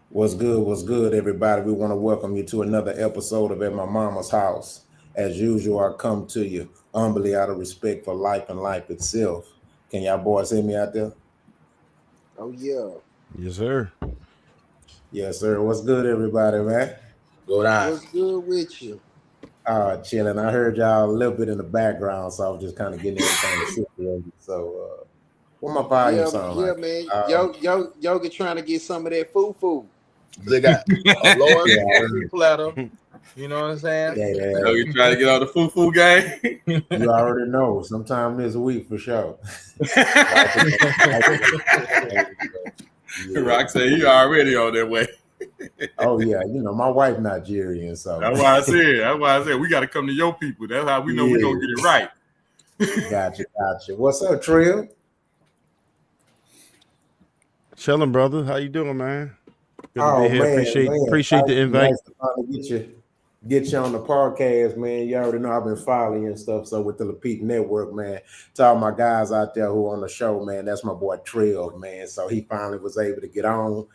What's good, everybody? We want to welcome you to another episode of At My Mama's House. As usual, I come to you humbly out of respect for life and life itself. Can y'all boys hear me out there? Oh yeah. Yes, sir. Yes, sir. What's good, everybody, man? Go down. What's good with you? Chilling. I heard y'all a little bit in the background, so I was just kind of getting everything situated. What my volume sound Yeah, like? man. Yoga trying to get some of that food. They got a lower Yeah, platter. You know what I'm saying? yeah, You trying to get on the foo game? you already know. Sometime this week for sure. Yeah. Rock said he already on that way. Oh yeah, my wife Nigerian, so That's why I said. We got to come to your people. That's how we know we gonna get it right. Gotcha. What's up, Trill? Chilling, brother. How you doing, man? Good to Oh be here. man, Appreciate the invite. Nice to finally get you on the podcast, man. You already know I've been following you and stuff. So with the Lapete Network, man, to all my guys out there who on the show, man, that's my boy Trill, man. So he finally was able to get on.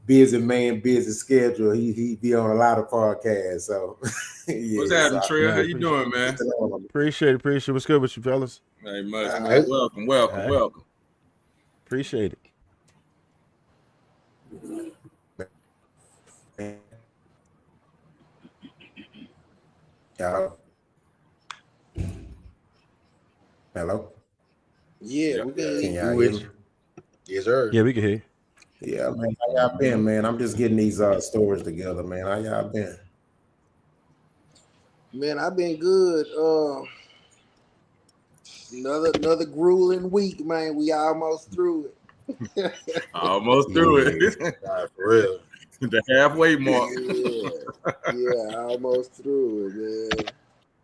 Busy man, busy schedule. He be on a lot of podcasts. So yeah, what's happening, Trill? How you doing, man? Appreciate it. What's good with you, fellas? Very much. Welcome. Appreciate it. Hello. Yeah, we can hear you. Yes, sir. Yeah, we can hear. Yeah, man. How y'all been, man? I'm just getting these stories together, man. How y'all been? Man, I've been good. Another grueling week, man. We almost through it. Almost through it. Nah, for real. The halfway mark. Yeah, almost through it, man.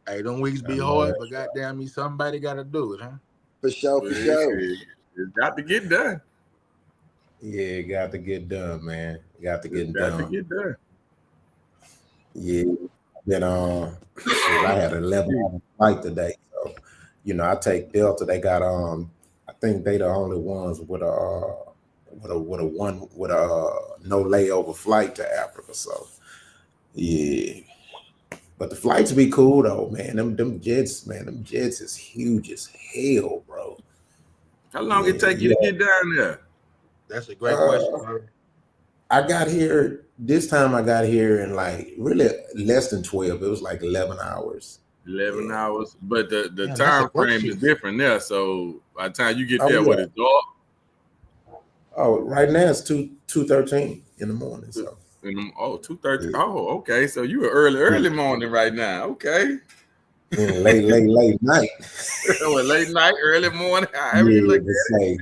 Hey, them weeks be hard, but goddamn me, somebody got to do it, huh? For sure. It's got to get done. Yeah, it got to get done, man. Got to get done. Yeah. Then I had an 11-hour flight today, so I take Delta. They got I think they the only ones with a no layover flight to Africa. So yeah. But the flights be cool though, man. Them jets is huge as hell, bro. How long it take you to get down there? That's a great question, bro. I got here in like really less than 12. It was like 11 hours. 11 hours. But the time frame is different there. So by the time you get there, what is dark? Oh, right now it's 2:13 in the morning. So 2:30. Oh, okay. So you are early morning right now. Okay. Late night. Late night, early morning. However you look at it.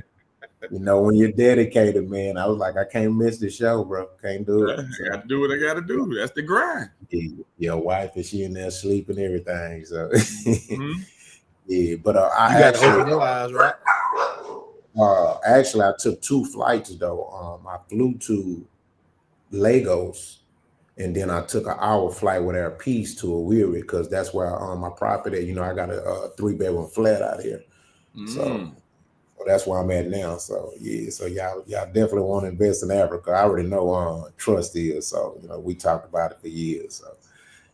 When you're dedicated, man, I was like, I can't miss the show, bro. Can't do it. I got to do what I got to do. That's the grind. Yeah, your wife is she in there sleeping and everything. So yeah, but I actually open your eyes, right? Actually, I took 2 flights though. I flew to Lagos, and then I took an hour flight with Air Peace to Owerri because that's where my property. I got a 3-bedroom flat out here, so that's where I'm at now. So yeah, so y'all definitely want to invest in Africa. I already know trust is. So we talked about it for years. So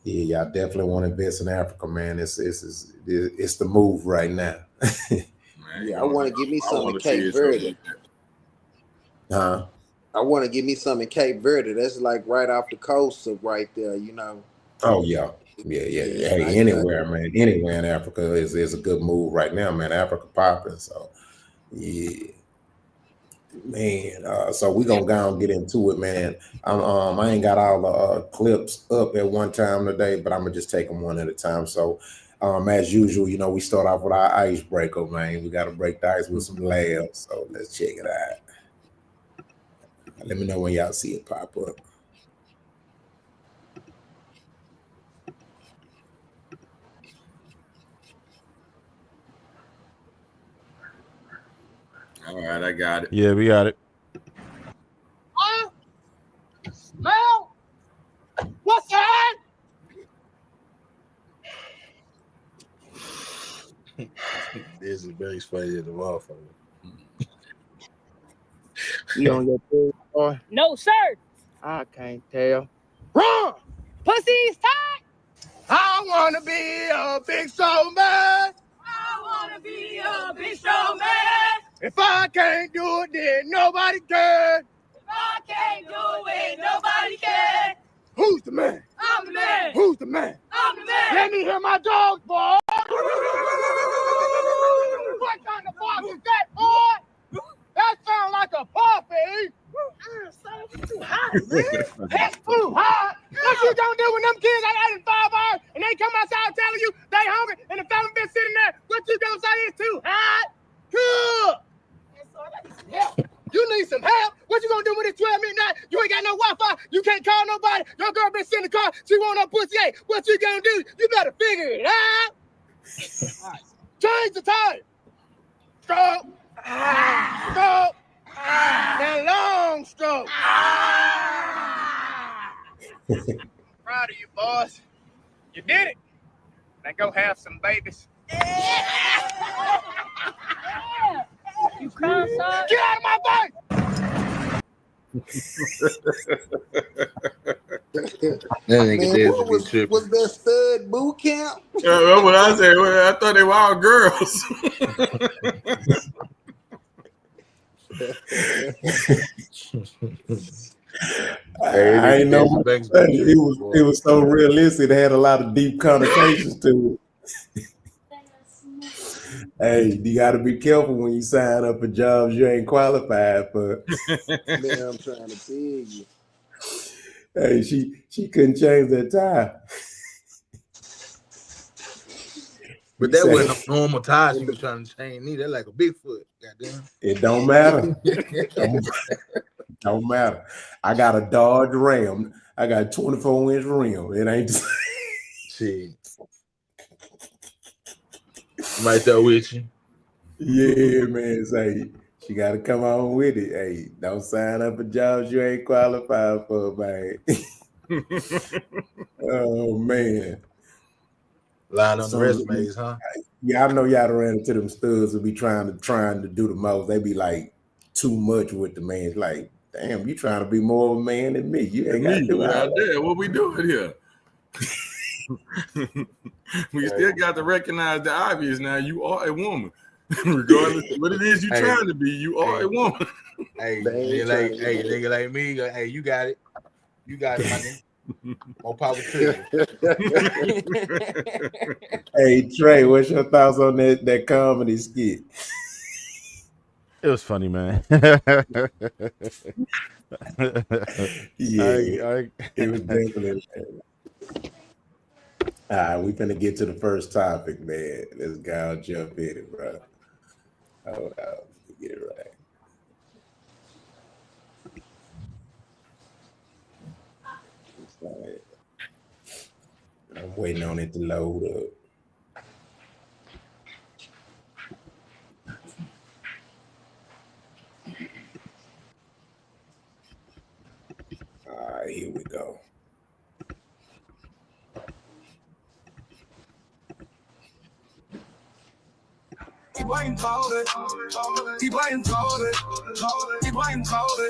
yeah, y'all definitely want to invest in Africa, man. It's the move right now. Yeah, I want to give me some in Cape Verde. Huh? I want to give me some in Cape Verde. That's like right off the coast of right there, Oh yeah. Hey, anywhere, man. Anywhere in Africa is a good move right now, man. Africa popping. So yeah. Man, so we gonna go and get into it, man. I ain't got all the clips up at one time today, but I'm gonna just take them one at a time. So as usual, we start off with our icebreaker, man. We gotta break the ice with some laughs. So let's check it out. Let me know when y'all see it pop up. All right, I got it. Yeah, we got it. Smell? What's that? This is very funny as a motherfucker. You on your third boy? No, sir. I can't tell. Run! Pussy's tight! I wanna be a big strong man. I wanna be a big strong man. If I can't do it, then nobody can. If I can't do it, nobody can. Who's the man? I'm the man. Who's the man? I'm the man. Let me hear my dogs, boy. What kind of bark is that, boy? That sounds like a puppy. It's too hot, man. That's too hot. What you gonna do when them kids ain't ate in 5 hours and they come outside telling you they hungry and the family been sitting there? What you gonna say? It's too hot? Cool. Yeah. You need some help. What you gonna do when it's 12 midnight? You ain't got no Wi-Fi. You can't call nobody. Your girl been sitting in the car. She want no pussy. Hey, what you gonna do? You better figure it out. Right. Change the time. Stroke. Stroke. Now long stroke. Proud of you, boys. You did it. Now go have some babies. You crying, son? Get out of my face! Man, what was that stud boot camp? That's what I said. I thought they were all girls. I ain't know it was so realistic. It had a lot of deep connotations to it. Hey, you got to be careful when you sign up for jobs you ain't qualified for. Man, I'm trying to tell you. Hey, she couldn't change that tie. But that wasn't a normal tie she was trying to change neither. That's like a Bigfoot. Goddamn. It don't matter. Don't matter. I got a Dodge Ram. I got a 24-inch rim. It ain't the same. Right there with you. Yeah, man. Say she got to come on with it. Hey, don't sign up for jobs you ain't qualified for, man. Oh man. Lying on the resumes, huh? Yeah, I know y'all ran into them studs who be trying to do the most. They be like too much with the man. It's like, damn, you trying to be more of a man than me. You ain't got to do out there. What we doing here? We still got to recognize the obvious now. You are a woman. Regardless of what it is you're trying to be, you are a woman. Hey, nigga like me, hey, you got it. You got it, my nigga. More power to you. Hey, Trey, what's your thoughts on that comedy skit? It was funny, man. Yeah, it was definitely. All right, we finna get to the first topic, man. Let's go jump in it, bro. Hold on, get it right. I'm waiting on it to load up. All right, here we go. Ibrahim Traore, Ibrahim Traore, Ibrahim Traore,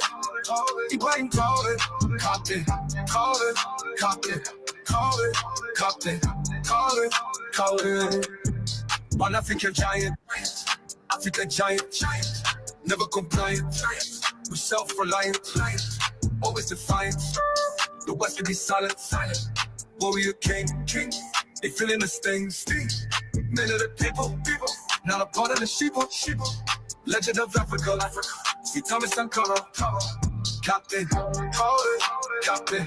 Ibrahim Traore, Captain, Traore, Captain, Traore, Captain, Traore, Traore. One African giant, African giant, never compliant, we're self-reliant, always defiant. The West can be silent, warrior king, they feeling the sting, men of the people. Not a part of the sheeple. Legend of Africa. See Thomas Sankara. Captain, Captain,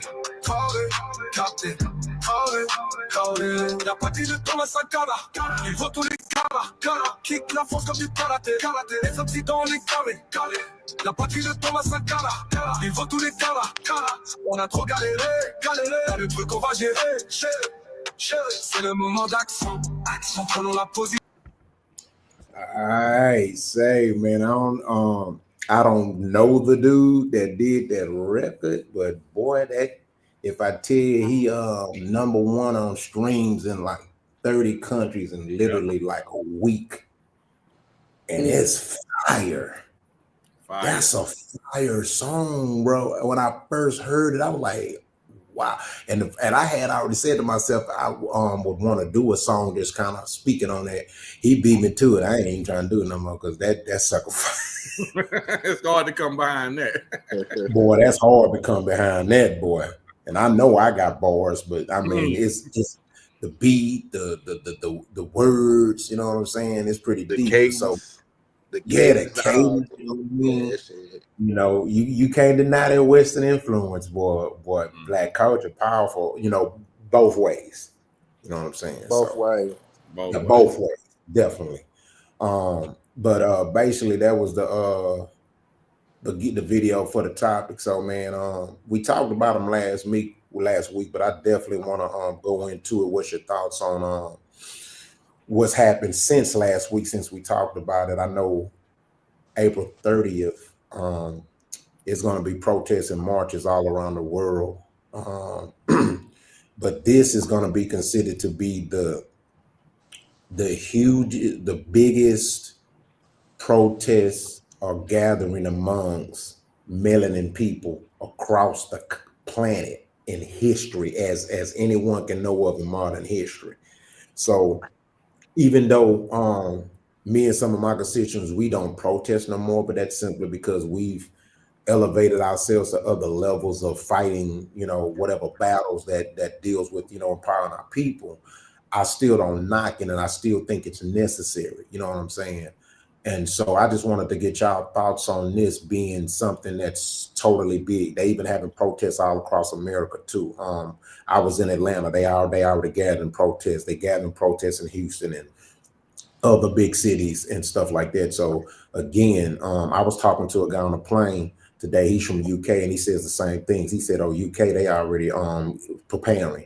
Captain, la partie de Thomas Sankara. Il vaut tous les caras. Kick la force comme du karaté. Les hommes dans les carrés. La patrie de Thomas Sankara. Il vaut tous les caras. On a trop galéré. T'as le truc qu'on va gérer. C'est le moment d'action. Prenons la position. All right, say, man, I don't know the dude that did that record, but boy, that if I tell you he #1 on streams in like 30 countries in literally like a week, and it's fire. Fire. That's a fire song, bro. When I first heard it, I was like, wow. And I had already said to myself, I would want to do a song just kind of speaking on that. He beat me to it. I ain't even trying to do it no more because that sucker. It's hard to come behind that. Boy, that's hard to come behind that, boy. And I know I got bars, but I mean, it's just the beat, the words. You know what I'm saying? It's pretty The deep. cadence. So The yeah, the cadence, cadence. You know what I mean? yeah, shit. You know, you can't deny that Western influence, boy. Black culture, powerful. You know, both ways. You know what I'm saying? Both ways. Both ways, definitely. But basically, that was the video for the topic. So, man, we talked about them last week, but I definitely want to go into it. What's your thoughts on what's happened since last week, since we talked about it? I know April 30th. It's going to be protests and marches all around the world. But this is going to be considered to be the biggest protest or gathering amongst melanin people across the planet in history, as anyone can know of in modern history. So even though me and some of my constituents, we don't protest no more, but that's simply because we've elevated ourselves to other levels of fighting, you know, whatever battles that deals with, you know, empowering our people. I still don't knock it, and I still think it's necessary. You know what I'm saying? And so I just wanted to get y'all thoughts on this being something that's totally big. They even having protests all across America too. I was in Atlanta. They already gathered in protests. They gathered in protests in Houston and other big cities and stuff like that. So again, I was talking to a guy on a plane today. He's from UK, and he says the same things. He said, "Oh, UK, they already preparing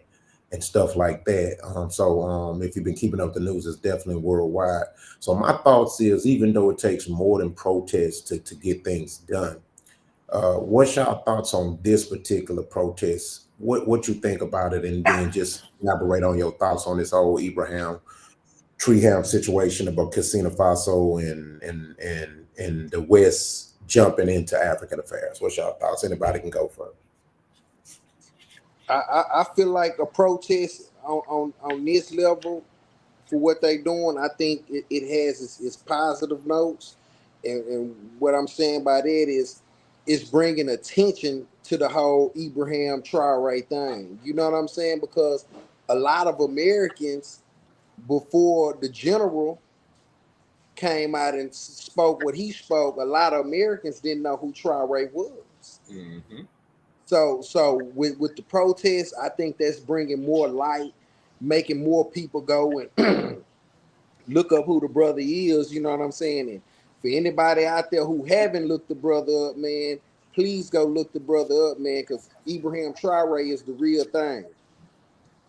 and stuff like that." So if you've been keeping up the news, it's definitely worldwide. So my thoughts is, even though it takes more than protests to get things done, what's your thoughts on this particular protest? What you think about it, and then just elaborate on your thoughts on this whole Ibrahim Traore situation about Burkina Faso and the West jumping into African affairs. What's your thoughts? Anybody can go first. I feel like a protest on this level for what they doing, I think it has its positive notes, and what I'm saying by that is it's bringing attention to the whole Ibrahim Traore thing. You know what I'm saying? Because a lot of Americans, before the general came out and spoke what he spoke, a lot of Americans didn't know who Traore was. Mm-hmm. So with the protests, I think that's bringing more light, making more people go and look up who the brother is. You know what I'm saying? And for anybody out there who haven't looked the brother up, man, please go look the brother up, man, because Ibrahim Traore is the real thing.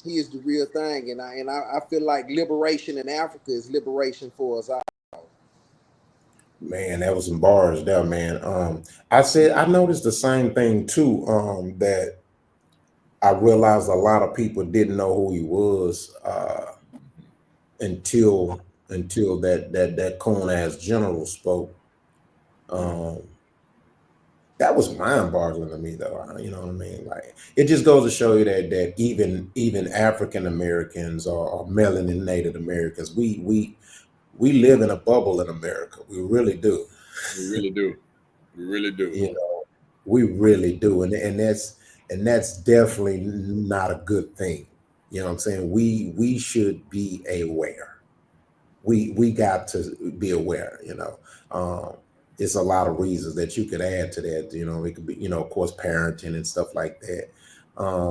He is the real thing, and I feel like liberation in Africa is liberation for us all. Man, that was some bars there, man. I noticed the same thing too. That I realized a lot of people didn't know who he was until that coon ass general spoke. That was mind-boggling to me, though. You know what I mean? Like, it just goes to show you that even African Americans or melanin Native Americans, we live in a bubble in America. We really do. We really do. We really do. You know, we really do, and that's definitely not a good thing. You know what I'm saying? We should be aware. We got to be aware. You know, it's a lot of reasons that you could add to that. You know, it could be, you know, of course, parenting and stuff like that.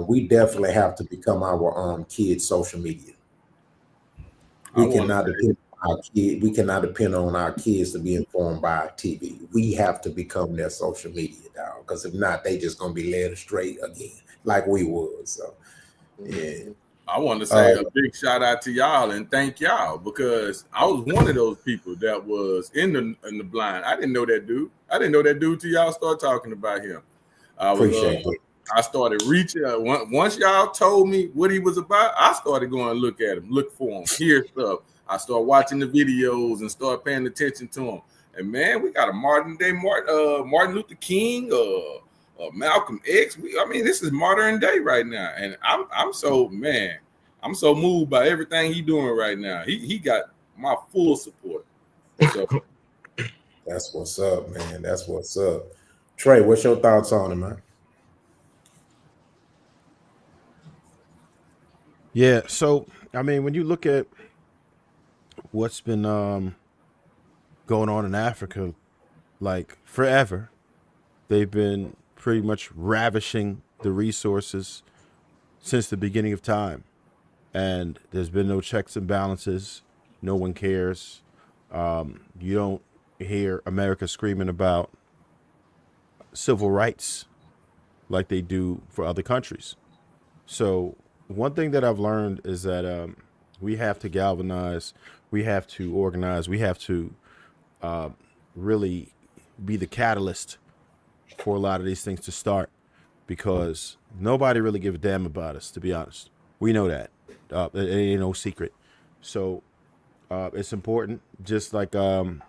We definitely have to become our kids' social media. We cannot depend on our kids to be informed by TV. We have to become their social media, dog. Because if not, they just gonna be led astray again, like we would. So, yeah. I want to say a big shout out to y'all and thank y'all, because I was one of those people that was in the blind. I didn't know that dude. I didn't know that dude till y'all start talking about him. Appreciate it. I started reaching. Once y'all told me what he was about, I started going to look at him, look for him, hear stuff. I started watching the videos and start paying attention to him. And man, we got a Martin Luther King, Malcolm X. I mean, this is modern day right now, and I'm so moved by everything he's doing right now. He got my full support. So That's what's up, man. That's what's up. Trey, what's your thoughts on it, man? Yeah, so I mean, when you look at what's been going on in Africa, like forever, they've been pretty much ravishing the resources since the beginning of time, and there's been no checks and balances. No one cares. You don't hear America screaming about civil rights like they do for other countries. So one thing that I've learned is that we have to galvanize, we have to organize, we have to really be the catalyst for a lot of these things to start, because nobody really gives a damn about us, to be honest. We know that. It ain't no secret. So it's important, just like, brother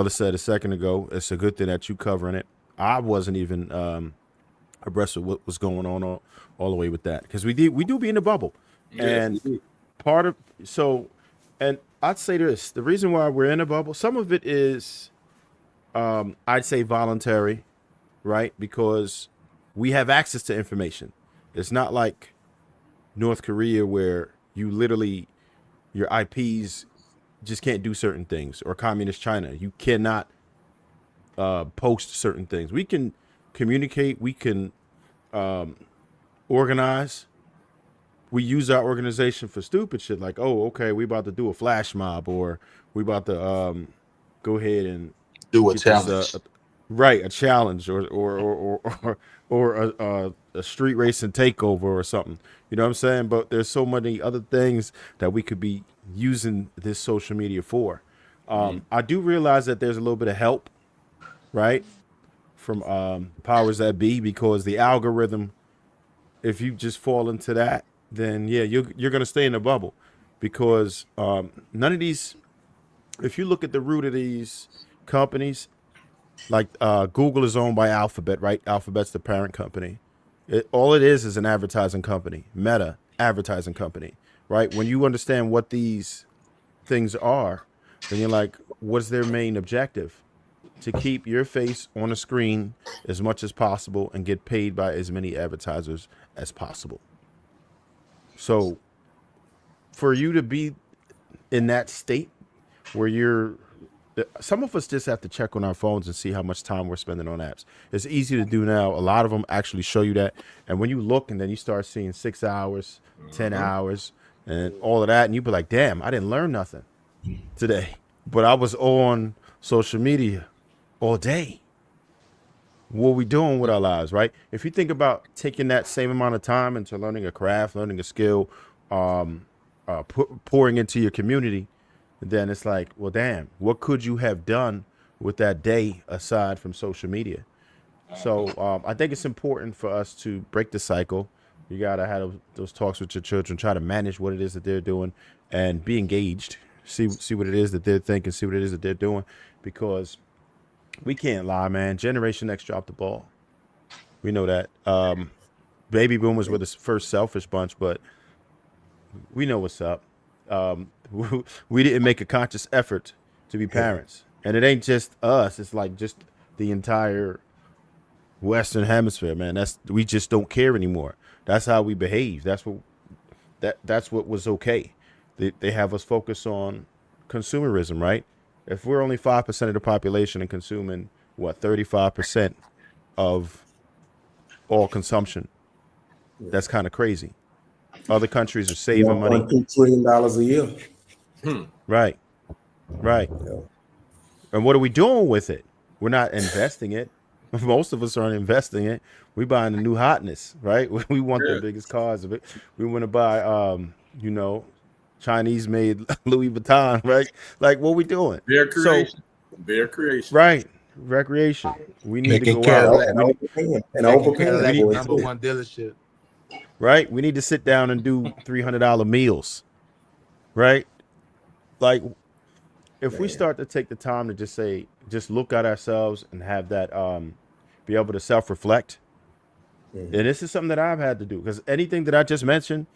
said a second ago, it's a good thing that you covering it. I wasn't even abreast of what was going on all the way with that, because we do be in the bubble. Yes, And part of, and I'd say this, the reason why we're in a bubble, some of it is I'd say voluntary, right? Because we have access to information. It's not like North Korea where you literally, your IPs just can't do certain things, or communist China, you cannot post certain things. We can communicate, we can organize. We use our organization for stupid shit like, oh, okay, we about to do a flash mob, or we about to go ahead and Do a get challenge. a challenge, or a street racing takeover or something. You know what I'm saying? But there's so many other things that we could be using this social media for. I do realize that there's a little bit of help, right, from powers that be, because the algorithm, if you just fall into that, then yeah, you're gonna stay in the bubble, because none of these. If you look at the root of these companies, like Google is owned by Alphabet, right? Alphabet's the parent company. All it is an advertising company. Meta, advertising company, right? When you understand what these things are, then you're like, what's their main objective? To keep your face on a screen as much as possible and get paid by as many advertisers as possible. So for you to be in that state where some of us just have to check on our phones and see how much time we're spending on apps. It's easy to do now. A lot of them actually show you that. And when you look and then you start seeing 6 hours, 10 hours, and all of that, and you be like, damn, I didn't learn nothing today. But I was on social media all day. What are we doing with our lives, right? If you think about taking that same amount of time into learning a craft, learning a skill, pouring into your community, then it's like, well, damn, what could you have done with that day aside from social media? So I think it's important for us to break the cycle. You got to have those talks with your children, try to manage what it is that they're doing and be engaged, see what it is that they're thinking, see what it is that they're doing, because we can't lie, man. Generation X dropped the ball. We know that. Baby boomers were the first selfish bunch, but we know what's up. We didn't make a conscious effort to be parents, and it ain't just us. It's like just the entire Western Hemisphere, man. We just don't care anymore. That's how we behave. That's what was okay. They have us focus on consumerism, right? If we're only 5% of the population and consuming 35% of all consumption, that's kind of crazy. Other countries are saving money. $1.2 trillion a year. Right. Yeah. And what are we doing with it? We're not investing it. Most of us aren't investing it. We buying the new hotness, right? We want the biggest cars of it. We want to buy, Chinese made Louis Vuitton, right? Like, what we doing? Their creation. Right. Recreation. We need Making to go out. And overpaying. Cadillac #1 dealership. Right? We need to sit down and do $300 meals. Right? Like, if we start to take the time to just look at ourselves and have that be able to self-reflect, and this is something that I've had to do, because anything that I just mentioned,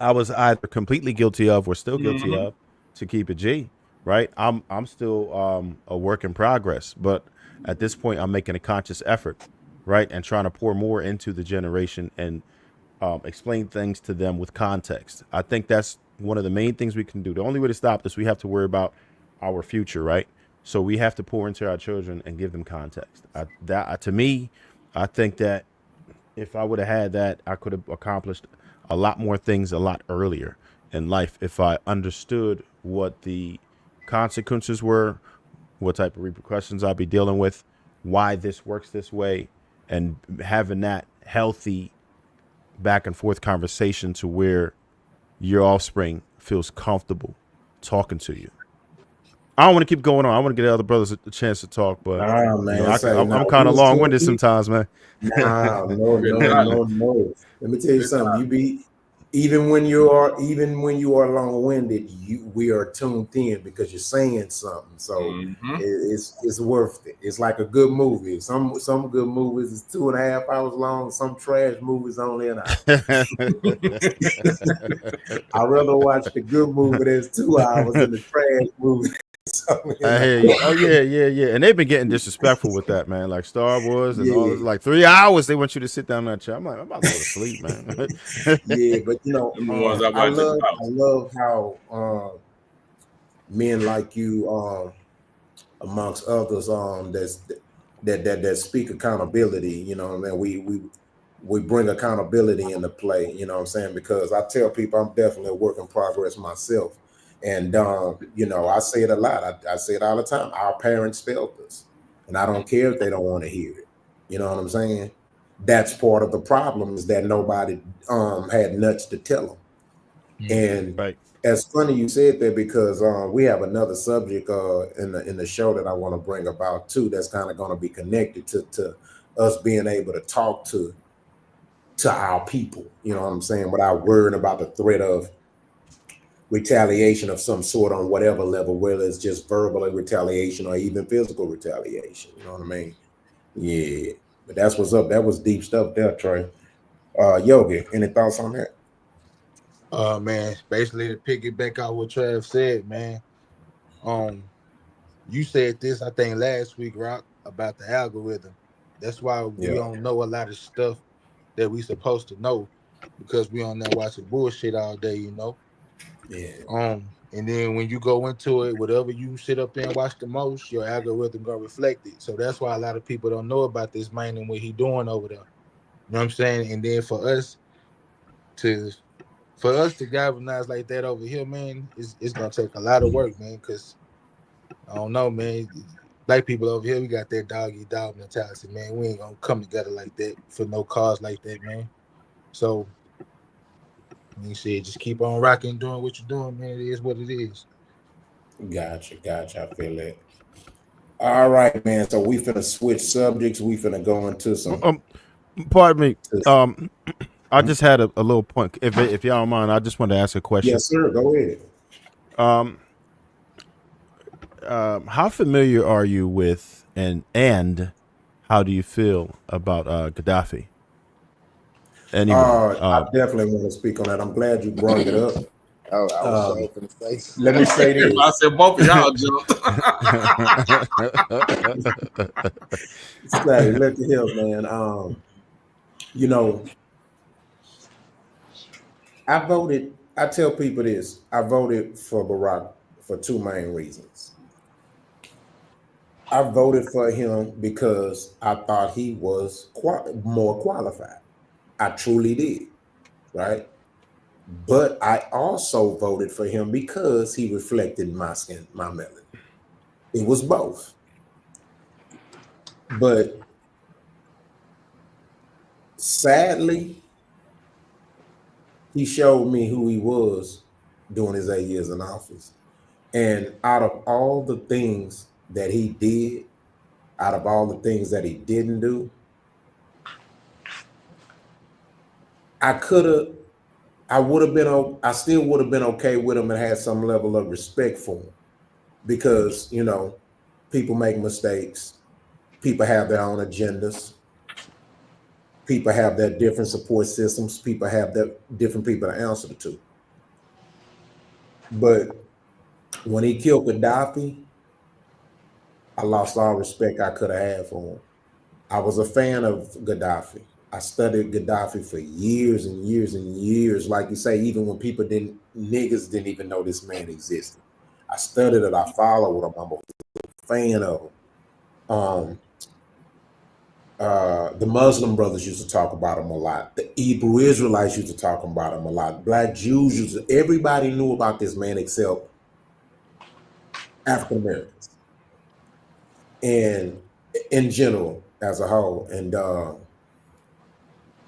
I was either completely guilty of or still guilty of, to keep it G, right? I'm still a work in progress, but at this point I'm making a conscious effort, right? And trying to pour more into the generation and explain things to them with context. I think that's one of the main things we can do. The only way to stop this, we have to worry about our future, right? So we have to pour into our children and give them context. To me, I think that if I would have had that, I could have accomplished a lot more things a lot earlier in life if I understood what the consequences were, what type of repercussions I'd be dealing with, why this works this way, and having that healthy back and forth conversation to where your offspring feels comfortable talking to you. I don't want to keep going on. I want to get other brothers a chance to talk, but Man, I'm kind of long-winded sometimes, man. No. Let me tell you something. You be even when you are long-winded, we are tuned in because you're saying something. So it's worth it. It's like a good movie. Some good movies is 2.5 hours long. Some trash movies only an hour. I'd rather watch the good movie that's 2 hours than the trash movie. I hear you. Oh yeah. And they've been getting disrespectful with that, man. Like Star Wars and all this, like 3 hours. They want you to sit down in that chair. I'm like, I'm about to go to sleep, man. But I love how men like you, amongst others, that speak accountability. You know what I mean? We bring accountability into play. You know what I'm saying? Because I tell people I'm definitely a work in progress myself. And, I say it a lot. I say it all the time. Our parents failed us. And I don't care if they don't want to hear it. You know what I'm saying? That's part of the problem, is that nobody had nuts to tell them. And right. It's funny you said that, because we have another subject in the show that I want to bring about too, that's kind of going to be connected to us being able to talk to our people. You know what I'm saying? Without worrying about the threat of retaliation of some sort on whatever level, whether it's just verbal retaliation or even physical retaliation. You know what I mean? Yeah. But that's what's up. That was deep stuff there, Trey. Yogi, any thoughts on that? Man, basically to piggyback out what Trav said, man. You said this, I think, last week, Rock, about the algorithm. That's why we don't know a lot of stuff that we supposed to know, because we on there watching bullshit all day, you know. Yeah. And then when you go into it, whatever you sit up there and watch the most, your algorithm gonna reflect it. So that's why a lot of people don't know about this man and what he doing over there. You know what I'm saying? And then for us to galvanize like that over here, man, it's gonna take a lot of work, man. Cause I don't know, man. Black people over here, we got that dog mentality, man. We ain't gonna come together like that for no cause like that, man. So you said just keep on rocking, doing what you're doing, man. It is what it is. Gotcha. I feel it. All right, man. So we finna switch subjects. We finna go into some. Pardon me. I just had a little point. If y'all don't mind, I just wanted to ask a question. Yes, sir. Go ahead. How familiar are you with and how do you feel about Gaddafi? Anyway, I definitely want to speak on that. I'm glad you brought it up. I was so open to face. Let me say this. I said both of y'all jumped. Say, look at here, man. I tell people this. I voted for Barack for two main reasons. I voted for him because I thought he was more qualified. I truly did, right? But I also voted for him because he reflected my skin, my melanin. It was both. But sadly, he showed me who he was during his 8 years in office. And out of all the things that he did, out of all the things that he didn't do, I still would have been okay with him and had some level of respect for him. because people make mistakes, people have their own agendas, people have their different support systems, people have their different people to answer to. But when he killed Gaddafi, I lost all respect I could have had for him. I was a fan of Gaddafi. I studied Gaddafi for years and years and years. Like you say, even when niggas didn't even know this man existed. I studied it, I followed him, I'm a fan of him. The Muslim brothers used to talk about him a lot. The Hebrew Israelites used to talk about him a lot. Black Jews everybody knew about this man except African Americans. And in general, as a whole. And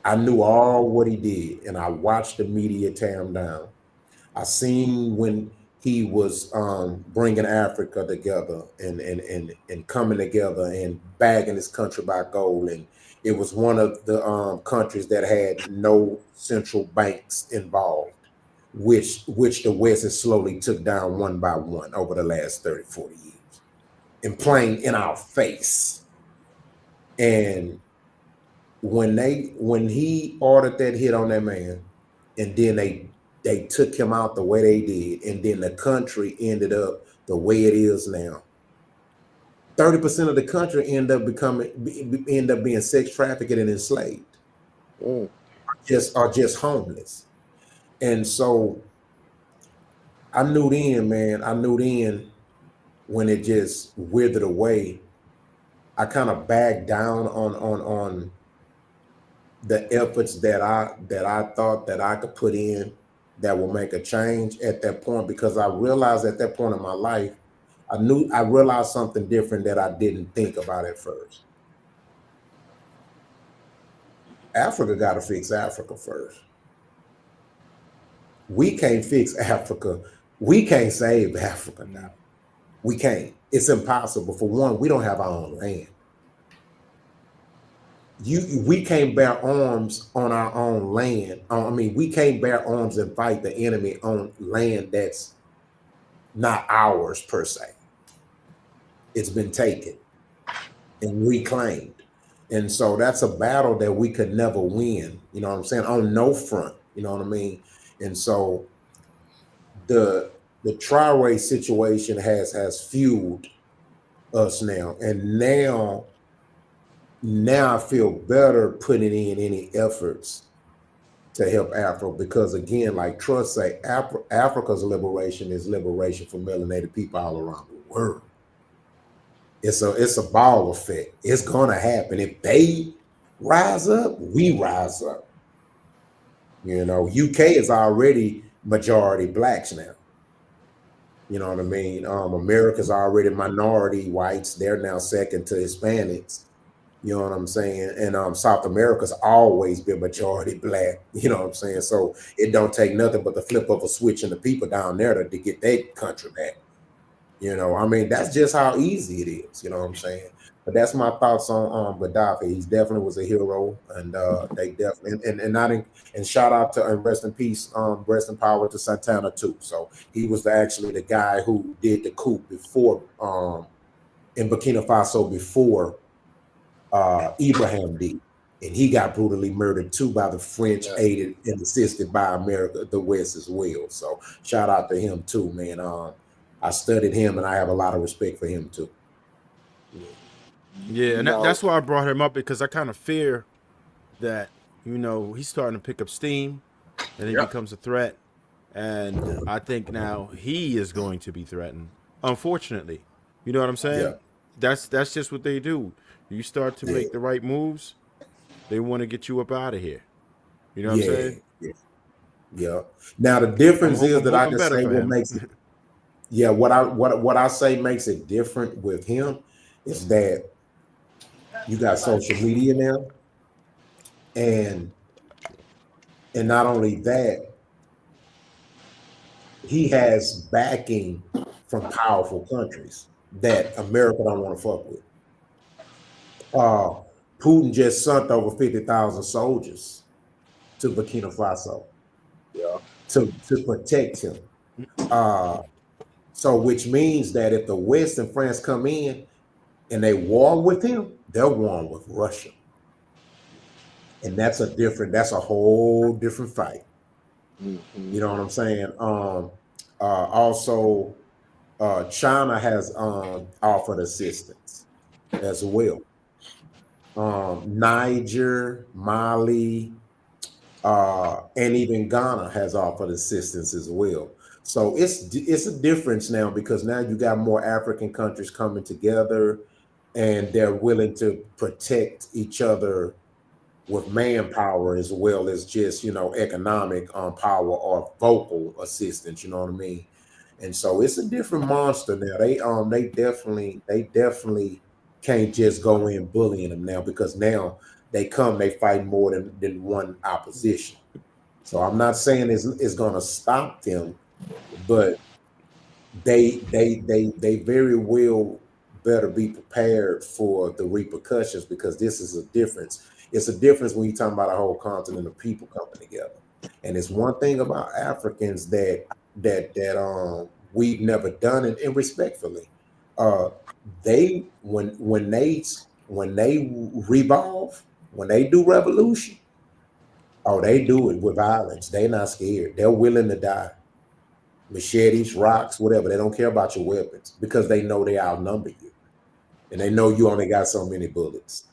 I knew all what he did, and I watched the media tear him down. I seen when he was bringing Africa together and coming together and bagging his country by gold. And it was one of the countries that had no central banks involved, which the West has slowly took down one by one over the last 30, 40 years, and playing in our face. And when he ordered that hit on that man, and then they took him out the way they did, and then the country ended up the way it is now. 30% of the country end up being sex trafficked and enslaved, or just homeless. And so I knew then, man. I knew then when it just withered away. I kind of backed down on the efforts that I thought that I could put in that will make a change at that point, because I realized at that point in my life, I realized something different that I didn't think about at first. Africa got to fix Africa first. We can't fix Africa. We can't save Africa now. We can't. It's impossible. For one, we don't have our own land. We can't bear arms on our own land. We can't bear arms and fight the enemy on land that's not ours per se. It's been taken and reclaimed. And so that's a battle that we could never win, you know what I'm saying, on no front, you know what I mean? And so the Traore situation has fueled us now. And now I feel better putting in any efforts to help Africa, because again, like Trust say, Africa's liberation is liberation for melanated people all around the world. It's a ball effect. It's gonna happen. If they rise up, we rise up. UK is already majority blacks now. You know what I mean? America's already minority whites. They're now second to Hispanics. You know what I'm saying? And South America's always been majority black. You know what I'm saying? So it don't take nothing but the flip of a switch in the people down there to get their country back. That's just how easy it is. You know what I'm saying? But that's my thoughts on Gaddafi. He definitely was a hero, and they definitely and shout out to and rest in peace, rest in power to Santana too. So he was actually the guy who did the coup before in Burkina Faso before Ibrahim did, and he got brutally murdered too by the French, aided and assisted by America, the West as well. So shout out to him too, man. I studied him, and I have a lot of respect for him too. Yeah, and that's why I brought him up, because I kind of fear that he's starting to pick up steam, and he becomes a threat, and I think now he is going to be threatened. Unfortunately, you know what I'm saying? Yeah. That's just what they do. You start to make the right moves, they want to get you up out of here. You know what I'm saying? Yeah. Now the difference is that I can say what makes it. Yeah, what I say makes it different with him is that you got social media now, and not only that, he has backing from powerful countries that America don't want to fuck with. Putin just sent over 50,000 soldiers to Burkina Faso to protect him. So which means that if the West and France come in and they war with him, they're warring with Russia. And that's a whole different fight. Mm-hmm. You know what I'm saying? Also, China has offered assistance as well. Niger, Mali, and even Ghana has offered assistance as well. So it's a difference now because now you got more African countries coming together, and they're willing to protect each other with manpower as well as just economic power or vocal assistance. You know what I mean? And so it's a different monster now. They definitely can't just go in bullying them now because now they fight more than one opposition. So I'm not saying it's gonna stop them, but they very well better be prepared for the repercussions because this is a difference. It's a difference when you're talking about a whole continent of people coming together. And it's one thing about Africans that we've never done it, and respectfully, they when they revolve, when they do revolution, oh, they do it with violence. They're not scared. They're willing to die. Machetes, rocks, whatever. They don't care about your weapons because they know they outnumber you. And they know you only got so many bullets.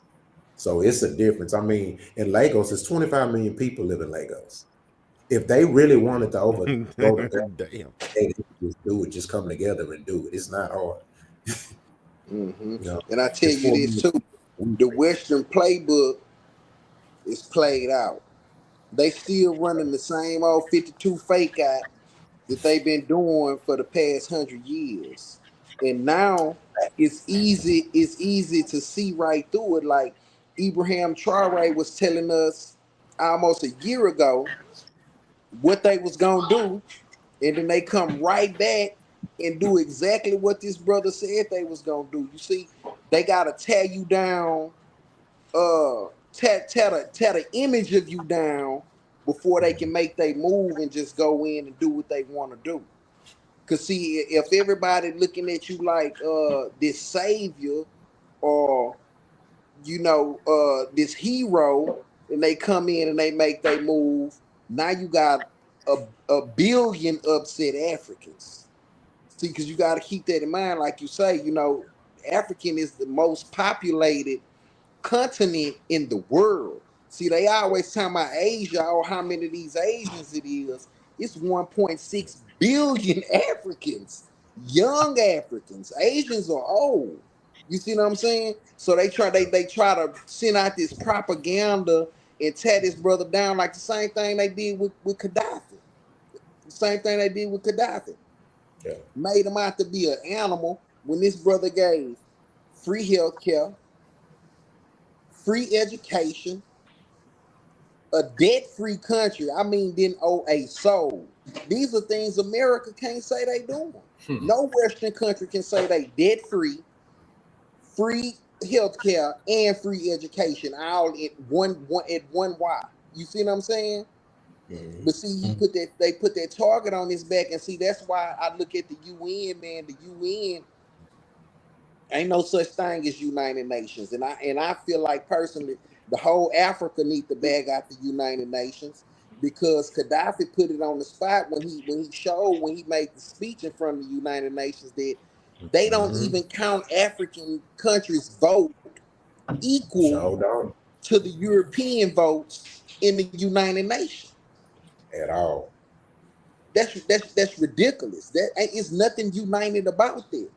So it's a difference. I mean, in Lagos, there's 25 million people live in Lagos. If they really wanted to overthrow the government, Damn. they could just do it. Just come together and do it. It's not hard. Mm-hmm. You know, And I tell it's you 4 this million too: people. the Western playbook is played out. They still running the same old 52 fake out that they've been doing for the past 100 years. And now it's easy to see right through it. Like Ibrahim Traore was telling us almost a year ago what they was gonna do, and then they come right back and do exactly what this brother said they was gonna do. You see, they gotta tear you down, tear the image of you down before they can make they move and just go in and do what they want to do. Cause see, if everybody looking at you like this savior or this hero, and they come in and they make they move, now you got a billion upset Africans. See, because you got to keep that in mind, like you say, African is the most populated continent in the world. See, they always talk about Asia or how many of these Asians it is. It's 1.6 billion Africans, young Africans. Asians are old. You see what I'm saying? So they try to send out this propaganda and tear this brother down like the same thing they did with Gaddafi. The same thing they did with Gaddafi. Yeah. Made him out to be an animal when this brother gave free health care, free education, a debt-free country. I mean, didn't owe a soul. These are things America can't say they doing. No Western country can say they debt-free, free health care, and free education all at one Y. You see what I'm saying? Mhm. But see, they put that target on his back, and see that's why I look at the UN, man. The UN ain't no such thing as United Nations, and I feel like personally, the whole Africa need to bag out the United Nations because Gaddafi put it on the spot when he made the speech in front of the United Nations that they don't Mhm. even count African countries' vote equal So don't to the European votes in the United Nations. at all. That's ridiculous. That ain't it's nothing united about that.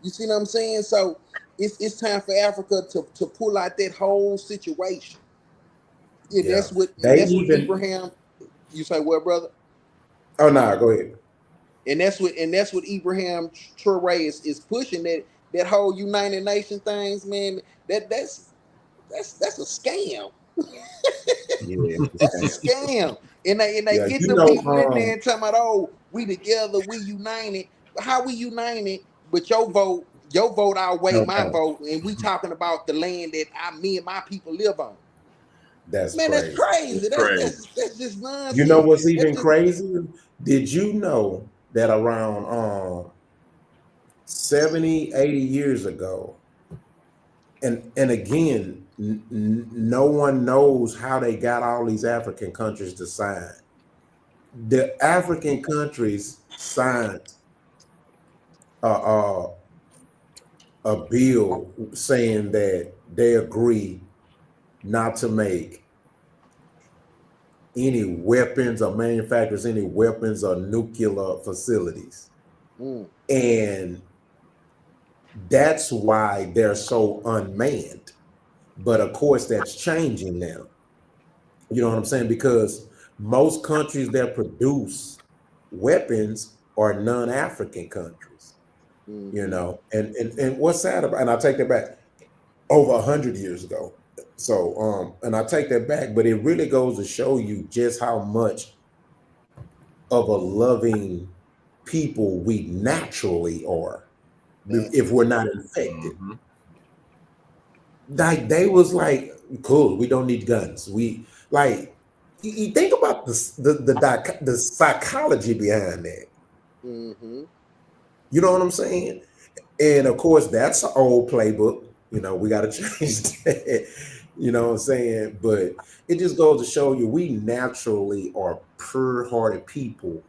You see what I'm saying? So it's time for Africa to pull out that whole situation. And Yeah. and They that's what even Ibrahim. You say what, brother? oh no, go ahead. And that's what Ibrahim Traore is pushing that whole United Nations things, man. That's a scam. Yeah, That's a scam. And they yeah, get you them know, people in there and talking about, oh, we together, we united. How we united? But your vote outweigh no, my no, vote, and we talking about the land that me and my people live on. that's Man, that's crazy. crazy. It's That's crazy. that's that's just You know nonsense. what's That's even just crazier? Did you know that around 70, 80 years ago. And again, no one knows how they got all these African countries to sign. The African countries signed a bill saying that they agree not to make any weapons or manufactures any weapons or nuclear facilities. And that's why they're so unmanned. But of course, that's changing now. You know what I'm saying? Because most countries that produce weapons are non-African countries. You know, and what's sad about, and I take that back, over 100 years ago. So and I take that back, but it really goes to show you just how much of a loving people we naturally are if we're not infected. Like they was like, cool, we don't need guns. We like you think about the psychology behind that. You know what I'm saying? And of course, that's an old playbook. You know, we got to change that. You know what I'm saying? But it just goes to show you we naturally are pure-hearted people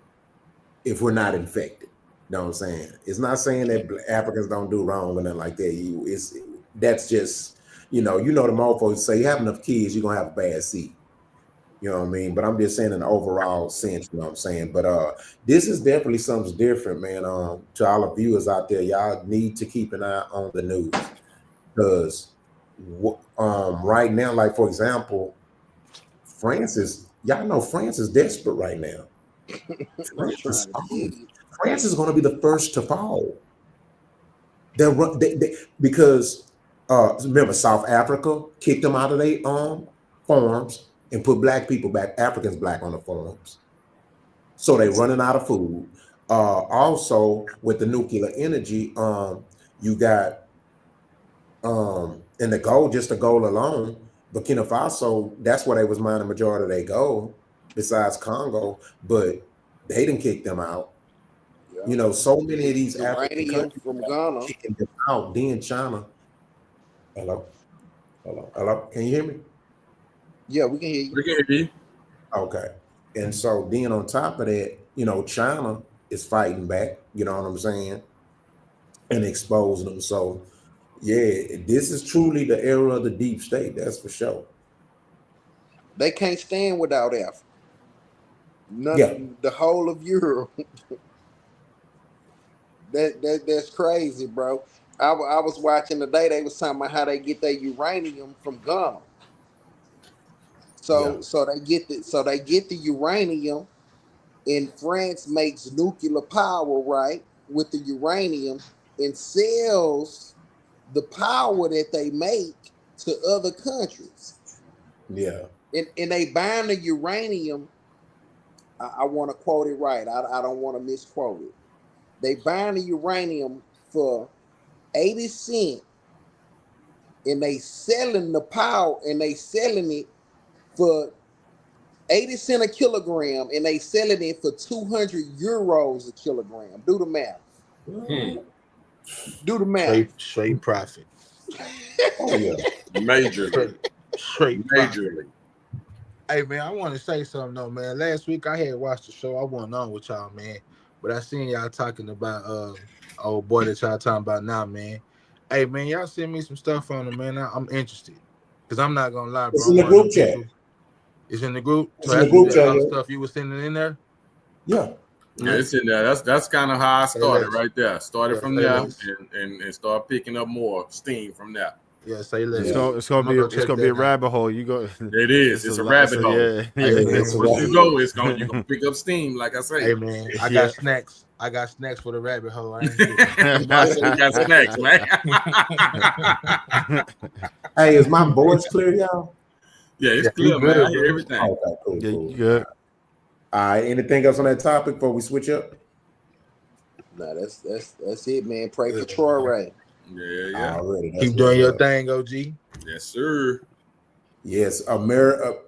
if we're not infected. You know what I'm saying? It's not saying that Africans don't do wrong or nothing like that. That's just, you know the motherfuckers say you have enough kids, you're gonna have a bad seed. You know what I mean? But I'm just saying in the overall sense, you know what I'm saying? But this is definitely something different, man. To all the viewers out there, y'all need to keep an eye on the news. Because right now, like for example, France is desperate right now. France is going to be the first to fall. Because remember, South Africa kicked them out of their farms and put black people back, Africans back on the farms. So they're running out of food. Also, with the nuclear energy, you got and the gold alone, Burkina Faso, that's where they was mining the majority of their gold, besides Congo, but they didn't kick them out. You know, so many of these African countries from Ghana kicking them out. Then China. Hello. Can you hear me? Yeah, we can hear you. We can hear you. Okay. And so then on top of that, you know, China is fighting back, you know what I'm saying, and exposing them. So yeah, this is truly the era of the deep state, that's for sure. They can't stand without Africa. The whole of Europe. That's crazy, bro. I was watching today. They was talking about how they get their uranium from Ghana. So they get the uranium, and France makes nuclear power, right, with the uranium, and sells the power that they make to other countries. Yeah. And they buying the uranium. I want to quote it right. I don't want to misquote it. They buying the uranium for 80 cents, and they selling the power, and they selling it for 80 cents a kilogram, and they selling it for 200 euros a kilogram. Do the math. Do the math. Straight profit. Oh yeah. Majorly. Straight Majorly. Hey man, I want to say something though, man. Last week I had watched the show. I wasn't on with y'all, man. But I seen y'all talking about old boy that y'all talking about now, man. Hey man, y'all send me some stuff on him, man. I'm interested. Cause I'm not gonna lie, bro. It's in the group chat. It's in the group. It's in the group chat. All the stuff you was sending in there. Yeah. Yeah, it's in there. That's kind of how I started right there. Started from there and start picking up more steam from there. Yeah, say less. It's gonna be a rabbit hole. You go. It is. It's a rabbit hole. Yeah. Hey, man, Once you go, you're gonna pick up steam, like I say. Hey man, I got snacks. I got snacks for the rabbit hole. I ain't You got snacks, man. Hey, is my voice clear, y'all? Yeah, it's clear, man. I hear everything. Okay, cool. Yeah, cool. you good. All right. Anything else on that topic before we switch up? Nah, that's it, man. Pray for Traore. Yeah. Already. Keep doing your thing, OG. Yes, sir. Yes, America.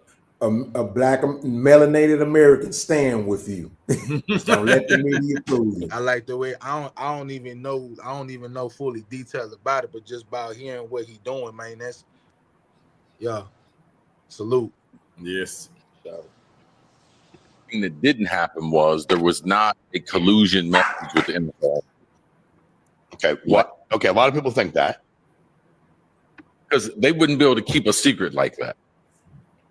a black melanated American stand with you. Don't let the media fool you. I like the way I don't even know fully details about it, but just by hearing what he doing, man, that's salute. Yes. So thing that didn't happen was there was not a collusion message with the NFL. Okay, what? Okay, a lot of people think that because they wouldn't be able to keep a secret like that.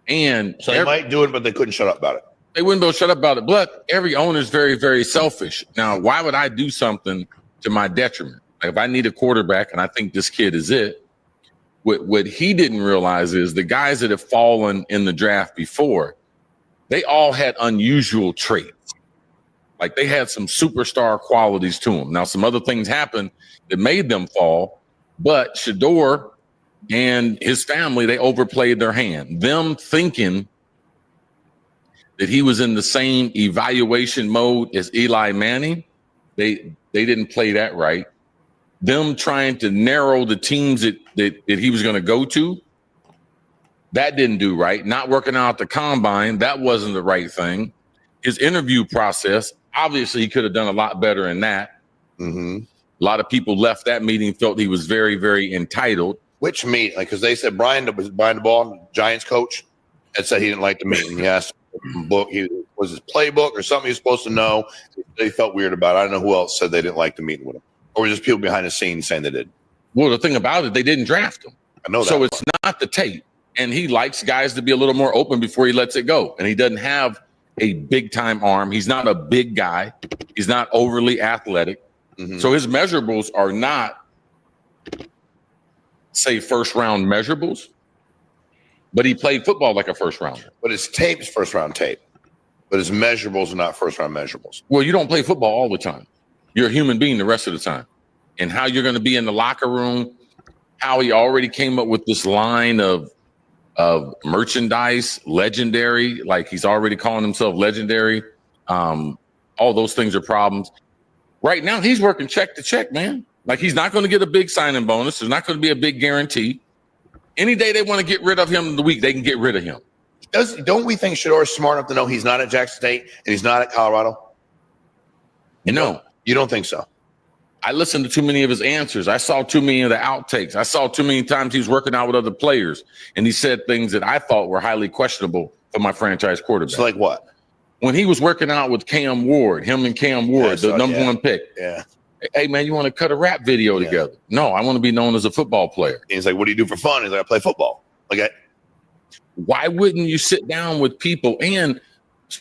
And so they might do it, but they couldn't shut up about it. They wouldn't be able to shut up about it. But every owner is very, very selfish. Now, why would I do something to my detriment? Like if I need a quarterback and I think this kid is it, what he didn't realize is the guys that have fallen in the draft before, they all had unusual traits. Like they had some superstar qualities to them. Now, some other things happened that made them fall, but Shedeur and his family, they overplayed their hand. Them thinking that he was in the same evaluation mode as Eli Manning, they didn't play that right. Them trying to narrow the teams that he was going to go to, that didn't do right. Not working out the combine, that wasn't the right thing. His interview process, obviously he could have done a lot better in that. Mm-hmm. A lot of people left that meeting, felt he was very, very entitled. Which meet? Like, because they said Brian was Brian DeBall, Giants coach, had said he didn't like the meeting. He asked book, he was his playbook or something he was supposed to know. They felt weird about it. I don't know who else said they didn't like the meeting with him. Or just people behind the scenes saying they did. Well, the thing about it, they didn't draft him. I know that. So it's not the tape. And he likes guys to be a little more open before he lets it go. And he doesn't have a big time arm. He's not a big guy. He's not overly athletic. Mm-hmm. So his measurables are not, say, first round measurables. But he played football like a first rounder. But his tape is first round tape. But his measurables are not first round measurables. Well, you don't play football all the time. You're a human being the rest of the time. And how you're going to be in the locker room, how he already came up with this line of merchandise, legendary, like he's already calling himself legendary. All those things are problems. Right now, he's working check to check, man. Like he's not going to get a big signing bonus. There's not going to be a big guarantee. Any day they want to get rid of him in the week, they can get rid of him. Don't we think Shedeur is smart enough to know he's not at Jackson State and he's not at Colorado? No. You don't think so? I listened to too many of his answers. I saw too many of the outtakes. I saw too many times he was working out with other players, and he said things that I thought were highly questionable for my franchise quarterback. So like what? When he was working out with Cam Ward, him and Cam Ward, the number one pick. Yeah. Hey, man, you want to cut a rap video together? No, I want to be known as a football player. And he's like, what do you do for fun? He's like, I play football. Okay. Why wouldn't you sit down with people? And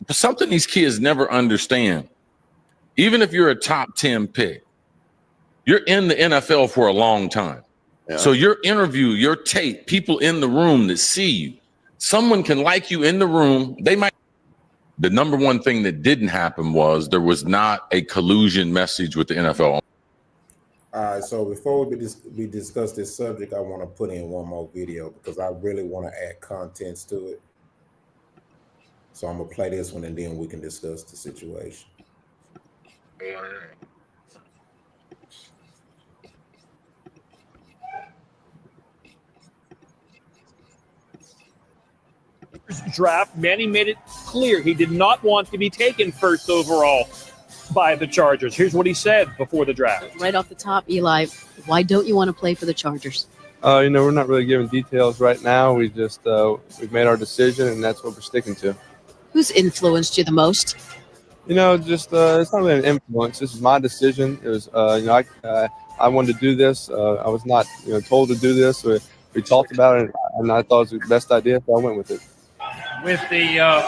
something these kids never understand, even if you're a top 10 pick, you're in the NFL for a long time. Yeah. So your interview, your tape, people in the room that see you, someone can like you in the room. They might. The number one thing that didn't happen was there was not a collusion message with the NFL. All right, so before we discuss this subject, I want to put in one more video because I really want to add contents to it. So I'm going to play this one and then we can discuss the situation. Draft, Manny made it clear he did not want to be taken first overall by the Chargers. Here's what he said before the draft. Right off the top, Eli, why don't you want to play for the Chargers? We're not really giving details right now. We just we've made our decision, and that's what we're sticking to. Who's influenced you the most? It's not really an influence. This is my decision. It was, I wanted to do this. I was not, told to do this. We talked about it, and I thought it was the best idea, so I went with it. With the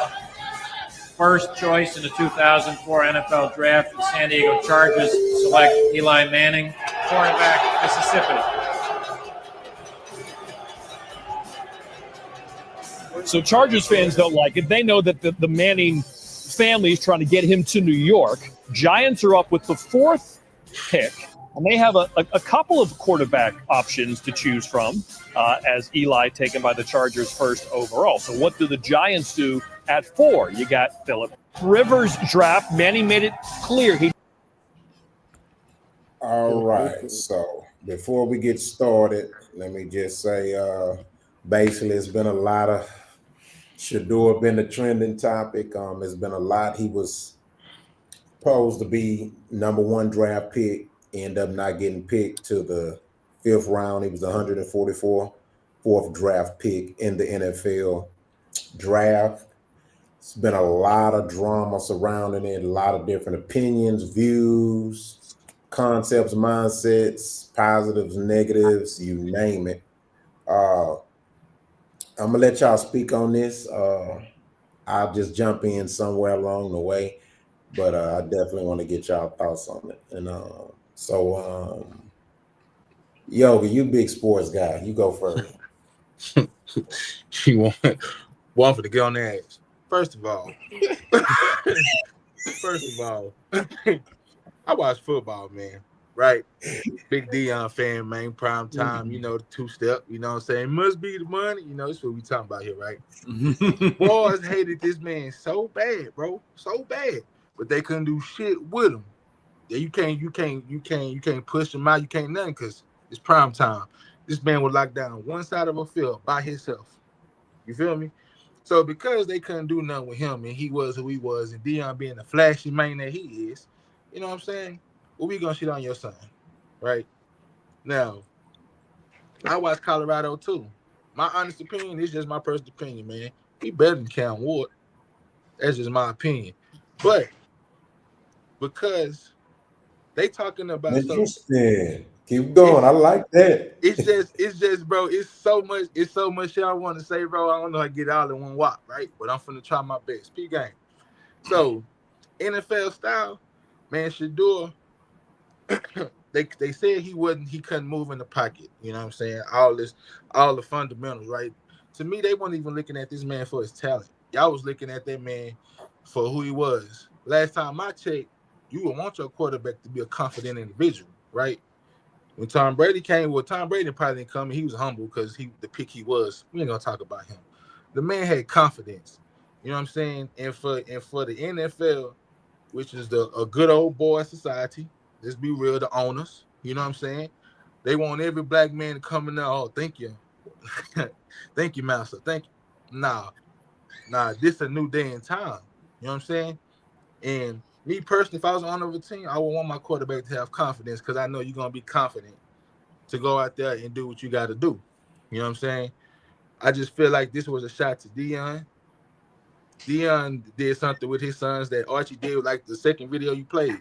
first choice in the 2004 NFL Draft, the San Diego Chargers select Eli Manning, quarterback, Mississippi. So Chargers fans don't like it. They know that the Manning family is trying to get him to New York. Giants are up with the fourth pick, and they have a couple of quarterback options to choose from as Eli taken by the Chargers first overall. So what do the Giants do at 4? You got Phillip Rivers draft. Manny made it clear he. All right. So before we get started, let me just say, basically, it's been a lot of Shedeur been a trending topic. It's been a lot. He was supposed to be #1 draft pick, end up not getting picked to the 5th round. He was 4th draft pick in the NFL draft. It's been a lot of drama surrounding it, a lot of different opinions, views, concepts, mindsets, positives, negatives, you name it. I'm gonna let y'all speak on this. I'll just jump in somewhere along the way, but I definitely want to get y'all thoughts on it. And Yoga, you big sports guy, you go first. She want for to get on their ass. First of all, I watch football, man. Right? Big Deion fan, man. Prime time, you know, the 2-step, you know what I'm saying? Must be the money, you know, that's what we talking about here, right? Boys hated this man so bad, bro. So bad. But they couldn't do shit with him. Yeah, you can't push him out, you can't nothing because it's prime time. This man was locked down on one side of a field by himself. You feel me? So because they couldn't do nothing with him and he was who he was, and Deion being the flashy man that he is, you know what I'm saying? Well, we gonna shit on your son, right? Now, I watch Colorado too. My honest opinion is just my personal opinion, man. He better than Cam Ward. That's just my opinion. But because they talking about Interesting. Keep going. I like that. It's just, bro. It's so much shit I want to say, bro. I don't know how to get all in one whop, right? But I'm finna try my best. P game. So, NFL style, man. Shedeur, they said he couldn't move in the pocket. You know what I'm saying? All the fundamentals, right? To me, they weren't even looking at this man for his talent. Y'all was looking at that man for who he was. Last time I checked, you would want your quarterback to be a confident individual, right? When Tom Brady came, well, Tom Brady probably didn't come. He was humble because the pick he was. We ain't gonna talk about him. The man had confidence. You know what I'm saying? And for the NFL, which is a good old boy society, let's be real, the owners. You know what I'm saying? They want every black man to come in there. Oh, thank you, thank you, master. Thank you. Nah, this a new day and time. You know what I'm saying? And me personally, if I was on a team, I would want my quarterback to have confidence because I know you're gonna be confident to go out there and do what you got to do. You know what I'm saying? I just feel like this was a shot to Deion. Deion did something with his sons that Archie did, like the second video you played.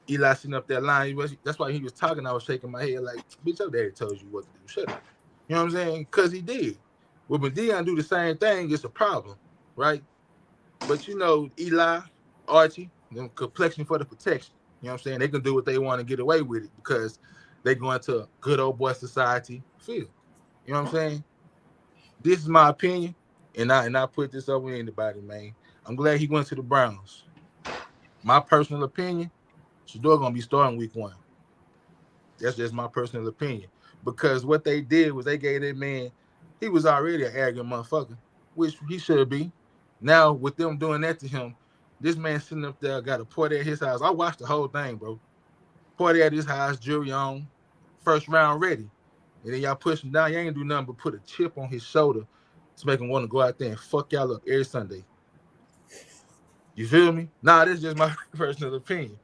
Eli sitting up that line. That's why he was talking. I was shaking my head like, bitch, your daddy told you what to do. Shut up. You know what I'm saying? Because he did. Well, when Deion do the same thing, it's a problem, right? But you know, Eli, Archie, them complexion for the protection. You know what I'm saying? They can do what they want to get away with it because they go into a good old boy society feel. You know what I'm saying? This is my opinion, and I put this over anybody, man. I'm glad he went to the Browns. My personal opinion, Shedeur gonna be starting week 1. That's just my personal opinion. Because what they did was they gave that man, he was already an arrogant motherfucker, which he should be. Now, with them doing that to him, this man sitting up there got a party at his house. I watched the whole thing, bro. Party at his house, jury on, first round ready. And then y'all push him down. You ain't do nothing but put a chip on his shoulder to make him want to go out there and fuck y'all up every Sunday. You feel me? Nah, this is just my personal opinion.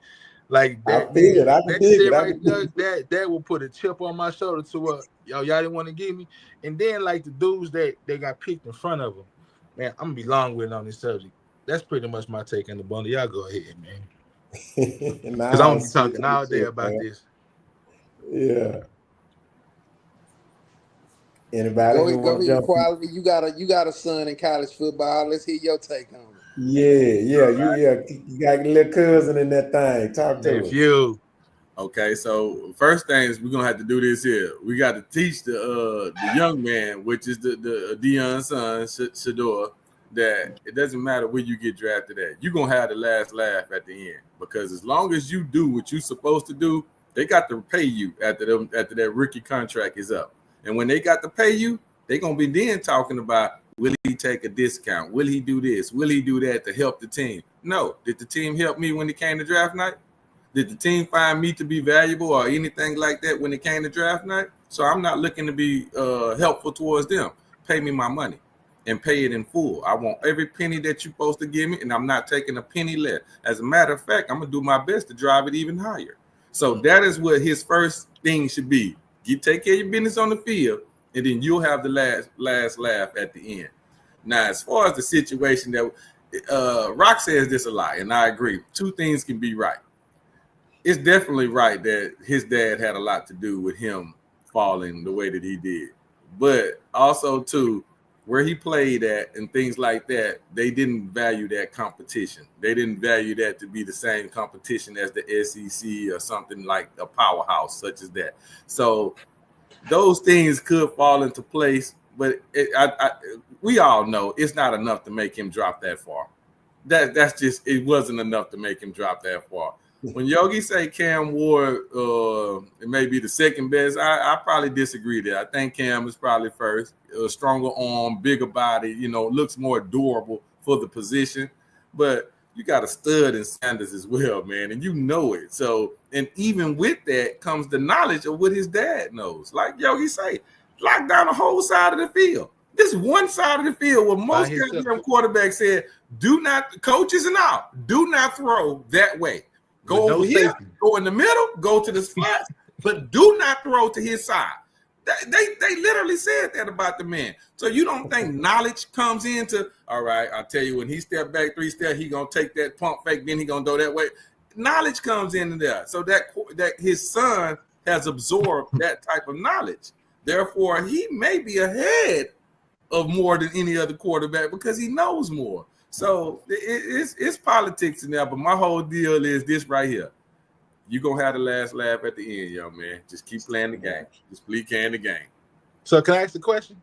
Like that, I feel it. I can dig it. right there, that will put a chip on my shoulder to y'all didn't want to give me. And then like the dudes that they got picked in front of them, man, I'm gonna be long-winded on this subject. That's pretty much my take on the bundle. Y'all go ahead, man. Because I'm gonna be talking all day about this. Yeah. Anybody who Go want to ahead, jump? Quality. You got a son in college football. Let's hear your take on it. Yeah. You got a little cousin in that thing. Talk to us. You. Okay, so first thing is we're gonna have to do this here. We got to teach the young man, which is the Deion's son, Shedeur, that it doesn't matter where you get drafted at. You're gonna have the last laugh at the end because as long as you do what you're supposed to do, they got to pay you after that rookie contract is up. And when they got to pay you, they're gonna be then talking about will he take a discount? Will he do this? Will he do that to help the team? No. Did the team help me when it came to draft night? Did the team find me to be valuable or anything like that when it came to draft night? So I'm not looking to be helpful towards them. Pay me my money. and pay it in full. I want every penny that you're supposed to give me, and I'm not taking a penny less. As a matter of fact, I'm gonna do my best to drive it even higher. So that is what his first thing should be. You take care of your business on the field, and then you'll have the last laugh at the end. Now, as far as the situation that Rock says this a lot, and I agree. Two things can be right. It's definitely right that his dad had a lot to do with him falling the way that he did. But also, too, where he played at and things like that, they didn't value that competition. They didn't value that to be the same competition as the SEC or something like a powerhouse such as that. So those things could fall into place, but we all know it's not enough to make him drop that far. That's just, it wasn't enough to make him drop that far. When Yogi say Cam Ward it may be the second best, I probably disagree there. I think Cam is probably first. A stronger arm, bigger body, looks more durable for the position. But you got a stud in Sanders as well, man, and you know it. So, and even with that comes the knowledge of what his dad knows. Like Yogi say, lock down the whole side of the field. This one side of the field where most goddamn quarterbacks said, do not, coaches and all, do not throw that way. Go over here, go in the middle, go to the flats, but do not throw to his side. They literally said that about the man. So you don't think knowledge comes into, all right, I'll tell you, when he step back 3 steps, he going to take that pump fake, then he going to go that way. Knowledge comes into there. So that his son has absorbed that type of knowledge. Therefore, he may be ahead of more than any other quarterback because he knows more. So it's politics in there, but my whole deal is this right here. You're going to have the last laugh at the end, young man. Just keep playing the game. Just keep playing the game. So can I ask the question?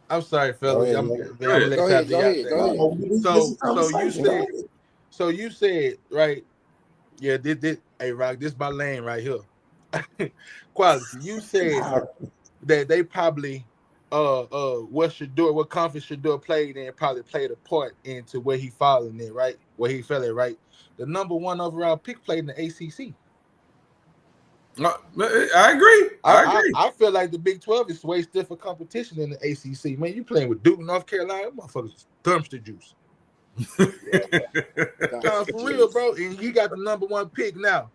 I'm sorry, fellas. Go ahead. So you said, right? Yeah, this hey Rock, this my lane right here. Quality. You said that they probably what conference Shedeur played in probably played a part into where he fallen in, right? Where he fell at, right? The number 1 overall pick played in the ACC. I agree. I feel like the Big 12 is way stiffer competition in the ACC. Man, you playing with Duke, North Carolina, motherfuckers, dumpster juice. For real, bro. And he got the number 1 pick now.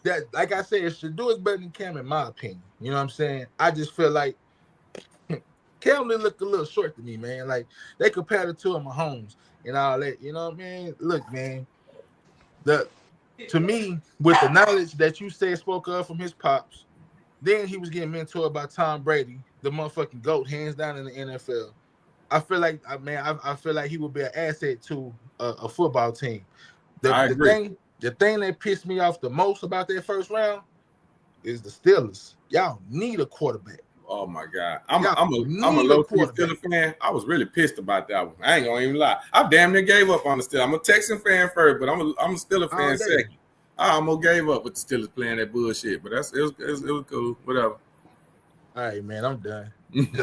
That, like I said, Shedeur is better than Cam in my opinion. You know what I'm saying? I just feel like Cam looked a little short to me, man. Like they compared it to him Mahomes and all that. You know what I mean? Look, man. To me, with the knowledge that you said spoke of from his pops, then he was getting mentored by Tom Brady, the motherfucking GOAT, hands down in the NFL. I feel like, I feel like he would be an asset to a football team. The thing that pissed me off the most about that first round is the Steelers. Y'all need a quarterback. Oh my God. I'm a low-key Steelers fan. I was really pissed about that one. I ain't gonna even lie. I damn near gave up on the Steelers. I'm a Texan fan first, but I'm a Steelers fan second. I almost gave up with the Steelers playing that bullshit, but it was cool. Whatever. All right, man, I'm done.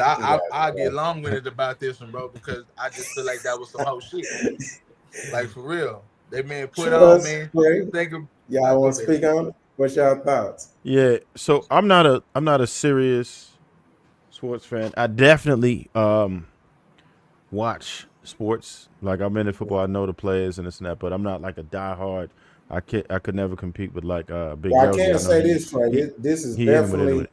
I get long-winded about this one, bro, because I just feel like that was some whole shit. Like for real. They man put on, man. Y'all want to speak on it? What's y'all thoughts? Yeah, so I'm not a serious sports fan. I definitely watch sports. Like I'm into football. I know the players and this and that, but I'm not like a diehard. I could never compete with like Big. Well, I can't say this, Trey. This is definitely.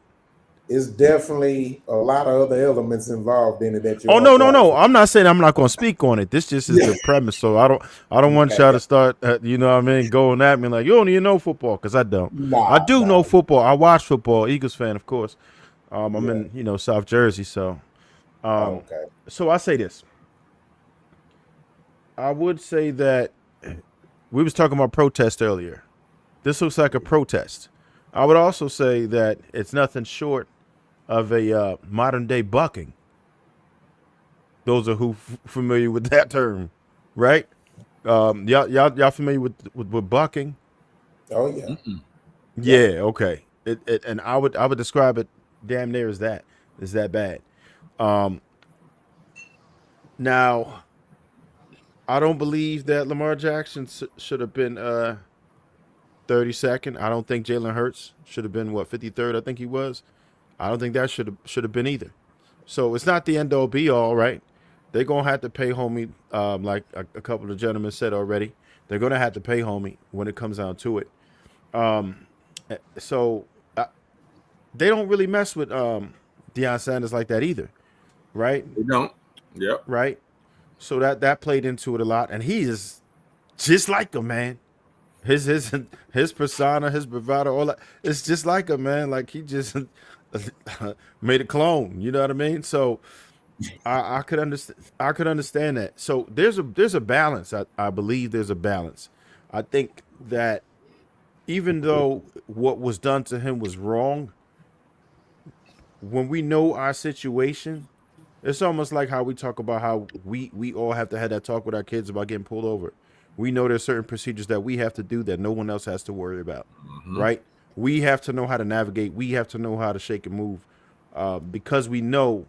It's definitely a lot of other elements involved in it that you. Oh no! I'm not saying I'm not going to speak on it. This just is the premise. So I don't want y'all to start. You know what I mean? Going at me like you don't even know football because I don't. I do know football. I watch football. Eagles fan, of course. I'm in South Jersey, so. So I say this. I would say that we was talking about protest earlier. This looks like a protest. I would also say that it's nothing short of a modern day bucking. Those are who familiar with that term, right? Y'all familiar with bucking? Oh yeah. Mm-mm. Yeah. Okay. And I would describe it damn near as that. Is that bad? Now, I don't believe that Lamar Jackson should have been 32nd. I don't think Jalen Hurts should have been 53rd. I think he was. I don't think that should have been either. So it's not the end all be all, right? They're gonna have to pay homie, like a couple of gentlemen said already. They're gonna have to pay homie when it comes down to it. So they don't really mess with Deion Sanders like that either, right? They don't. Yep. Right. So that played into it a lot, and he is just like him, man. His persona, his bravado, all that, it's just like him, man. Like he just made a clone. You know what I mean? So I could understand. I could understand that. So there's a balance. I believe there's a balance. I think that even though what was done to him was wrong, when we know our situation, it's almost like how we talk about how we all have to have that talk with our kids about getting pulled over. We know there's certain procedures that we have to do that no one else has to worry about, right? We have to know how to navigate. We have to know how to shake and move because we know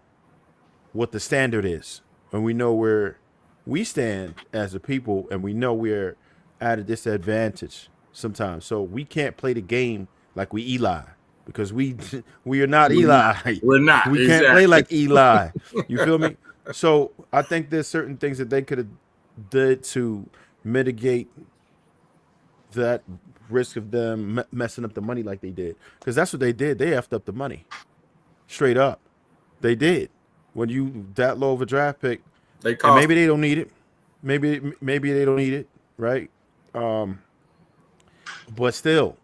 what the standard is, and we know where we stand as a people, and we know we're at a disadvantage sometimes. So we can't play the game like we Eli because we are not Eli. We're not. We can't play like Eli. You feel me? So I think there's certain things that they could have did to mitigate that risk of them messing up the money like they did, because that's what they did. They effed up the money, straight up. They did. When you that low of a draft pick, and maybe they don't need it. Maybe they don't need it, right? But still,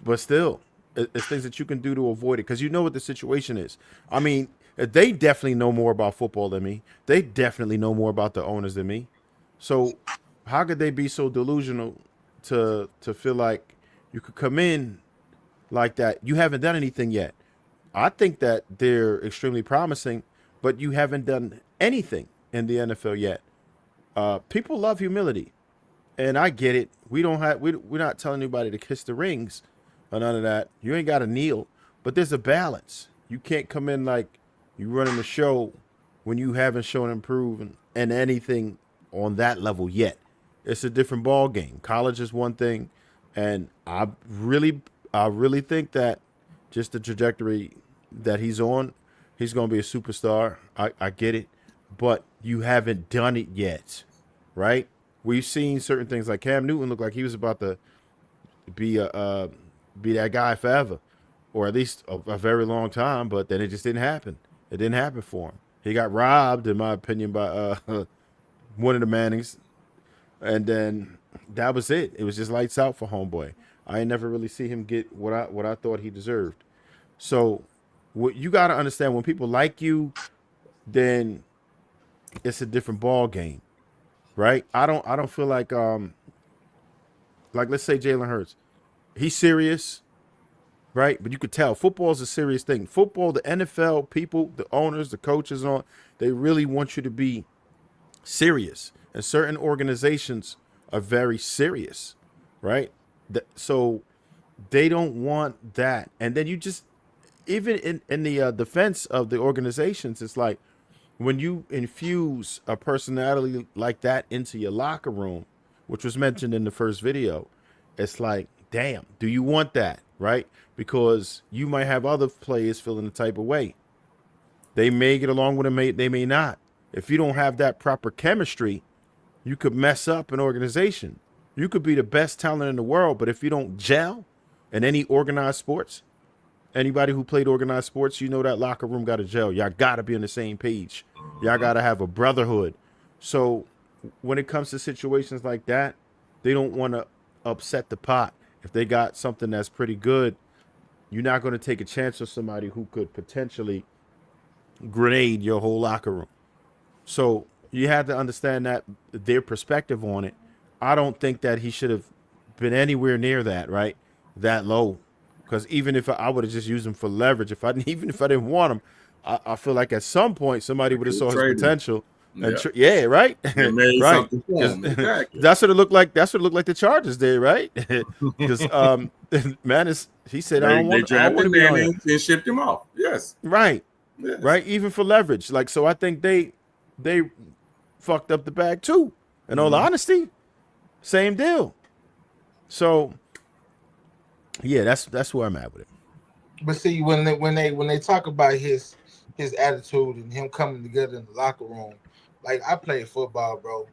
it's things that you can do to avoid it because you know what the situation is. I mean, they definitely know more about football than me. They definitely know more about the owners than me. So how could they be so delusional to feel like you could come in like that? You haven't done anything yet. I think that they're extremely promising, but you haven't done anything in the NFL yet. People love humility, and I get it. We're not telling anybody to kiss the rings or none of that. You ain't got to kneel, but there's a balance. You can't come in like you running the show when you haven't shown improvement and anything on that level yet. It's a different ball game. College is one thing, and I really think that just the trajectory that he's on, he's going to be a superstar. I get it, but you haven't done it yet, right? We've seen certain things like Cam Newton look like he was about to be that guy forever, or at least a very long time, but then it just didn't happen. It didn't happen for him. He got robbed, in my opinion, by one of the Mannings, and then that was it. It was just lights out for homeboy. I never really see him get what I thought he deserved. So what you got to understand, when people like you, then it's a different ball game, right? I don't feel like let's say Jalen Hurts, he's serious, right? But you could tell football is a serious thing. Football, the NFL people, the owners, the coaches, and all, they really want you to be serious. And certain organizations are very serious, right? So they don't want that. And then you just, even in the defense of the organizations, it's like when you infuse a personality like that into your locker room, which was mentioned in the first video, it's like, damn, do you want that, right? Because you might have other players feeling the type of way. They may get along with them, they may not. If you don't have that proper chemistry, you could mess up an organization. You could be the best talent in the world, but if you don't gel in any organized sports, anybody who played organized sports, you know that locker room got to gel. Y'all got to be on the same page. Y'all got to have a brotherhood. So when it comes to situations like that, they don't want to upset the pot. If they got something that's pretty good, you're not going to take a chance on somebody who could potentially grenade your whole locker room. So you have to understand that their perspective on it. I don't think that he should have been anywhere near that, right? That low. Because even if I would have just used him for leverage, even if I didn't want him, I feel like at some point somebody would have saw his potential. And right? Right. Exactly. That's what it looked like. That's what it looked like the Chargers did, right? Because man, he said, I don't want to be on it. And shipped him off. Yes. Right. Yes. Right. Even for leverage. Like, so I think they fucked up the bag too. In all honesty, same deal. So yeah, that's where I'm at with it. But see, when they talk about his his attitude and him coming together in the locker room. Like I played football, bro.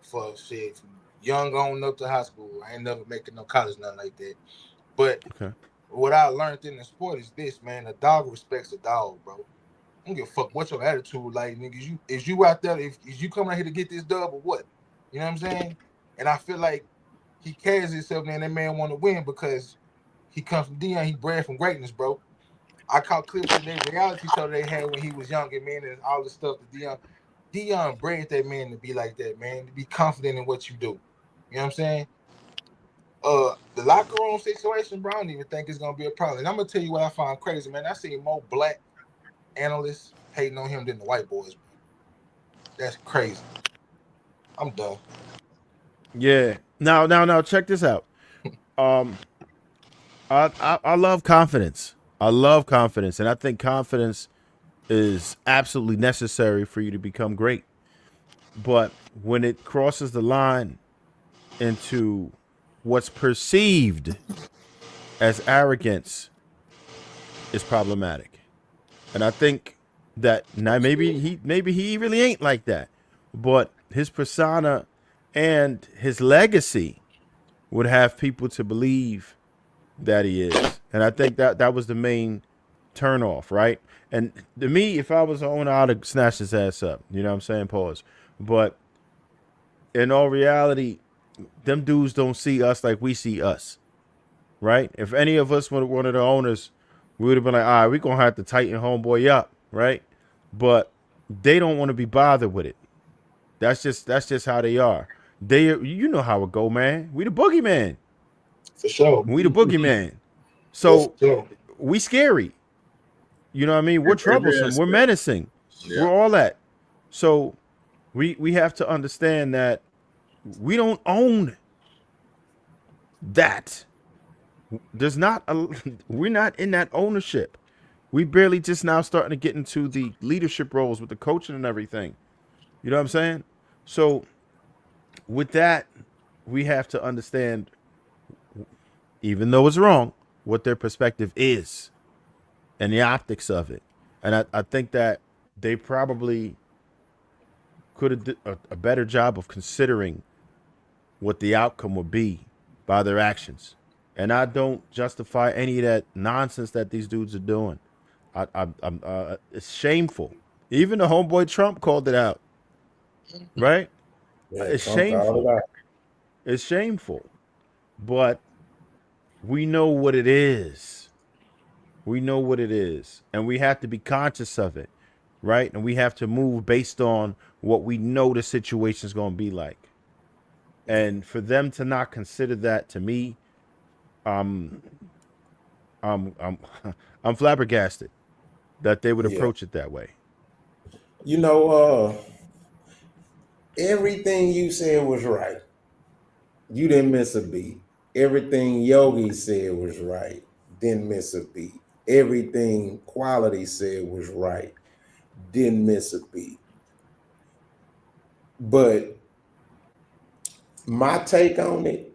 For shit from young on up to high school. I ain't never making no college, nothing like that. But Okay. what I learned in the sport is this, man. A dog respects a dog, bro. I don't give a fuck what your attitude like, niggas. Is you out there? Is you coming out here to get this dub or what? You know what I'm saying? And I feel like he carries himself, man. That man want to win because he comes from Deion. He bred from greatness, bro. I caught clips of that reality show they had when he was younger, man, and all the stuff that Deion bred that man to be like that, man, to be confident in what you do. You know what I'm saying? The locker room situation, bro, I don't even think it's gonna be a problem. And I'm gonna tell you what I find crazy, man. I see more black analysts hating on him than the white boys, bro. That's crazy. I'm done. Yeah. Now, check this out. I love confidence. I love confidence, and I think confidence is absolutely necessary for you to become great. But when it crosses the line into what's perceived as arrogance, is problematic. And I think that now maybe he really ain't like that, but his persona and his legacy would have people to believe that he is. And I think that was the main turnoff, right? And to me, if I was the owner, I'd have snatched his ass up. You know what I'm saying? Pause. But in all reality, them dudes don't see us like we see us, right? If any of us were one of the owners, we would have been like, all right, we're going to have to tighten homeboy up, right? But they don't want to be bothered with it. That's just how they are. You know how it go, man. We the boogeyman. For sure. We the boogeyman. So we scary. You know what I mean? We're troublesome. We're menacing. Yeah. We're all that. So we have to understand that we don't own that. We're not in that ownership. We barely just now starting to get into the leadership roles with the coaching and everything. You know what I'm saying? So with that, we have to understand, even though it's wrong, what their perspective is and the optics of it. And I think that they probably could have did a better job of considering what the outcome would be by their actions. And I don't justify any of that nonsense that these dudes are doing. It's shameful. Even the homeboy Trump called it out. Right? Yeah, It's Trump called shameful. it out. It's shameful. But we know what it is. We know what it is. And we have to be conscious of it. Right? And we have to move based on what we know the situation is going to be like. And for them to not consider that, to me, I'm flabbergasted that they would approach it that way. You know, everything you said was right. You didn't miss a beat. Everything Yogi said was right. Didn't miss a beat. Everything Quality said was right. Didn't miss a beat. But my take on it,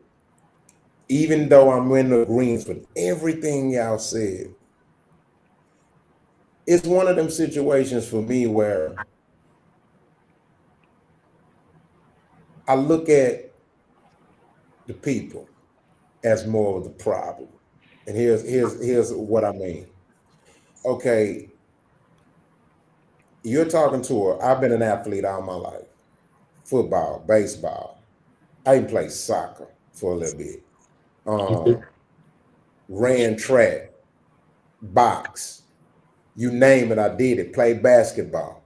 even though I'm in agreement with everything y'all said, it's one of them situations for me where I look at the people as more of the problem. And here's what I mean. Okay, you're talking to I've been an athlete all my life. Football, baseball. I even played soccer for a little bit. Ran track, box. You name it, I did it. Played basketball.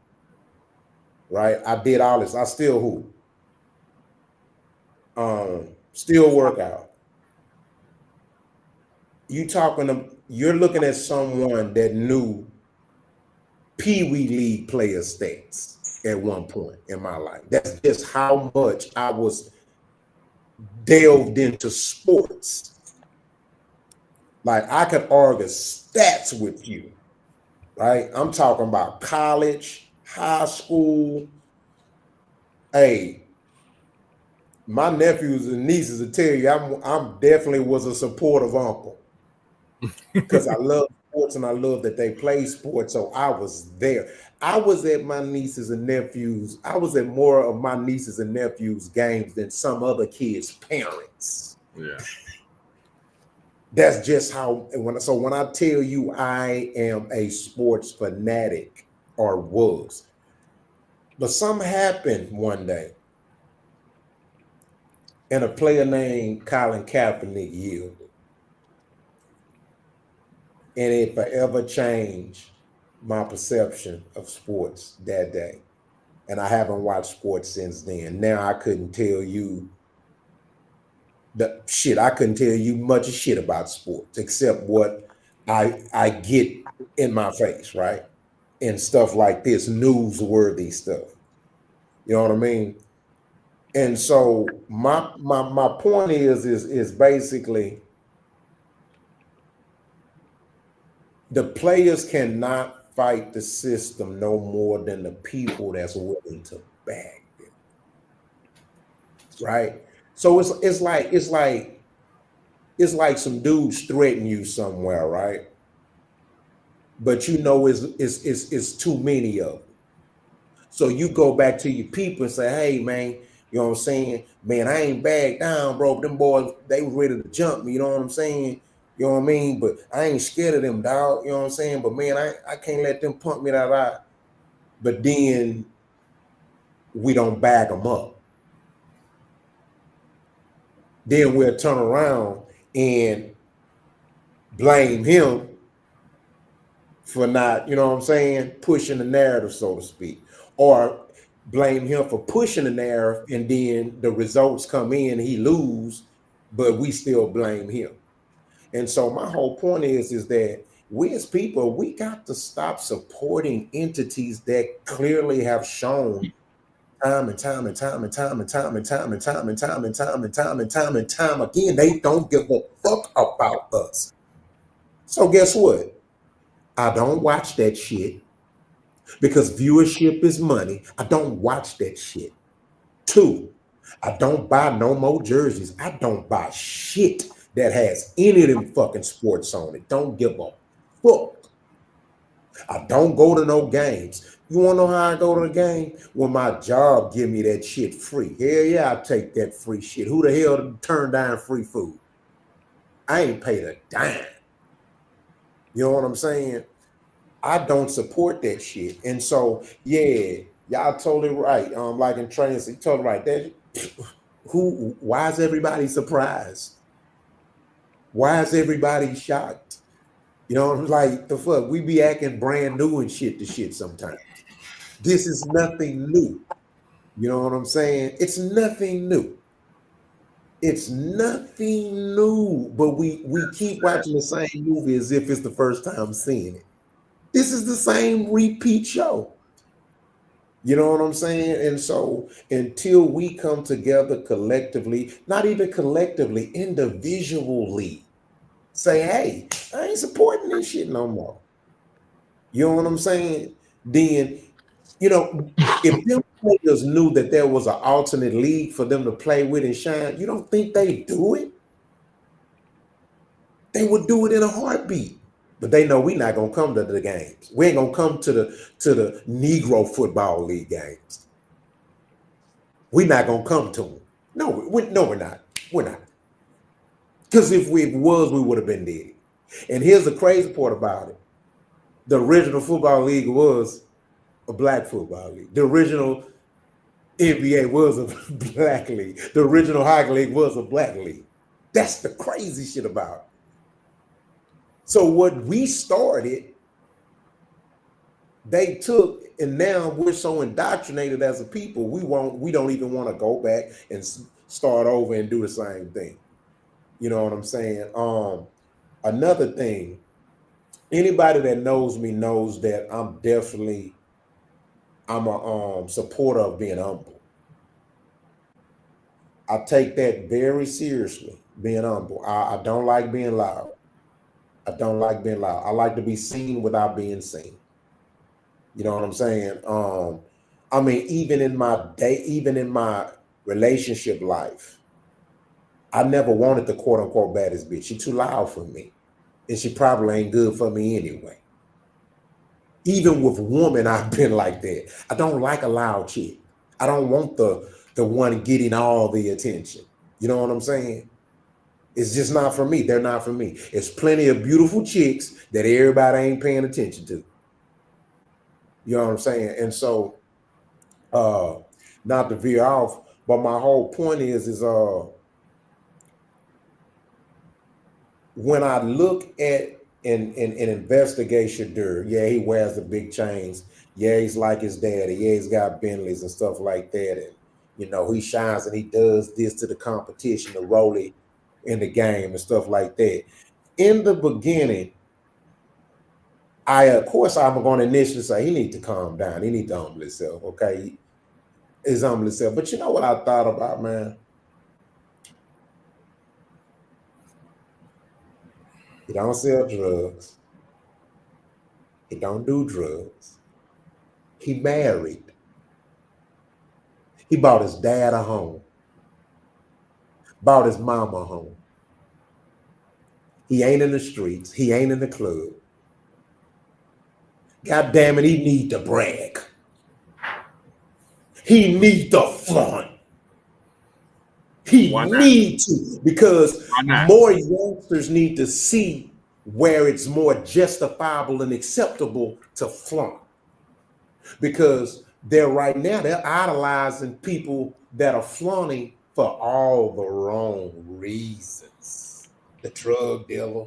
Right? I did all this. I still hoop. Still work out. You're looking at someone that knew Pee Wee League player stats at one point in my life. That's just how much I was delved into sports. Like I could argue stats with you, right? I'm talking about college, high school. Hey, my nephews and nieces will tell you I'm definitely was a supportive uncle because I sports and I love that they play sports. So I was there. I was at my nieces and nephews. I was at more of my nieces and nephews' games than some other kids' parents. Yeah. That's just how. So when I tell you I am a sports fanatic or was, but something happened one day, and a player named Colin Kaepernick yielded. And it forever changed my perception of sports that day. And I haven't watched sports since then. Now I couldn't tell you I couldn't tell you much of shit about sports except what I get in my face, right? And stuff like this, newsworthy stuff. You know what I mean? And so my point is basically the players cannot fight the system no more than the people that's willing to back them. Right? So it's like some dudes threaten you somewhere, right? But you know it's too many of them. So you go back to your people and say, hey man, you know what I'm saying? Man, I ain't back down, bro. Them boys, they was ready to jump me, you know what I'm saying? You know what I mean? But I ain't scared of them, dog. You know what I'm saying? But man, I can't let them pump me that out. But then we don't back them up. Then we'll turn around and blame him for not, you know what I'm saying, pushing the narrative, so to speak. Or blame him for pushing the narrative and then the results come in, he lose, but we still blame him. And so my whole point is that we as people, we got to stop supporting entities that clearly have shown time and time again, they don't give a fuck about us. So guess what? I don't watch that shit because viewership is money. I don't watch that shit. 2, I don't buy no more jerseys. I don't buy shit that has any of them fucking sports on it. Don't give a fuck. I don't go to no games. You want to know how I go to the game? When my job give me that shit free. Hell yeah, I take that free shit. Who the hell turned down free food? I ain't paid a dime. You know what I'm saying? I don't support that shit. And so, yeah, y'all totally right. Like in training, you totally right. That why is everybody surprised? Why is everybody shocked? You know, like the fuck, we be acting brand new and shit to shit sometimes. This is nothing new. You know what I'm saying? It's nothing new. It's nothing new, but we keep watching the same movie as if it's the first time seeing it. This is the same repeat show. You know what I'm saying? And so until we come together collectively, not even collectively, individually, say, hey, I ain't supporting this shit no more. You know what I'm saying? Then, you know, if them players knew that there was an alternate league for them to play with and shine, you don't think they do it? They would do it in a heartbeat. But they know we're not gonna come to the games. We ain't gonna come to the Negro Football League games. We're not gonna come to them. No, we're not. We're not. Because if we was, we would have been dead. And here's the crazy part about it: the original football league was a black football league. The original NBA was a black league. The original hockey league was a black league. That's the crazy shit about it. So what we started, they took, and now we're so indoctrinated as a people, we don't even want to go back and start over and do the same thing. You know what I'm saying? Another thing, anybody that knows me knows that I'm a supporter of being humble. I take that very seriously, being humble. I don't like being loud. I don't like being loud. I like to be seen without being seen. You know what I'm saying? I mean, even in my relationship life, I never wanted the quote unquote baddest bitch. She's too loud for me. and she probably ain't good for me anyway. Even with women, I've been like that. I don't like a loud chick. I don't want the one getting all the attention. You know what I'm saying? It's just not for me. They're not for me. It's plenty of beautiful chicks that everybody ain't paying attention to. You know what I'm saying? And so, not to veer off, but my whole point is when I look at and investigate Shedeur, yeah, he wears the big chains. Yeah, he's like his daddy. Yeah, he's got Bentleys and stuff like that. And, you know, he shines and he does this to the competition, the Rolly in the game and stuff like that. In the beginning, of course, I'm going to initially say he needs to calm down. He needs to humble himself, okay? He's humble himself. But you know what I thought about, man? He don't sell drugs. He don't do drugs. He married. He bought his dad a home. Bought his mama a home. He ain't in the streets. He ain't in the club. God damn it, he need to brag. He need to flaunt. He need to, because more youngsters need to see where it's more justifiable and acceptable to flaunt. Because they're idolizing people that are flaunting for all the wrong reasons. The drug dealer,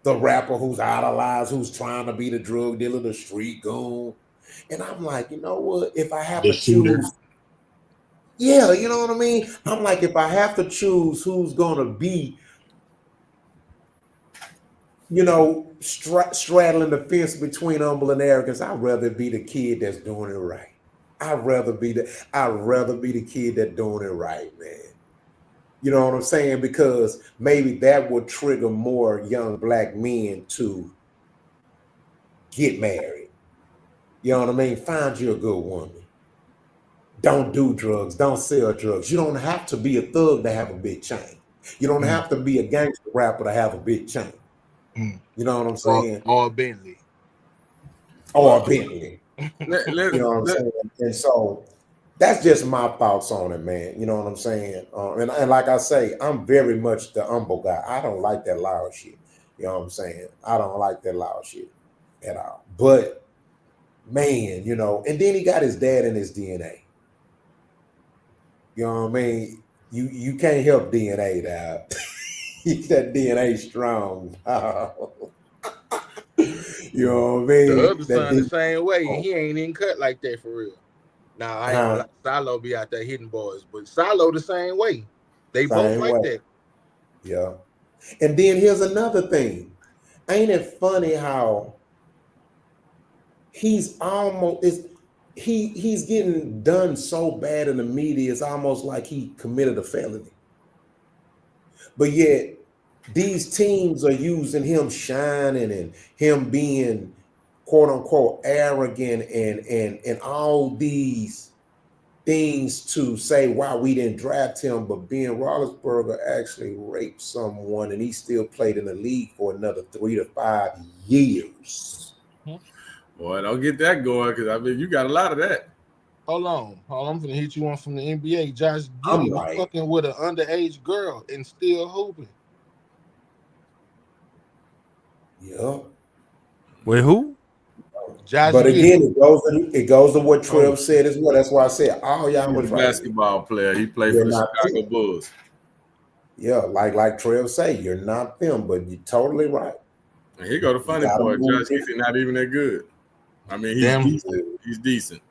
the rapper who's idolized, who's trying to be the drug dealer, the street goon. And I'm like, you know what? If I have to choose, yeah, you know what I mean? I'm like, if I have to choose who's going to be, you know, straddling the fence between humble and arrogance, I'd rather be the kid that's doing it right. I'd rather be the kid that's doing it right, man. You know what I'm saying? Because maybe that would trigger more young black men to get married. You know what I mean? Find you a good woman. Don't do drugs. Don't sell drugs. You don't have to be a thug to have a big chain. You don't have to be a gangster rapper to have a big chain. You know what I'm saying? Or a Bentley. Or a Bentley. You know what I'm saying? And so that's just my thoughts on it, man. You know what I'm saying? And like I say, I'm very much the humble guy. I don't like that loud shit. You know what I'm saying? I don't like that loud shit at all. But, man, you know, and then he got his dad in his DNA. You know what I mean? You can't help DNA, dog. That DNA strong. You know what I mean? The other son the same way, and he ain't even cut like that for real. Now I ain't gonna let Silo be out there hitting boys, but Silo the same way. They both like that. Yeah. And then here's another thing. Ain't it funny how he's getting done so bad in the media, it's almost like he committed a felony. But yet these teams are using him shining and him being quote unquote arrogant and all these things to say why we didn't draft him. But Ben Roethlisberger actually raped someone and he still played in the league for another 3 to 5 years. Boy, don't get that going, because I mean you got a lot of that. Hold on. I'm gonna hit you one from the NBA. Josh Giddey was fucking with an underage girl and still hooping. Yeah. Wait, who? Josh but again, Giddey. it goes to what Trev said as well. That's why I said all y'all was He's a basketball player. He played for the Chicago Bulls. Yeah, like Trev say, you're not them, but you're totally right. And here go the funny part. Josh Giddey not even that good. I mean, he's decent,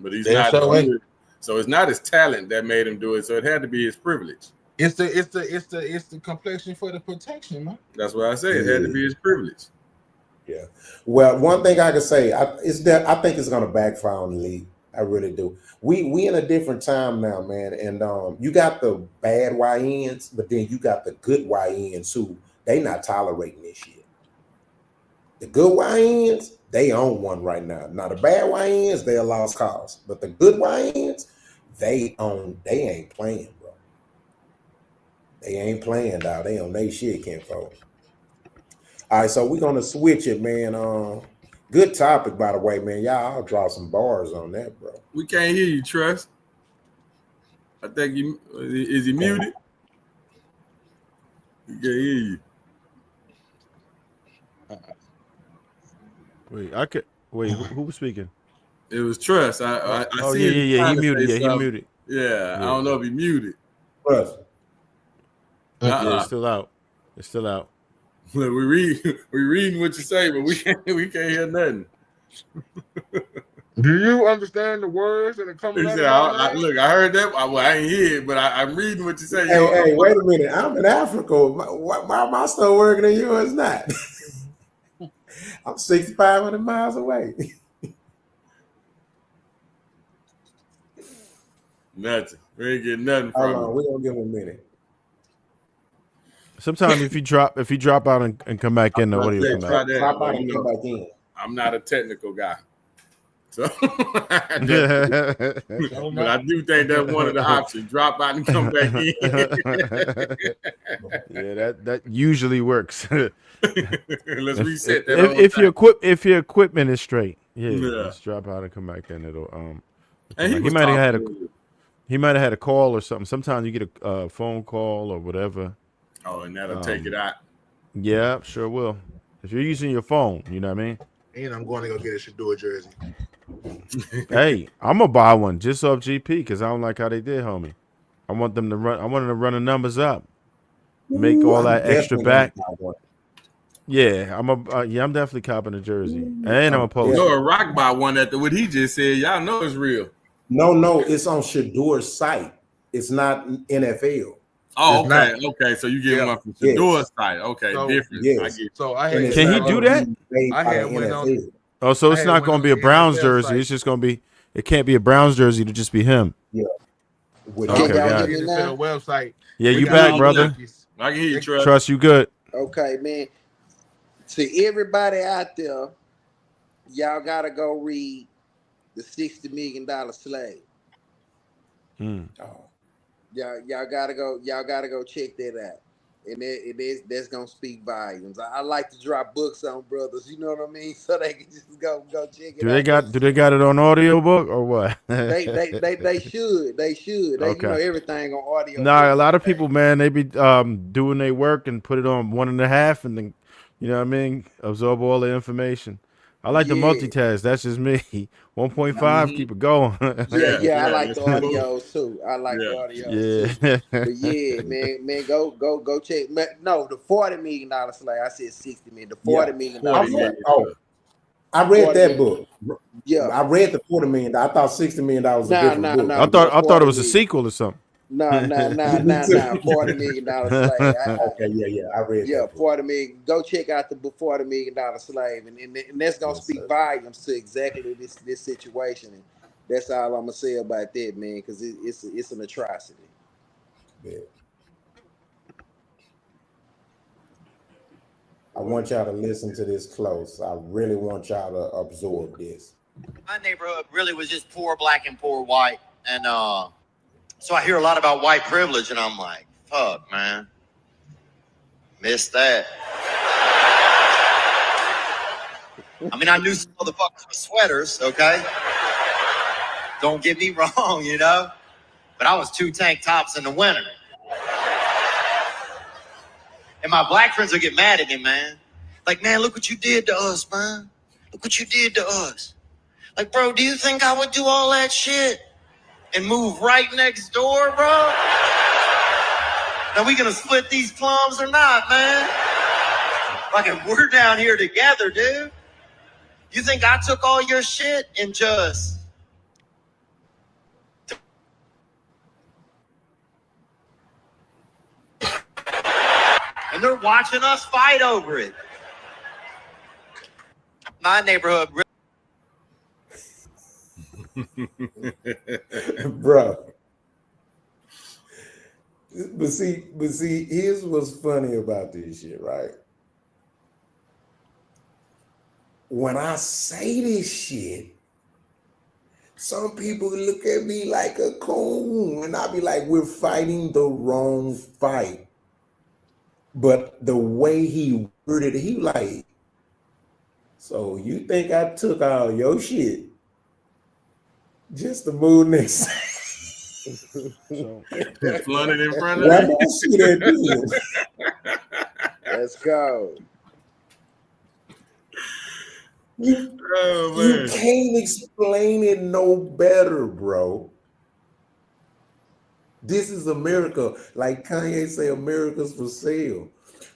but he's not good. So it's not his talent that made him do it. So it had to be his privilege. It's the complexion for the protection, man. That's what I say. It had to be his privilege. Yeah. Well, one thing I could say is that I think it's going to backfire on the league. I really do. We in a different time now, man. And you got the bad YNs, but then you got the good YNs who they not tolerating this shit. The good YNs, they own one right now. Now the bad YNs, they are lost cause. But the good YNs, they ain't playing, bro. They ain't playing, dog. They on their shit, can't fold. All right, so we're gonna switch it, man. Good topic, by the way, man. Y'all, I'll draw some bars on that, bro. We can't hear you, Trust. I think is he muted? We can't hear you. Wait, I could wait. Who was speaking? It was Trust. I Oh see him yeah. He trying to muted. say Yeah, he something. muted. Yeah, I don't know if he muted. Trust. Yeah, it's still out. It's still out. Look, we reading what you say, but we can't hear nothing. Do you understand the words that are coming out of my mouth? Look, I heard that. Well, I ain't hear it, but I'm reading what you say. Hey, wait a minute. I'm in Africa. My store working and yours not. I'm 6,500 miles away. Nothing. We ain't getting nothing from Hold him. on, we're gonna give him a minute. Sometimes if you drop out and come back in, the audio come out. Drop out and come back in. I'm not a technical guy. So but I do think that's one of the options. Drop out and come back in. Yeah, that usually works. Let's reset that. If your equipment is straight, let's drop out and come back in. It'll and he might have had a call or something. Sometimes you get a phone call or whatever. Oh, and that'll take it out. Yeah, sure will. If you're using your phone, you know what I mean. And I'm going to go get a Shedeur jersey. Hey, I'm gonna buy one just off GP because I don't like how they did, homie. I want them to run. I want them to run the numbers up, make all that extra back. Yeah, I'm definitely copping a jersey, and I'm a post. You know, a rock by one after what he just said. Y'all know it's real. No, it's on Shedeur's site. It's not NFL. Oh, okay. So you get one from Shedeur's site. Okay, So, different. Yes. I get. So I had. Can he do that? I had one on. Oh, so it's not going to be a Browns NFL jersey. site. It's just going to be. It can't be a Browns jersey to just be him. Yeah. Okay, got it. NFL website. Yeah, you back, brother? I can hear you, Trust. Trust you good. Okay, man. To everybody out there, y'all gotta go read the $60 Million Slave. Oh. Y'all gotta go check that out. And that's gonna speak volumes. I like to drop books on brothers, you know what I mean? So they can just go check it out. Do they got it on audiobook or what? They should. You know everything on audio. Nah, a lot of people, man, they be doing their work and put it on 1.5 and then, you know what I mean, absorb all the information. I like to multitask. That's just me. 1.5, keep it going. Yeah, I like the audios too. I like the audios too. But yeah, man, go check. No, the $40 million slave. I said 60 million. The $40 million. I read that book. Yeah, I read the $40 million. I thought $60 million was a different book. I thought it was a sequel or something. No. $40 million slave. Okay, yeah. I read. Yeah, $40 million. Go check out the $40 million slave, and that's gonna speak volumes to exactly this situation. And that's all I'm gonna say about that, man, because it's an atrocity. Yeah. I want y'all to listen to this close. I really want y'all to absorb this. My neighborhood really was just poor black and poor white, and so I hear a lot about white privilege, and I'm like, fuck, man. Missed that. I mean, I knew some motherfuckers with sweaters, okay? Don't get me wrong, you know? But I was 2 tank tops in the winter. And my black friends will get mad at me, man. Like, man, look what you did to us, man. Look what you did to us. Like, bro, do you think I would do all that shit and move right next door, bro? Now we gonna split these plums or not, man? Like, we're down here together, dude. You think I took all your shit and just... And they're watching us fight over it. My neighborhood... Bro. But see, here's what's funny about this shit, right? When I say this shit, some people look at me like a coon, and I be like, we're fighting the wrong fight. But the way he heard it. He like, so you think I took all your shit just to move next? So Flooded in front of Why you. don't I see that then? Let's go. You Oh you man. can't explain it no better, bro. This is America. Like Kanye say, America's for sale.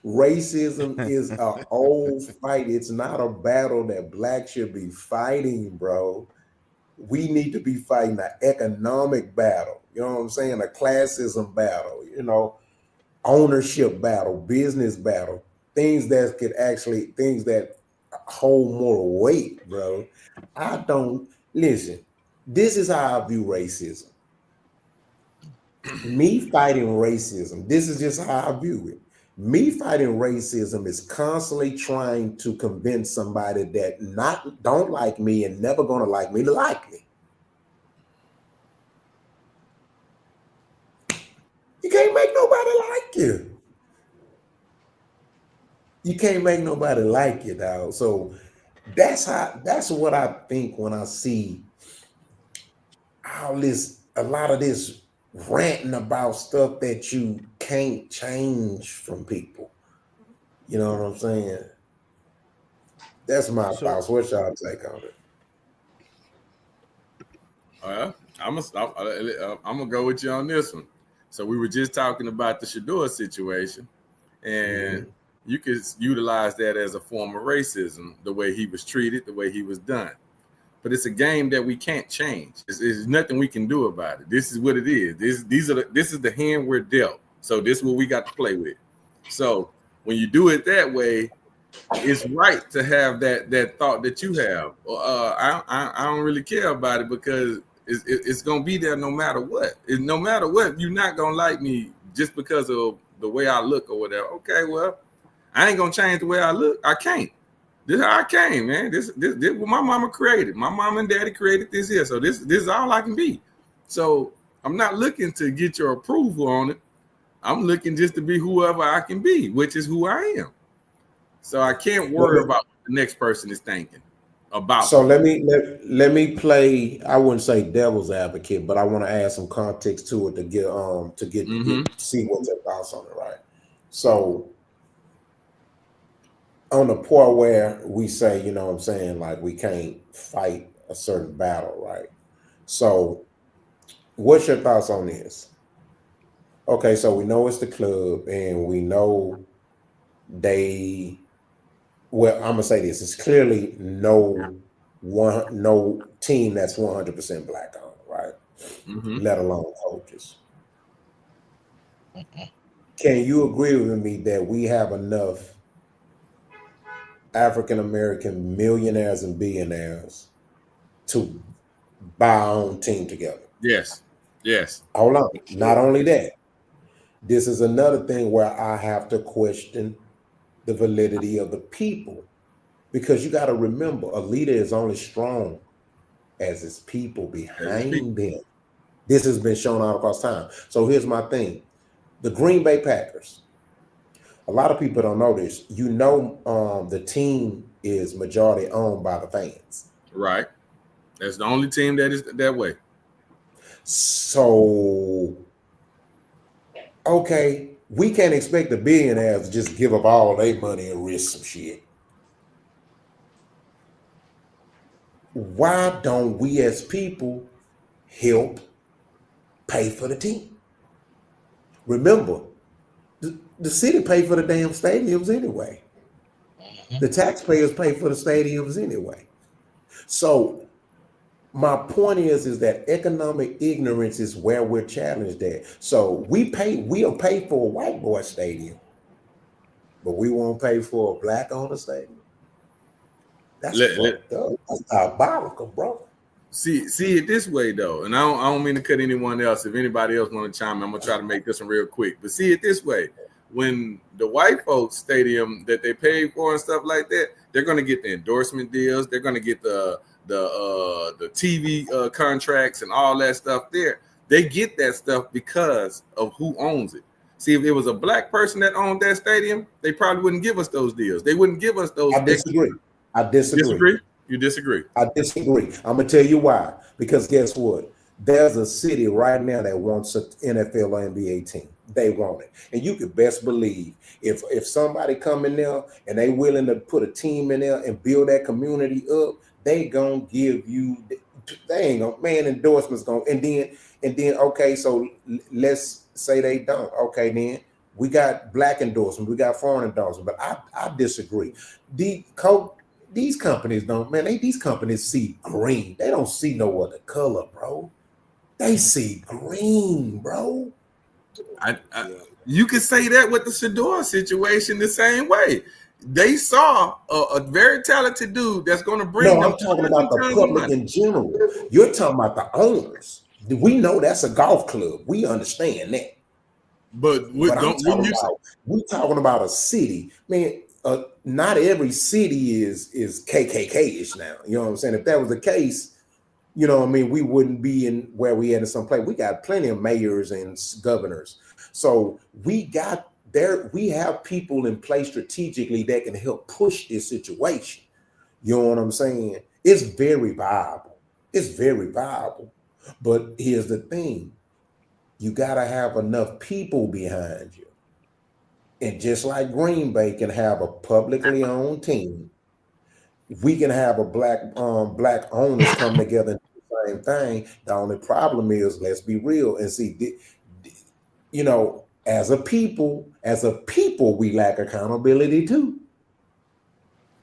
Racism is an old fight. It's not a battle that blacks should be fighting, bro. We need to be fighting an economic battle. You know what I'm saying? A classism battle, ownership battle, business battle, things that hold more weight, bro. I don't listen. This is how I view racism. Me fighting racism, this is just how I view it. Me fighting racism is constantly trying to convince somebody that don't like me and never gonna like me to like me. You can't make nobody like you. You can't make nobody like you, dog. So that's what I think when I see a lot of this ranting about stuff that you can't change from people. You know what I'm saying? That's my thoughts. What's y'all take on it? I'm gonna go with you on this one. So we were just talking about the Shedeur situation, and you could utilize that as a form of racism, the way he was treated, the way he was done. But it's a game that we can't change. There's nothing we can do about it. This is what it is. This is the hand we're dealt. So this is what we got to play with. So when you do it that way, it's right to have that thought that you have. I don't really care about it because it's gonna be there no matter what. No matter what, you're not gonna like me just because of the way I look or whatever. Okay, well, I ain't gonna change the way I look. I can't. This is how I came, man. This what my mama created. My mom and daddy created this here. So this is all I can be. So I'm not looking to get your approval on it. I'm looking just to be whoever I can be, which is who I am. So I can't worry about what the next person is thinking about. So let me play. I wouldn't say devil's advocate, but I want to add some context to it to get see what their thoughts on it, right? So on the part where we say, you know what I'm saying, like we can't fight a certain battle, right? So what's your thoughts on this? Okay, so we know it's the club and we know I'm gonna say this, it's clearly no team that's 100% black on, right? Let alone coaches. Can you agree with me that we have enough African American millionaires and billionaires to buy our own team together? Yes. Hold on. Not only that, this is another thing where I have to question the validity of the people, because you got to remember, a leader is only strong as his people behind them. This has been shown all across time. So here's my thing. The Green Bay Packers, a lot of people don't know this. The team is majority owned by the fans. Right. That's the only team that is that way. So, okay, we can't expect the billionaires to just give up all their money and risk some shit. Why don't we as people help pay for the team? Remember, the city pay for the damn stadiums anyway. The taxpayers pay for the stadiums anyway. So my point is that economic ignorance is where we're challenged at. So we'll pay for a white boy stadium, but we won't pay for a black owner stadium. That's fucked up. That's diabolical, bro. See it this way though, and I don't mean to cut anyone else. If anybody else want to chime in, I'm gonna try to make this one real quick. But see it this way: when the white folks stadium that they paid for and stuff like that, they're gonna get the endorsement deals. They're gonna get the TV contracts and all that stuff. They get that stuff because of who owns it. See, if it was a black person that owned that stadium, they probably wouldn't give us those deals. They wouldn't give us those. I disagree. I disagree. You disagree. I disagree. I'm gonna tell you why. Because guess what? There's a city right now that wants an NFL or NBA team. They want it, and you could best believe if somebody come in there and they willing to put a team in there and build that community up, they gonna give you. They ain't gonna endorsements gonna and then okay. So let's say they don't. Okay, then we got black endorsement, we got foreign endorsement, but I disagree. These companies don't, these companies see green. They don't see no other color, bro. They see green, bro. You could say that with the Shedeur situation the same way. They saw a very talented dude that's going to bring. No, I'm talking about the public in general. You're talking about the owners. We know that's a golf club. We understand that. But we're talking about a city, man. Not every city is KKK-ish now. You know what I'm saying? If that was the case, you know what I mean, we wouldn't be in where we at in some place. We got plenty of mayors and governors. So we have people in place strategically that can help push this situation. You know what I'm saying? It's very viable. It's very viable. But here's the thing. You got to have enough people behind you. And just like Green Bay can have a publicly owned team, we can have a black owners come together and do the same thing. The only problem is, let's be real and see, you know, as a people, we lack accountability too.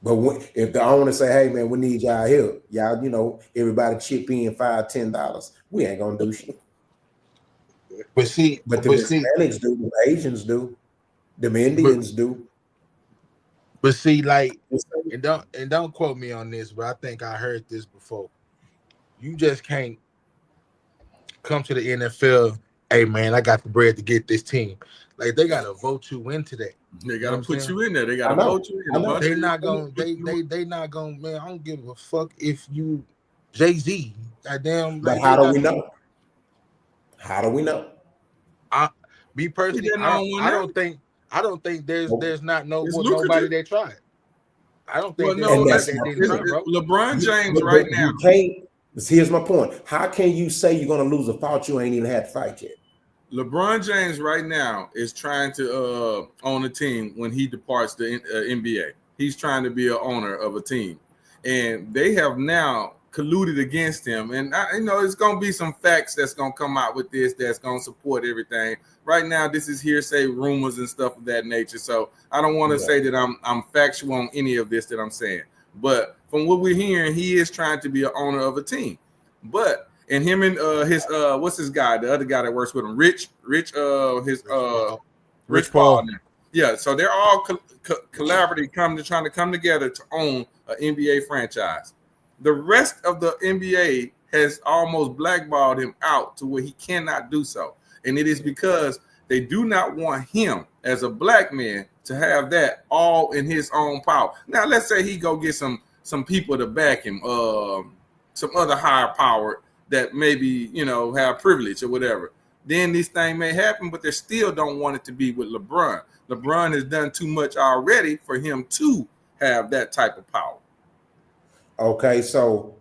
But if the owner say, "Hey man, we need y'all help," y'all, you know, everybody chip in $5-10, we ain't gonna do shit. But the Hispanics do, the Asians do, the Indians do. But see, like, and don't quote me on this, but I think I heard this before. You just can't come to the NFL. Hey man, I got the bread to get this team. Like they gotta vote you into that. They gotta put you in there. They gotta vote you in. They're not gonna. They not gonna. Man, I don't give a fuck if you Jay-Z. Goddamn. But how do we know? How do we know? Me personally, I don't think there's not nobody that tried. I don't think there's nobody that didn't try, bro. LeBron James right now. You can't. Here's my point. How can you say you're gonna lose a fight you ain't even had to fight yet? LeBron James right now is trying to own a team when he departs the NBA. He's trying to be an owner of a team, and they have now colluded against him. And you know, it's gonna be some facts that's gonna come out with this that's gonna support everything. Right now, this is hearsay, rumors, and stuff of that nature. So I don't want to say that I'm factual on any of this that I'm saying. But from what we're hearing, he is trying to be an owner of a team. But and him and his what's his guy, the other guy that works with him, Rich Paul. Yeah, so they're all collaboratively trying to come together to own an NBA franchise. The rest of the NBA has almost blackballed him out to where he cannot do so. And it is because they do not want him as a black man to have that all in his own power. Now, let's say he go get some people to back him, some other higher power that maybe, you know, have privilege or whatever. Then this thing may happen, but they still don't want it to be with LeBron. LeBron has done too much already for him to have that type of power. Okay, so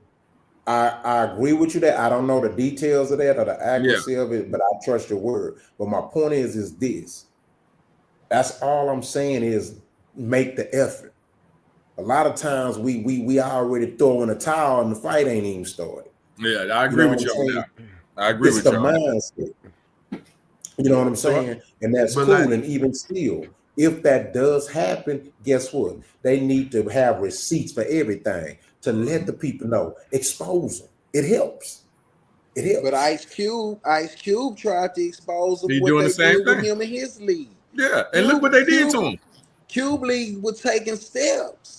I agree with you that I don't know the details of that or the accuracy of it, but I trust your word. But my point is this. That's all I'm saying is make the effort. A lot of times we already throwing a towel and the fight ain't even started. Yeah, I agree with you on that. I agree with you on that. You know what I'm saying? And that's cool. And even still, if that does happen, guess what? They need to have receipts for everything to let the people know. Expose them. It helps. It helps. But Ice Cube tried to expose them. He doing the same thing with him in his league. Yeah, and look what they did to him. Cube League was taking steps.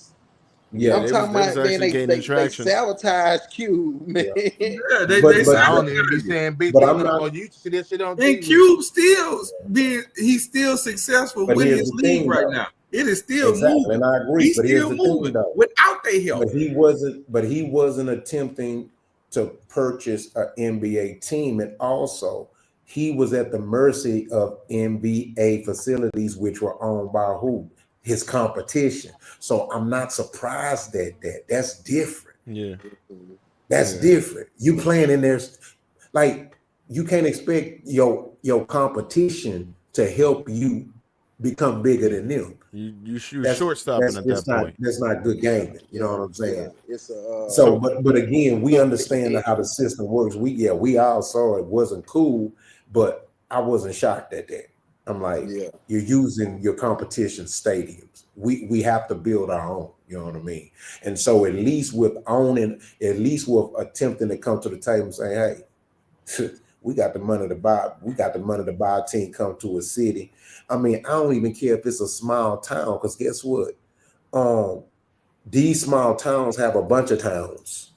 Yeah, I'm talking about, man, they sabotage Cube, man. Yeah, they I don't even be saying big things on you see this shit on TV. And Cube he's still successful with his league right now. It is still moving. And I agree. He's still moving without their help. But he wasn't attempting to purchase an NBA team, and also he was at the mercy of NBA facilities, which were owned by who? His competition. So I'm not surprised at that. That's different. Yeah. That's different. You playing in there, like you can't expect your competition to help you become bigger than them. You shortstopping at that point. That's not good gaming. You know what I'm saying? It's So, but again, we understand how the system works. We all saw it wasn't cool, but I wasn't shocked at that. I'm like, you're using your competition stadiums. We have to build our own. You know what I mean? And so at least with attempting to come to the table and say, hey, we got the money to buy. We got the money to buy a team, come to a city. I mean, I don't even care if it's a small town, because guess what? These small towns have a bunch of towns,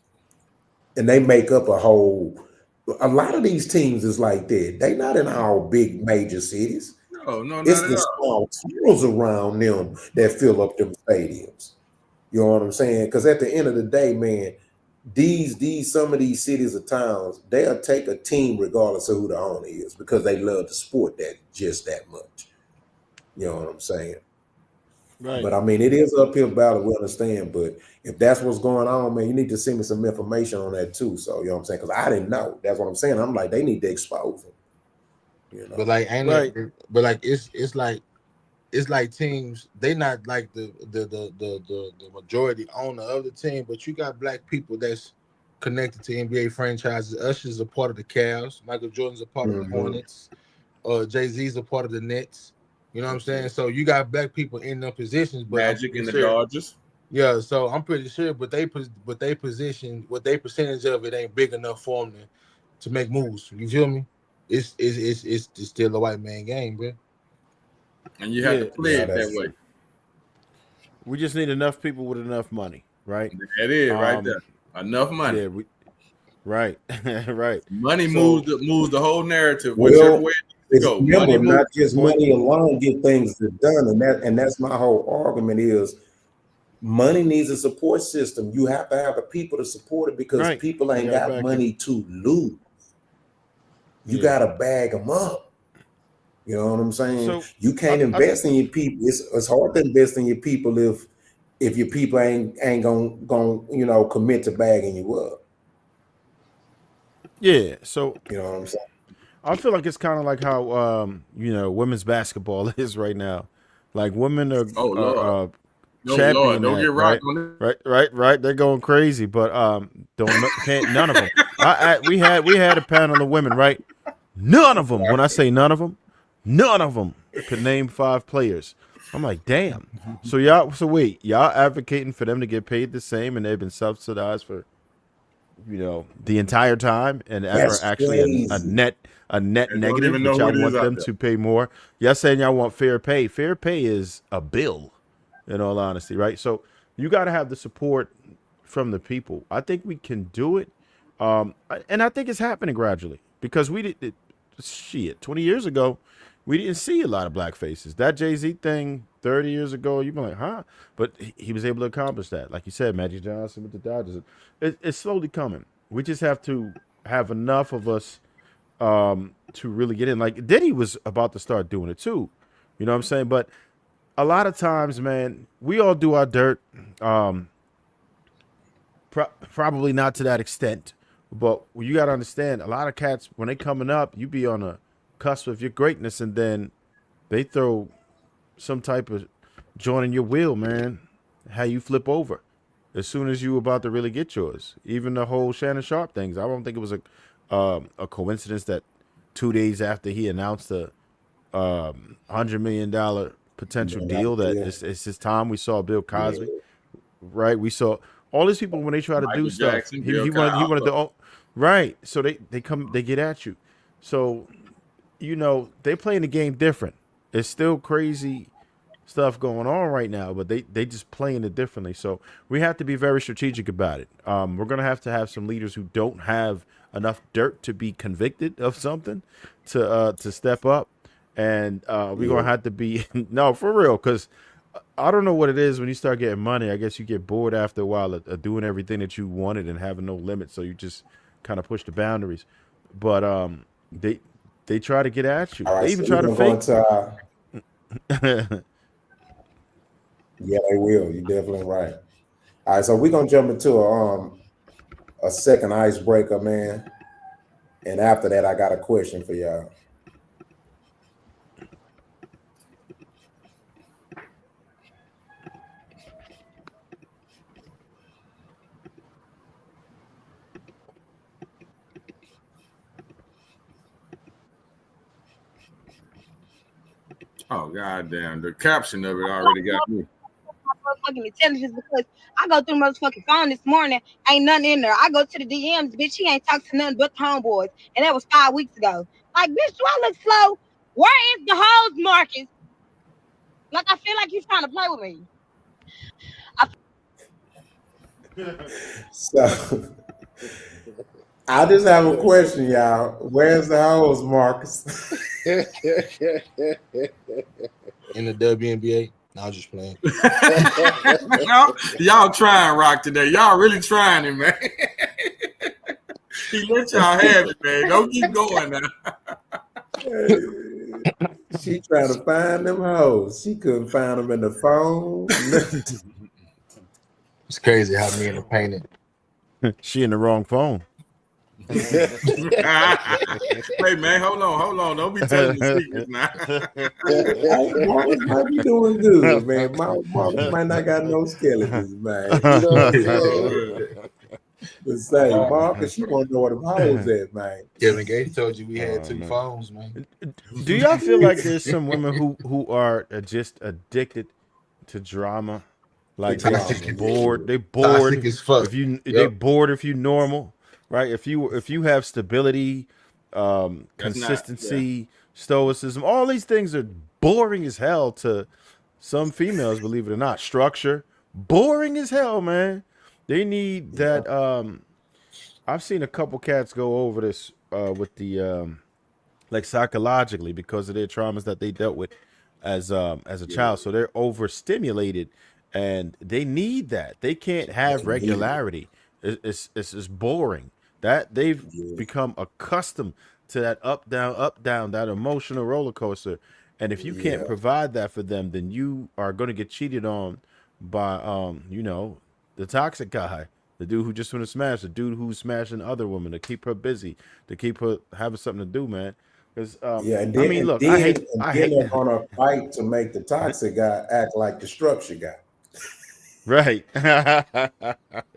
and they make up a lot of these teams is like that. They not in our big major cities. No, It's not the at all. small towns around them that fill up them stadiums. You know what I'm saying? Because at the end of the day, man, some of these cities or towns, they'll take a team regardless of who the owner is, because they love the sport that much. You know what I'm saying? Right. But I mean, it is an uphill battle, we understand. But if that's what's going on, man, you need to send me some information on that too. So, you know what I'm saying? Because I didn't know. That's what I'm saying. I'm like, they need to expose them. You know? But like, it's like teams. They not like the majority owner of the team, but you got black people that's connected to NBA franchises. Usher's a part of the Cavs. Michael Jordan's a part of the Hornets. Jay-Z's a part of the Nets. You know what I'm saying? So you got black people in them positions, but Magic in the Dodgers. Yeah, so I'm pretty sure, but they position, what they percentage of it ain't big enough for them to make moves. You feel me? It's still a white man game, bro. And you have to play it that way. We just need enough people with enough money, right? That is right there. Enough money. Yeah, right. Right. Money moves the whole narrative. Well, Whichever way it go. Remember, not just money alone get things done, and that's my whole argument is money needs a support system. You have to have the people to support it, because people ain't got money to lose. You got to bag them up. You know what I'm saying? So, you can't invest in your people. It's hard to invest in your people if your people ain't gonna commit to bagging you up. Yeah. So you know what I'm saying? I feel like it's kind of like how women's basketball is right now. Like women are champion. Don't get right, right. They're going crazy, but can't none of them. We had a panel of women, right? None of them. When I say none of them could name 5 players. I'm like, damn. So y'all advocating for them to get paid the same, and they've been subsidized for the entire time, and are actually a net negative, but y'all want them to pay more. Y'all saying y'all want fair pay. Fair pay is a bill, in all honesty, right? So you got to have the support from the people. I think we can do it, and I think it's happening gradually, because 20 years ago, we didn't see a lot of black faces. That Jay-Z thing 30 years ago, you'd be like, huh? But he was able to accomplish that. Like you said, Magic Johnson with the Dodgers. It's slowly coming. We just have to have enough of us to really get in. Like Diddy was about to start doing it too. You know what I'm saying? But a lot of times, man, we all do our dirt. Probably not to that extent. But you got to understand, a lot of cats, when they coming up, you be on a cusp of your greatness, and then they throw some type of joint in your wheel, man. How you flip over as soon as you about to really get yours. Even the whole Shannon Sharp things. I don't think it was a coincidence that 2 days after he announced a $100 million potential deal that it's his time. We saw Bill Cosby, right? We saw all these people when they try to do stuff. Jackson, He wanted to right. So they get at you. So they playing the game different. It's still crazy stuff going on right now, but they just playing it differently. So we have to be very strategic about it. We're going to have some leaders who don't have enough dirt to be convicted of something to step up. And we're going to have to be, no, for real, because I don't know what it is when you start getting money. I guess you get bored after a while of doing everything that you wanted and having no limits. So you just kind of push the boundaries. But they try to get at you. All right, They so even we're try to gonna go fake. into yeah, they will. You're definitely right. All right, so we're gonna jump into a second icebreaker, man. And after that, I got a question for y'all. Oh goddamn! The caption of it already got me. Motherfucking intelligence because I go through motherfucking phone this morning, ain't nothing in there. I go to the DMs, bitch. She ain't talked to nothing but homeboys, and that was 5 weeks ago. Like, bitch, do I look slow? Where is the hoes, Marcus? Like, I feel like you trying to play with me. So I just have a question, y'all. Where's the hoes, Marcus? In the WNBA. No, I was just playing. y'all trying Rock today. Y'all really trying it, man. He let y'all have it, man. Don't keep going now. She trying to find them hoes. She couldn't find them in the phone. It's crazy how men are painted. She in the wrong phone. Hey man, hold on. Don't be telling the secrets now. Marcus might be doing good, man. Marcus might not got no skeletons, man. You know what I'm saying? But say, Marcus, she won't know where the hoes at, man. Kevin Gates told you we had two phones, man. Do y'all feel like there's some women who are just addicted to drama? Like they just bored. They bored. Toxic as fuck. If you they Yep. bored if you normal, right? If you have stability, consistency, stoicism, all these things are boring as hell to some females, believe it or not. Structure, boring as hell, man. They need that. I've seen a couple cats go over this with the like psychologically because of their traumas that they dealt with as a child. So they're overstimulated and they need that. They can't have regularity. It's boring. That they've become accustomed to that up down, that emotional roller coaster. And if you can't provide that for them, then you are going to get cheated on by the toxic guy, the dude who just want to smash, the dude who's smashing other women to keep her busy, to keep her having something to do, man. Because And then, I mean, look, then I hate they're gonna fight to make the toxic guy act like the structure guy. right,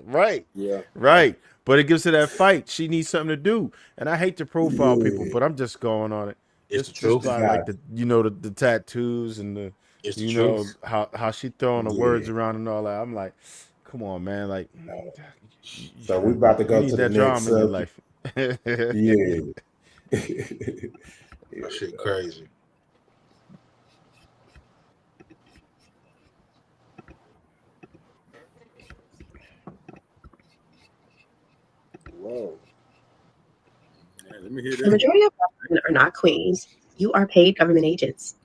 right, Yeah. right. But it gives her that fight. She needs something to do, and I hate to profile people, but I'm just going on it. It's Just the truth. by like the tattoos and the It's the truth. how she throwing the words around and all that. I'm like, come on, man, like. So we about to go you to need the that next drama in your subject. life. That shit crazy. Whoa. Let me hear The this. majority of women are not queens. You are paid government agents.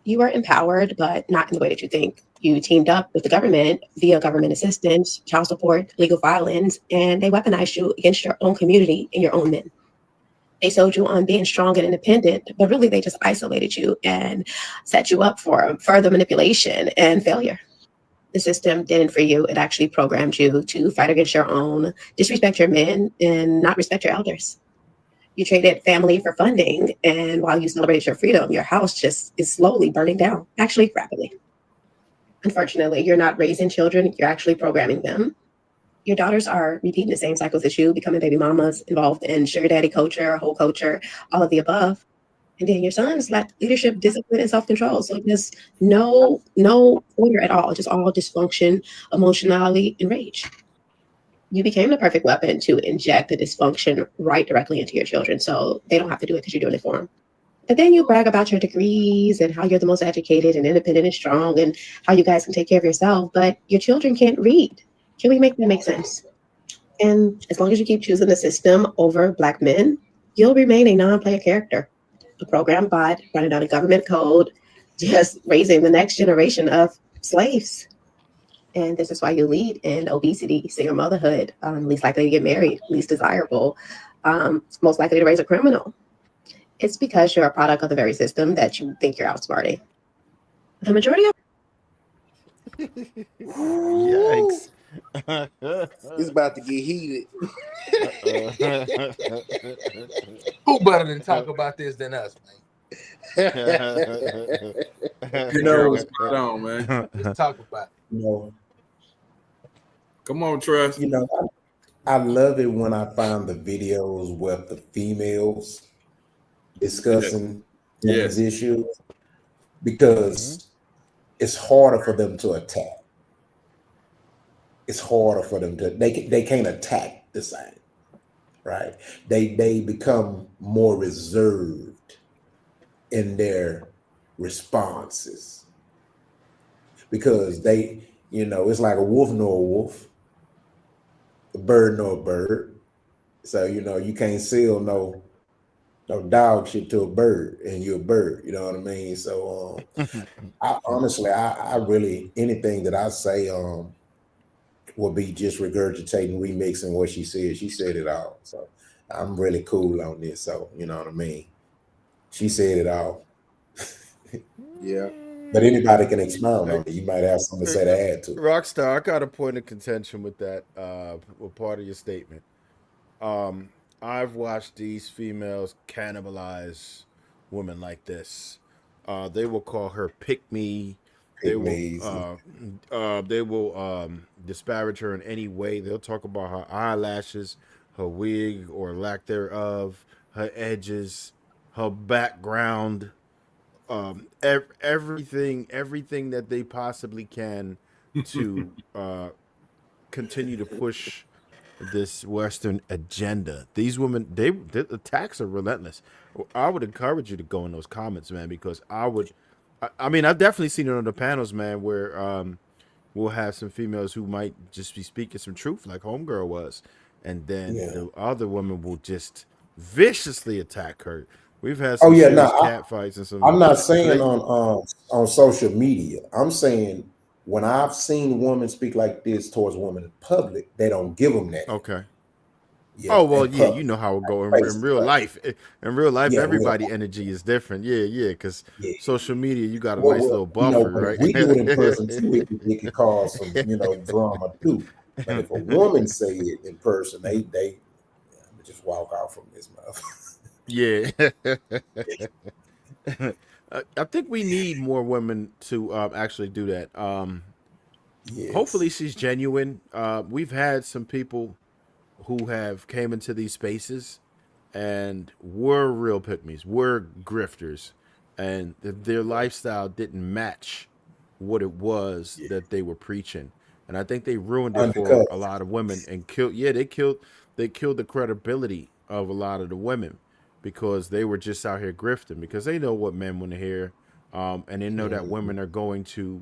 You are empowered, but not in the way that you think. You teamed up with the government via government assistance, child support, legal violence, and they weaponized you against your own community and your own men. They sold you on being strong and independent, but really they just isolated you and set you up for further manipulation and failure. The system didn't for you. It actually programmed you to fight against your own, disrespect your men, and not respect your elders. You traded family for funding, and while you celebrated your freedom, your house just is slowly burning down, actually rapidly. Unfortunately, you're not raising children, you're actually programming them. Your daughters are repeating the same cycles as you, becoming baby mamas, involved in sugar daddy culture, whole culture, all of the above. And then your sons lack leadership, discipline, and self-control. So just no order at all, just all dysfunction, emotionality, and rage. You became the perfect weapon to inject the dysfunction right directly into your children. So they don't have to do it because you're doing it for them. But then you brag about your degrees and how you're the most educated and independent and strong and how you guys can take care of yourself. But your children can't read. Can we make that make sense? And as long as you keep choosing the system over Black men, you'll remain a non-player character, a program bot running on a government code, just raising the next generation of slaves. And this is why you lead in obesity, single motherhood, least likely to get married, least desirable, most likely to raise a criminal. It's because you're a product of the very system that you think you're outsmarting. The majority of Yikes. It's about to get heated. Who better than talk about this than us, man? You know, spot on, man. Let's talk about it. you know, Come on, Trust. you know, I love it when I find the videos with the females discussing women's Yes. issues because it's harder for them to attack. It's harder for them to they can't attack the same, right? They become more reserved in their responses because it's like a wolf nor a wolf, a bird nor a bird. So you can't sell no dog shit to a bird, and you're a bird. You know what I mean? So I honestly, I really anything that I say will be just regurgitating, remixing what she said. She said it all. So I'm really cool on this. So you know what I mean? She said it all. Yeah. But anybody can expound on it. You might have something to say to add to it. Rockstar, I got a point of contention with that, with part of your statement. I've watched these females cannibalize women like this. They will call her pick me. They will disparage her in any way. They'll talk about her eyelashes, her wig or lack thereof, her edges, her background, everything that they possibly can to continue to push this Western agenda. These women, the attacks are relentless. I would encourage you to go in those comments, man, because I mean, I've definitely seen it on the panels, man, where we'll have some females who might just be speaking some truth, like Homegirl was, and then the other woman will just viciously attack her. We've had some serious cat fights and some. I'm not saying on social media. I'm saying when I've seen women speak like this towards women in public, they don't give them that. Okay. Yeah, oh well, yeah, you know how it go in real life. In real life, Yeah, everybody energy is different. Yeah, because social media, you got a Well, nice little buffer, but right? if we do it in person too, it could cause some, drama too. But if a woman say it in person, they just walk out from this mouth. Yeah. I think we need more women to actually do that. Hopefully she's genuine. We've had some people who have came into these spaces and were real pick-me's, were grifters, and their lifestyle didn't match what it was that they were preaching. And I think they ruined it for a lot of women and they killed the credibility of a lot of the women because they were just out here grifting because they know what men want to hear. And they know that women are going to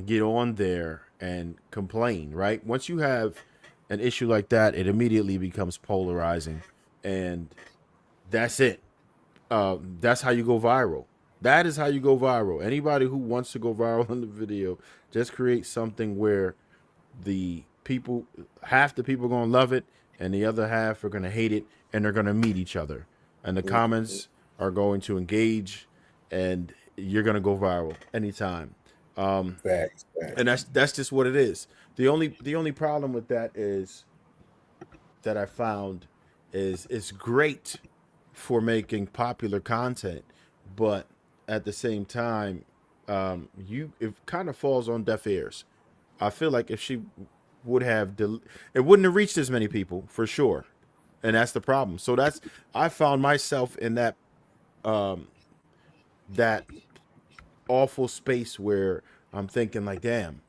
get on there and complain, right? Once you have an issue like that, it immediately becomes polarizing, and that's it. That's how you go viral. That is how you go viral. Anybody who wants to go viral in the video, just create something where half the people are gonna love it, and the other half are gonna hate it, and they're gonna meet each other, and the comments are going to engage, and you're gonna go viral anytime. Facts. And that's just what it is. The only problem with that is that I found is it's great for making popular content, but at the same time, it kind of falls on deaf ears. I feel like if she would have, it wouldn't have reached as many people for sure, and that's the problem. So I found myself in that that awful space where I'm thinking like, damn,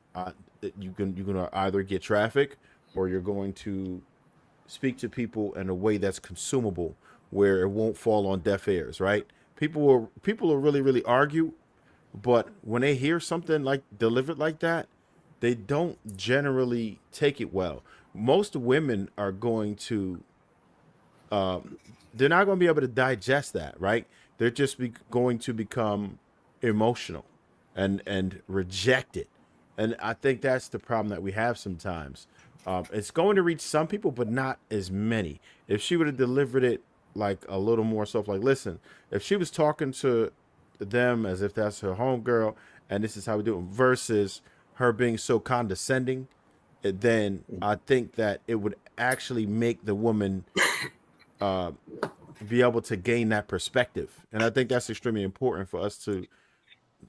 you're gonna either get traffic or you're going to speak to people in a way that's consumable, where it won't fall on deaf ears, right? People will really really argue, but when they hear something like delivered like that, they don't generally take it well. Most women are going to they're not going to be able to digest that, right? They're just going to become emotional and reject it. And I think that's the problem that we have sometimes. It's going to reach some people, but not as many. If she would have delivered it like a little more stuff. Like, listen, if she was talking to them as if that's her homegirl, and this is how we do it, versus her being so condescending, then I think that it would actually make the woman be able to gain that perspective, and I think that's extremely important for us to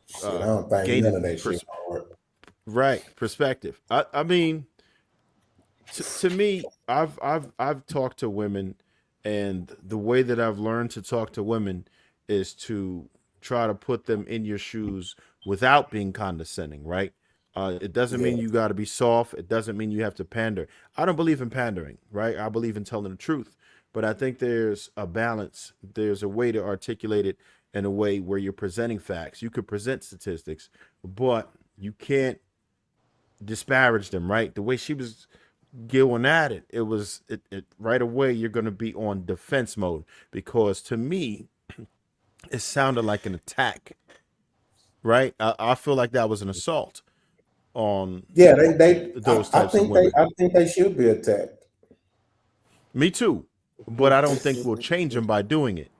Shit, I don't think gain none it. of that shit gonna work. Right, perspective. I mean, to me, I've talked to women, and the way that I've learned to talk to women is to try to put them in your shoes without being condescending. Right. It doesn't Yeah. mean you got to be soft. It doesn't mean you have to pander. I don't believe in pandering. Right. I believe in telling the truth. But I think there's a balance. There's a way to articulate it in a way where you're presenting facts. You could present statistics, but you can't disparage them, right? The way she was going at it, it right away you're going to be on defense mode, because to me it sounded like an attack, right? I feel like that was an assault on Yeah, those types of women. I think they should be attacked. Me too, but I don't think we'll change them by doing it,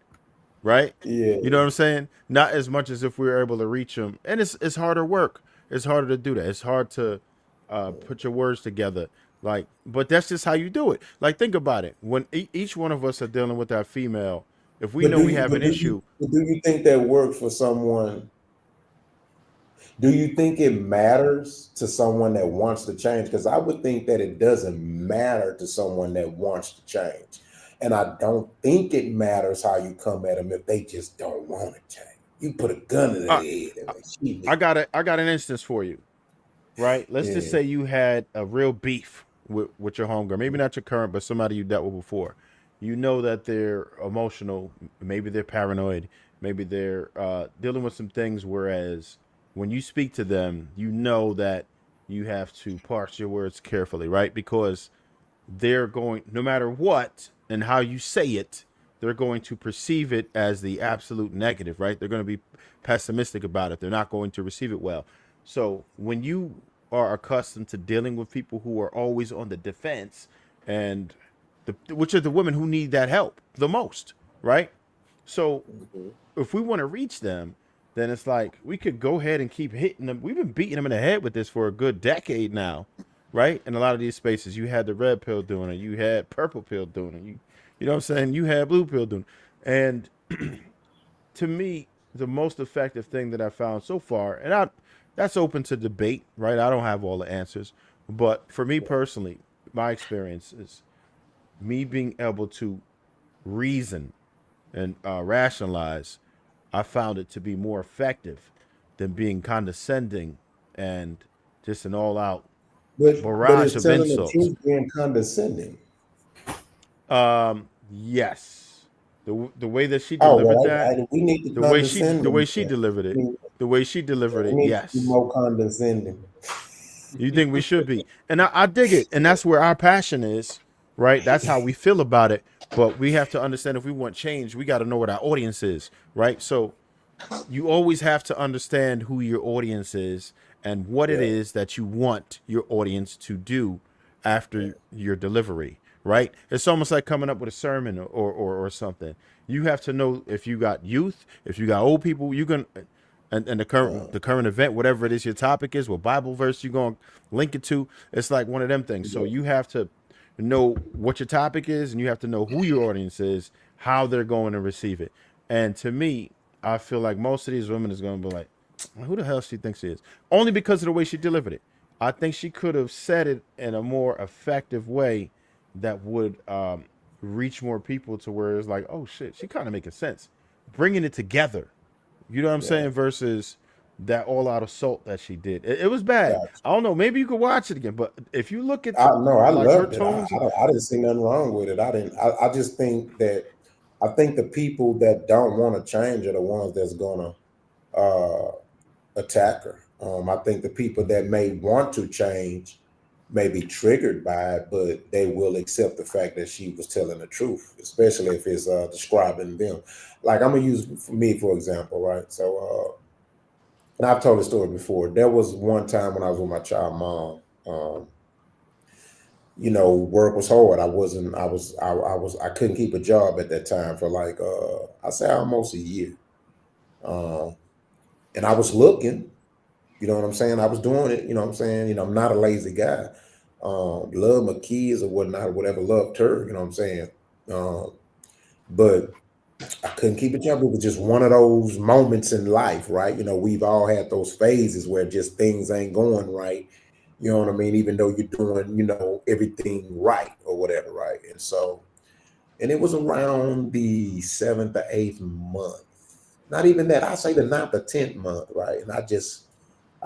right? Yeah. You know what I'm saying? Not as much as if we were able to reach them, and it's harder work. It's harder to do that. It's hard to put your words together. Like, but that's just how you do it. Like, think about it. When each one of us are dealing with that female, if we know we have an issue, do you think that works for someone? Do you think it matters to someone that wants to change? Because I would think that it doesn't matter to someone that wants to change. And I don't think it matters how you come at them if they just don't want to change. You put a gun in their head and they shoot me. I got an instance for you, right? Let's just say you had a real beef with your homegirl. Maybe not your current, but somebody you dealt with before. You know that they're emotional. Maybe they're paranoid. Maybe they're dealing with some things. Whereas when you speak to them, you know that you have to parse your words carefully, right? Because they're going, no matter what and how you say it, they're going to perceive it as the absolute negative, right? They're going to be pessimistic about it. They're not going to receive it well. So when you are accustomed to dealing with people who are always on the defense, and which are the women who need that help the most, right? So if we want to reach them, then it's like we could go ahead and keep hitting them. We've been beating them in the head with this for a good decade now, right? In a lot of these spaces, you had the red pill doing it, you had purple pill doing it, you know what I'm saying? You had blue pill doing it. And to me, the most effective thing that I found so far, and that's open to debate, right? I don't have all the answers, but for me personally, my experience is me being able to reason and rationalize. I found it to be more effective than being condescending and just an all-out but barrage it's of telling the insults. truth being condescending. Yes, the way that she delivered we need to the way she condescend delivered it, the way she delivered it, we need yes. to be more condescending. You think we should be, and I dig it, and that's where our passion is, right? That's how we feel about it. But we have to understand, if we want change, we got to know what our audience is, right? So you always have to understand who your audience is and what it is that you want your audience to do after your delivery, right? It's almost like coming up with a sermon or something. You have to know if you got youth, if you got old people, you can, and the current event, whatever it is your topic is, what Bible verse you're going to link it to. It's like one of them things. So you have to know what your topic is, and you have to know who your audience is, how they're going to receive it. And to me, I feel like most of these women is going to be like, who the hell she thinks she is? Only because of the way she delivered it. I think she could have said it in a more effective way that would reach more people, to where it's like, oh shit, she kind of making sense. Bringing it together. You know what I'm saying? Versus that all-out assault that she did. It was bad. Gotcha. I don't know. Maybe you could watch it again. But if you look at I like her loved it. tones, I didn't see nothing wrong with it. I just think that I think the people that don't want to change are the ones that's gonna attack her. I think the people that may want to change may be triggered by it, but they will accept the fact that she was telling the truth, especially if it's describing them. Like, I'm gonna use me for example, right? So, and I've told the story before. There was one time when I was with my child mom. work was hard. I couldn't keep a job at that time for like, I say almost a year. And I was looking, you know what I'm saying? I was doing it, you know what I'm saying? I'm not a lazy guy. Love my kids or whatnot, whatever, loved her, you know what I'm saying? But I couldn't keep a job. It was just one of those moments in life, right? We've all had those phases where just things ain't going right. You know what I mean? Even though you're doing, everything right or whatever, right? And it was around the 7th or 8th month. Not even that. I say the 9th or 10th month, right? And I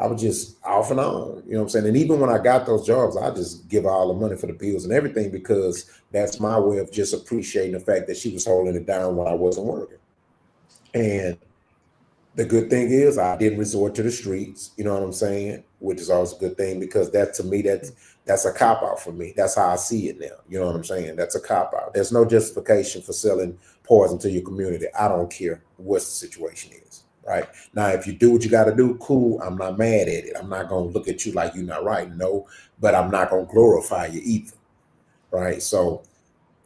was just off and on, you know what I'm saying? And even when I got those jobs, I just give all the money for the bills and everything because that's my way of just appreciating the fact that she was holding it down when I wasn't working. And the good thing is I didn't resort to the streets, you know what I'm saying? Which is always a good thing because that to me, that's a cop out for me. That's how I see it now. You know what I'm saying? That's a cop out. There's no justification for selling poison to your community. I don't care what the situation is. Right now, if you do what you got to do, cool. I'm not mad at it. I'm not gonna look at you like you're not right. No, but I'm not gonna glorify you either. Right. So,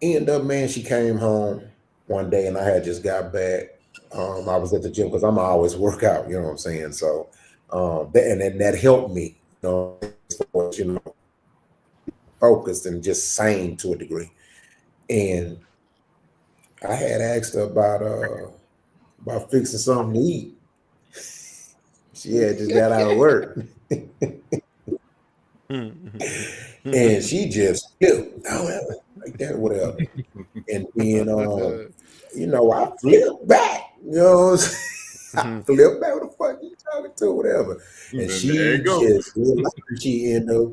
end up, man, she came home one day, and I had just got back. I was at the gym because I'm always work out. You know what I'm saying? So, that helped me. As far as, focused and just sane to a degree. And I had asked her about fixing something to eat. She had just got out of work. And she just flipped like that, whatever. And then I flipped back, I flipped back, what the fuck you talking to, whatever. And she just she ended up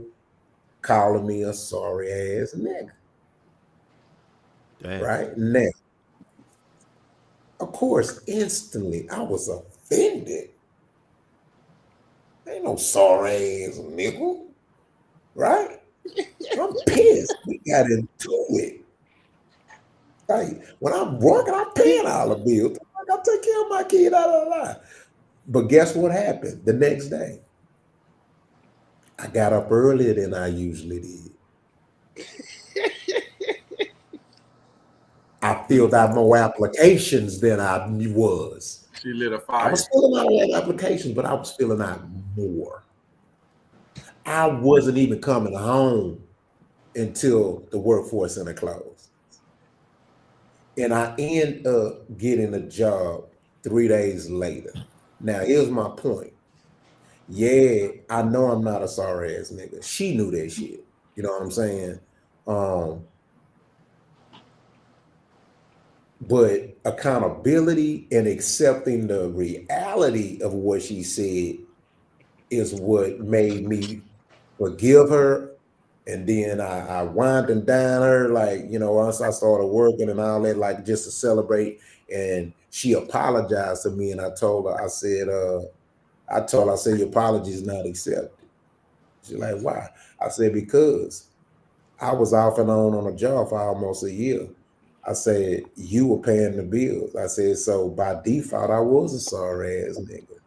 calling me a sorry ass nigga. Damn. Right now, of course, instantly I was offended. Ain't no sorry ass nigga, right? I'm pissed. We got into it. Like when I'm working, I'm paying all the bills. I take care of my kid, But guess what happened the next day? I got up earlier than I usually did. I filled out more applications than I was. She lit a I fire. was filling out all applications, but I was filling out more. I wasn't even coming home until the workforce center closed. And I end up getting a job 3 days later. Now, here's my point. Yeah, I know I'm not a sorry ass nigga. She knew that shit. You know what I'm saying? But accountability and accepting the reality of what she said is what made me forgive her. And then I wind and dine her, like, once I started working and all that, like just to celebrate. And she apologized to me, and I told her, I said, your apology is not accepted. She's like, why? I said, because I was off and on a job for almost a year. I said, you were paying the bills. I said, so by default, I was a sorry ass nigga.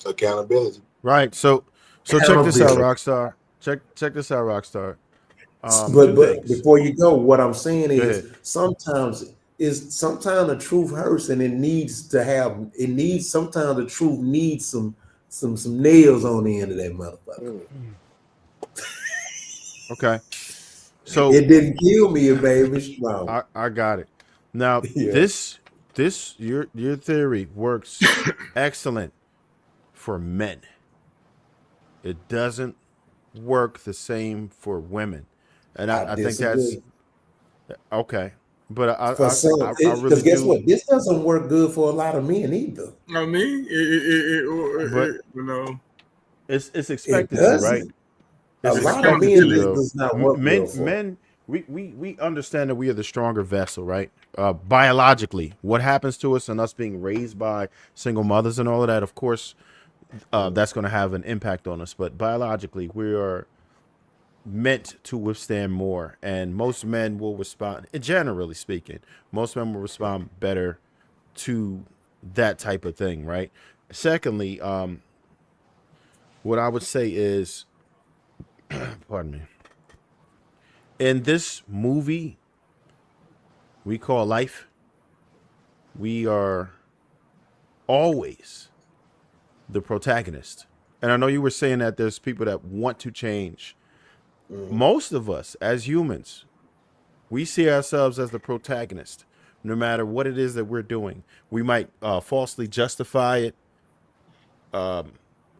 Accountability. Right. So check this out, Rockstar. Check this out, Rockstar. But before you go, what I'm saying is ahead. sometimes the truth hurts, and sometimes the truth needs some nails on the end of that motherfucker. Okay. So it didn't kill me, it made me strong. I got it. Now Yeah. your theory works excellent for men. It doesn't work the same for women. And I think that's okay. But I really because guess do. what? This doesn't work good for a lot of men either. I mean, it's expected to, right? A lot of men, this does not work well for. Men, we understand that we are the stronger vessel, right? Biologically, what happens to us and us being raised by single mothers and all of that, of course, that's going to have an impact on us. But biologically, we are meant to withstand more, and most men will respond. Generally speaking, most men will respond better to that type of thing, right? Secondly, what I would say is pardon me. In this movie we call life, we are always the protagonist. And I know you were saying that there's people that want to change. Most of us as humans, we see ourselves as the protagonist, no matter what it is that we're doing. We might falsely justify it,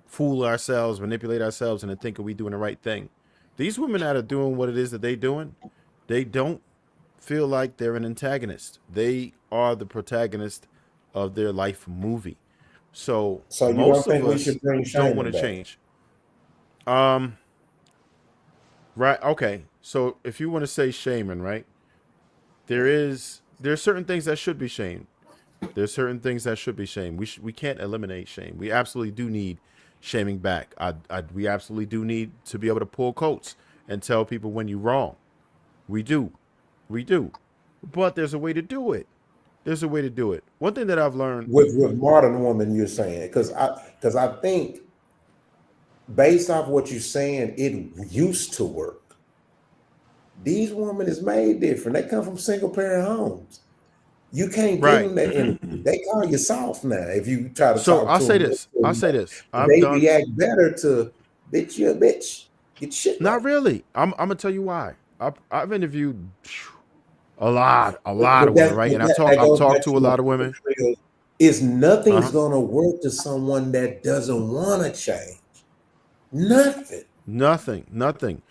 fool ourselves, manipulate ourselves into thinking we're doing the right thing. These women that are doing what it is that they're doing, they don't feel like they're an antagonist. They are the protagonist of their life movie. So So you most don't of think we us should bring don't want Shaming to back? change. Right. Okay. So if you want to say shaming, right? There's certain things that should be shamed. There's certain things that should be shamed. We can't eliminate shame. We absolutely do need shaming back. We absolutely do need to be able to pull coats and tell people when you're wrong. We do. We do. But there's a way to do it. There's a way to do it. One thing that I've learned With modern woman, you're saying, because I think based off what you're saying, it used to work. These women is made different. They come from single parent homes. You can't give right. them that energy. They call you soft now if you try to So talk I'll to say them. this. I'll say this. I've They done react better to bitch. You a bitch. Get shit right. not really. I'm gonna tell you why. I've interviewed a lot of women, right? And That I've goes back talked to to a my lot of point, women. Trill, is nothing's Uh-huh. gonna work to someone that doesn't want to change. Nothing. Nothing.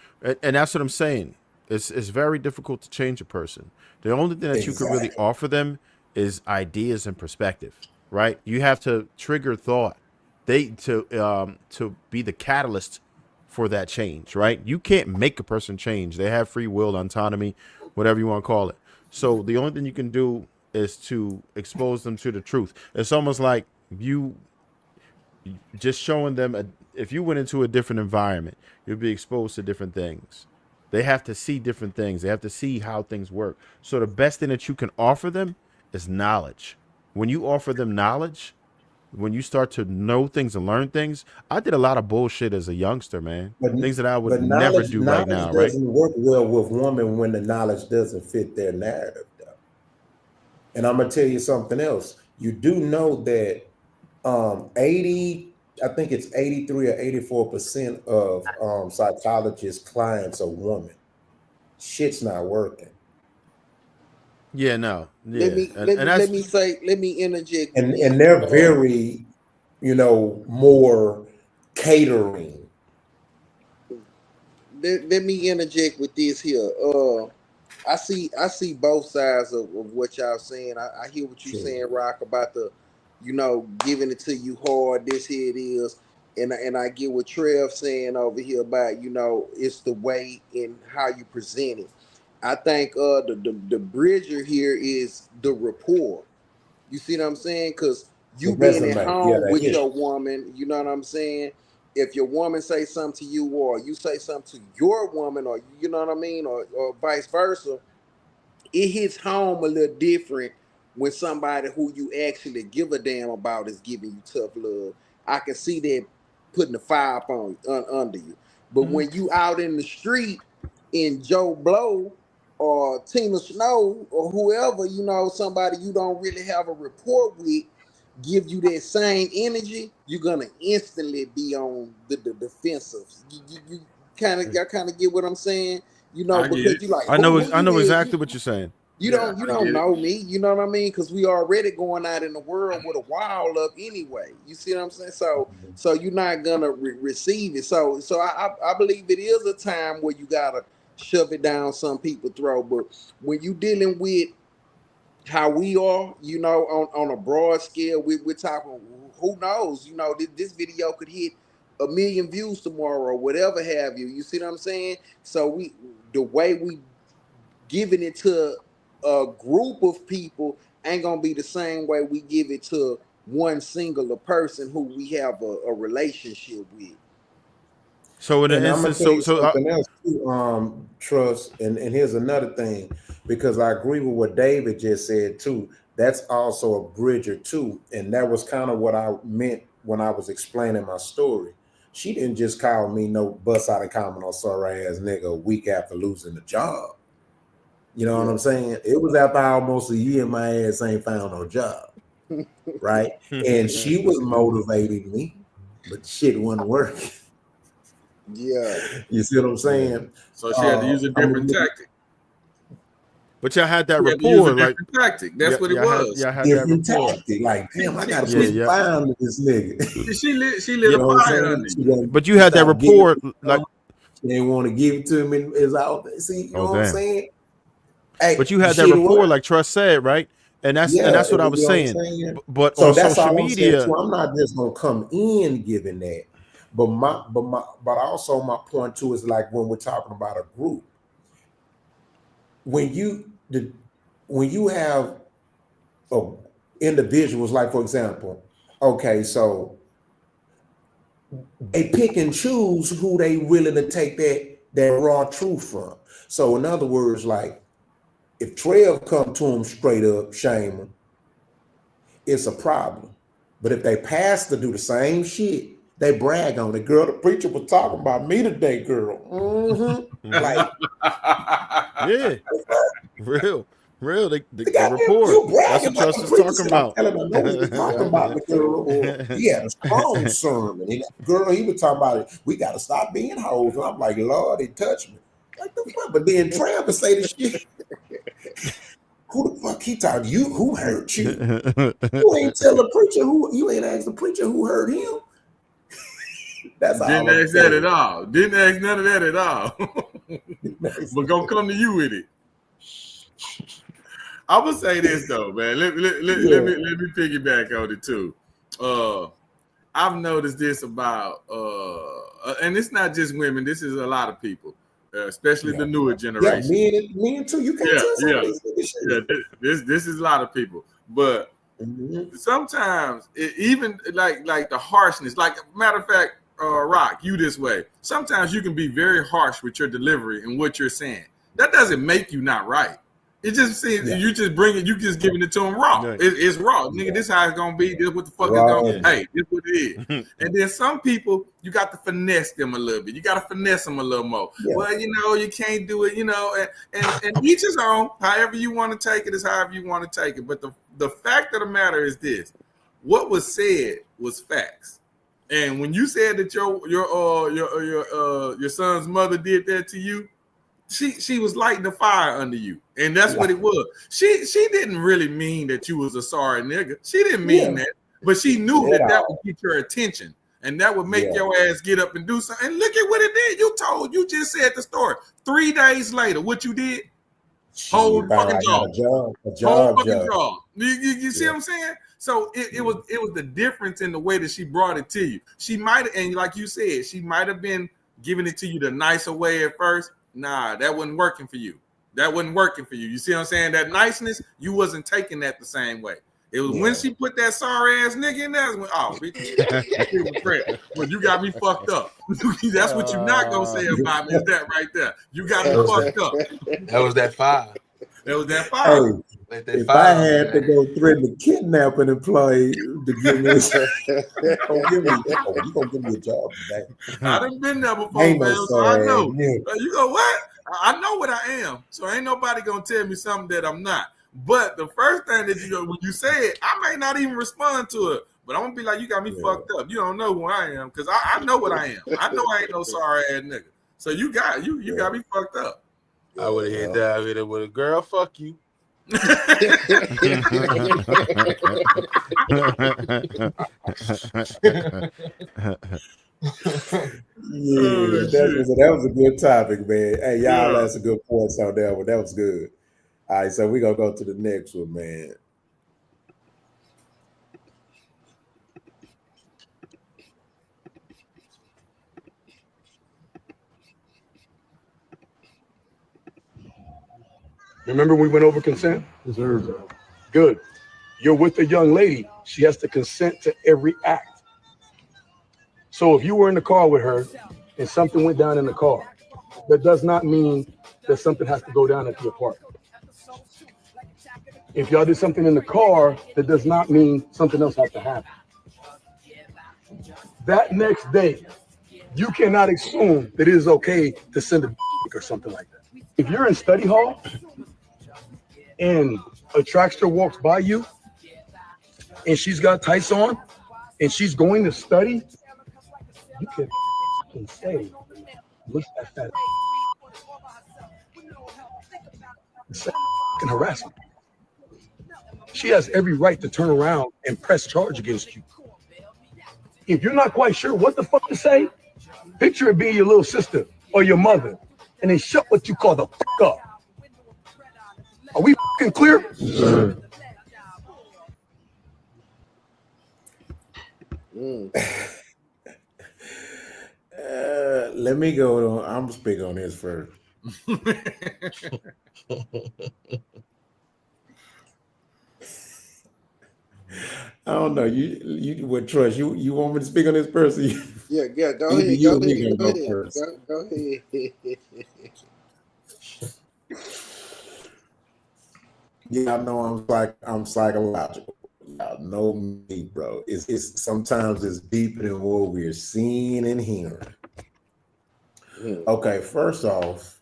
And that's what I'm saying. It's very difficult to change a person. The only thing that you could really Exactly. offer them is ideas and perspective, right? You have to trigger thought. To be the catalyst for that change, right? You can't make a person change. They have free will, autonomy, whatever you want to call it. So the only thing you can do is to expose them to the truth. It's almost like you just showing them if you went into a different environment, you'll be exposed to different things. They have to see different things. They have to see how things work. So the best thing that you can offer them is knowledge. When you offer them knowledge, when you start to know things and learn things, I did a lot of bullshit as a youngster, man. But Things that I would but never knowledge do right knowledge now, right? doesn't work well with women when the knowledge doesn't fit their narrative, though. And I'm gonna tell you something else. You do know that 80, I think it's 83 or 84% of psychologists' clients are women. Shit's not working. Yeah, no. Let Yeah. me And let and me let that's me say let me interject with And this. they're very, more catering. Let me interject with this here. I see both sides of what y'all saying. I hear what you Sure. saying, Rock, about the, giving it to you hard. This here it is, and I get what Trev saying over here about it's the way in how you present it. I think the bridger here is the rapport. You see what I'm saying? Because The you being at resume. Yeah, home that with is. your woman, you know what I'm saying? If your woman say something to you, or you say something to your woman, or you know what I mean, or vice versa, it hits home a little different when somebody who you actually give a damn about is giving you tough love. I can see that putting the fire up under you. But when you out in the street in Joe Blow or Tina Snow or whoever, somebody you don't really have a rapport with, give you that same energy, you're gonna instantly be on the defensive. You y'all kind of get what I'm saying, I get because it. you like I who know who I you know is. exactly what you're saying. You Yeah, don't you I don't get it. know me, you know what I mean? Because we already going out in the world with a wall up anyway. You see what I'm saying? So you're not gonna receive it. So I believe it is a time where you gotta shove it down some people's throat. But when you dealing with how we are, on a broad scale, we're talking. Who knows? This video could hit 1 million views tomorrow, or whatever have you. You see what I'm saying? So the way we giving it to a group of people ain't gonna be the same way we give it to one singular person who we have a relationship with. So in an And I'm gonna instance, tell you so something else too, Trust. And here's another thing, because I agree with what David just said too. That's also a bridger too, and that was kind of what I meant when I was explaining my story. she didn't just call me no bust out of comment on sorry ass nigga a week after losing the job. You know what I'm saying? It was after almost a year my ass ain't found no job. Right? And she was motivating me, but shit wasn't working. Yeah. You see what I'm saying? So she had to use a different tactic. But y'all had that She had to use a rapport, like different tactic. That's what it was. Y'all had that Different rapport. tactic. Like, damn, I gotta Yeah, put yeah. fire under this nigga. She lit a fire under you. But you had that rapport, like she didn't want to give it to me. Is out there. See, you know what I'm saying? Hey, but you had that shit rapport, worked. like Trust said, right? And that's what I was you know saying. what I'm saying? But So on that's social all I'm saying media, too. I'm not just gonna come in giving that, but also my point too is like when we're talking about a group, when you have individuals, like for example, okay, so they pick and choose who they willing to take that raw truth from. So in other words, like if Trev come to him straight up, shame him, it's a problem. But if they pastor do the same shit, they brag on it. Girl, the preacher was talking about me today, girl. Like, yeah, real. The goddamn, rapport. you That's bragging what like Trust the was preacher talking said. I'm about. telling her, no, he was talking about the girl. He had a strong sermon. And girl, he was talking about it. We got to stop being hoes. And I'm like, Lord, it touched me. Like the fuck? But then Travis say the shit. Who the fuck he talking? You who hurt you? You ain't tell the preacher who. You ain't asked the preacher who hurt him. That's all Didn't I'm ask that saying. at all. Didn't ask none of that at all. But gonna come to you with it. I would say this though, man. Let me piggyback on it too. I've noticed this about and it's not just women. This is a lot of people, especially the newer generation. Yeah, men too. You can't tell some of these niggas shit. This is a lot of people, but sometimes even like the harshness. Like matter of fact, Rock, you this way. Sometimes you can be very harsh with your delivery and what you're saying. That doesn't make you not right. It just seems you just bring it. You just giving it to them raw. Yeah. It's raw, nigga. This how it's gonna be. This what the fuck is going. Hey, this what it is. And then some people, you got to finesse them a little bit. You got to finesse them a little more. Yeah. Well, you know, you can't do it. You know, and each his own. However you want to take it is however you want to take it. But the fact of the matter is this: what was said was facts. And when you said that your son's mother did that to you, she was lighting the fire under you, and that's what it was. She didn't really mean that you was a sorry nigga. She didn't mean that, but she knew that would get your attention, and that would make your ass get up and do something. And look at what it did. You just said the story. 3 days later, what you did? Whole fucking job. Whole fucking job. You see what I'm saying? So it was the difference in the way that she brought it to you. She might have, and like you said, she might have been giving it to you the nicer way at first. Nah, that wasn't working for you. You see what I'm saying? That niceness, you wasn't taking that the same way. It was when she put that sorry ass nigga in there. Bitch, well, you got me fucked up. That's what you're not gonna say about me. Is that right there? You got me fucked up. That was that fire. Hey, if I had to go threaten to kidnap an employee to give me, you gonna give me a job today. I done been there before, Ain't man. no So I know. sorry, You know what? I know what I am. So ain't nobody gonna tell me something that I'm not. But the first thing that when you say it, I may not even respond to it. But I'm gonna be like, you got me fucked up. You don't know who I am because I know what I am. I know I ain't no sorry ass nigga. So you got me fucked up. I would have hit that with it with a girl. Fuck you. That was a good topic, man. Hey, y'all, that's a good point on that one. That was good. All right, so we're gonna go to the next one, man. Remember we went over consent? Good. You're with a young lady. She has to consent to every act. So if you were in the car with her and something went down in the car, that does not mean that something has to go down at the apartment. If y'all did something in the car, that does not mean something else has to happen. That next day, you cannot assume that it is okay to send a or something like that. If you're in study hall and a trackster walks by you and she's got tights on and she's going to study, you can say, look at that. It's harassment. She has every right to turn around and press charge against you. If you're not quite sure what the fuck to say, picture it being your little sister or your mother, and then shut what you call the fuck up. Are we fucking clear? Let me go on. I'm speaking on this first. I don't know. You would trust you want me to speak on this person? Yeah, go Either ahead, you go or me ahead, gonna go go ahead, first. go ahead. Yeah, I know I'm psychological. Y'all know me, bro. It's sometimes it's deeper than what we're seeing and hearing. Okay, first off,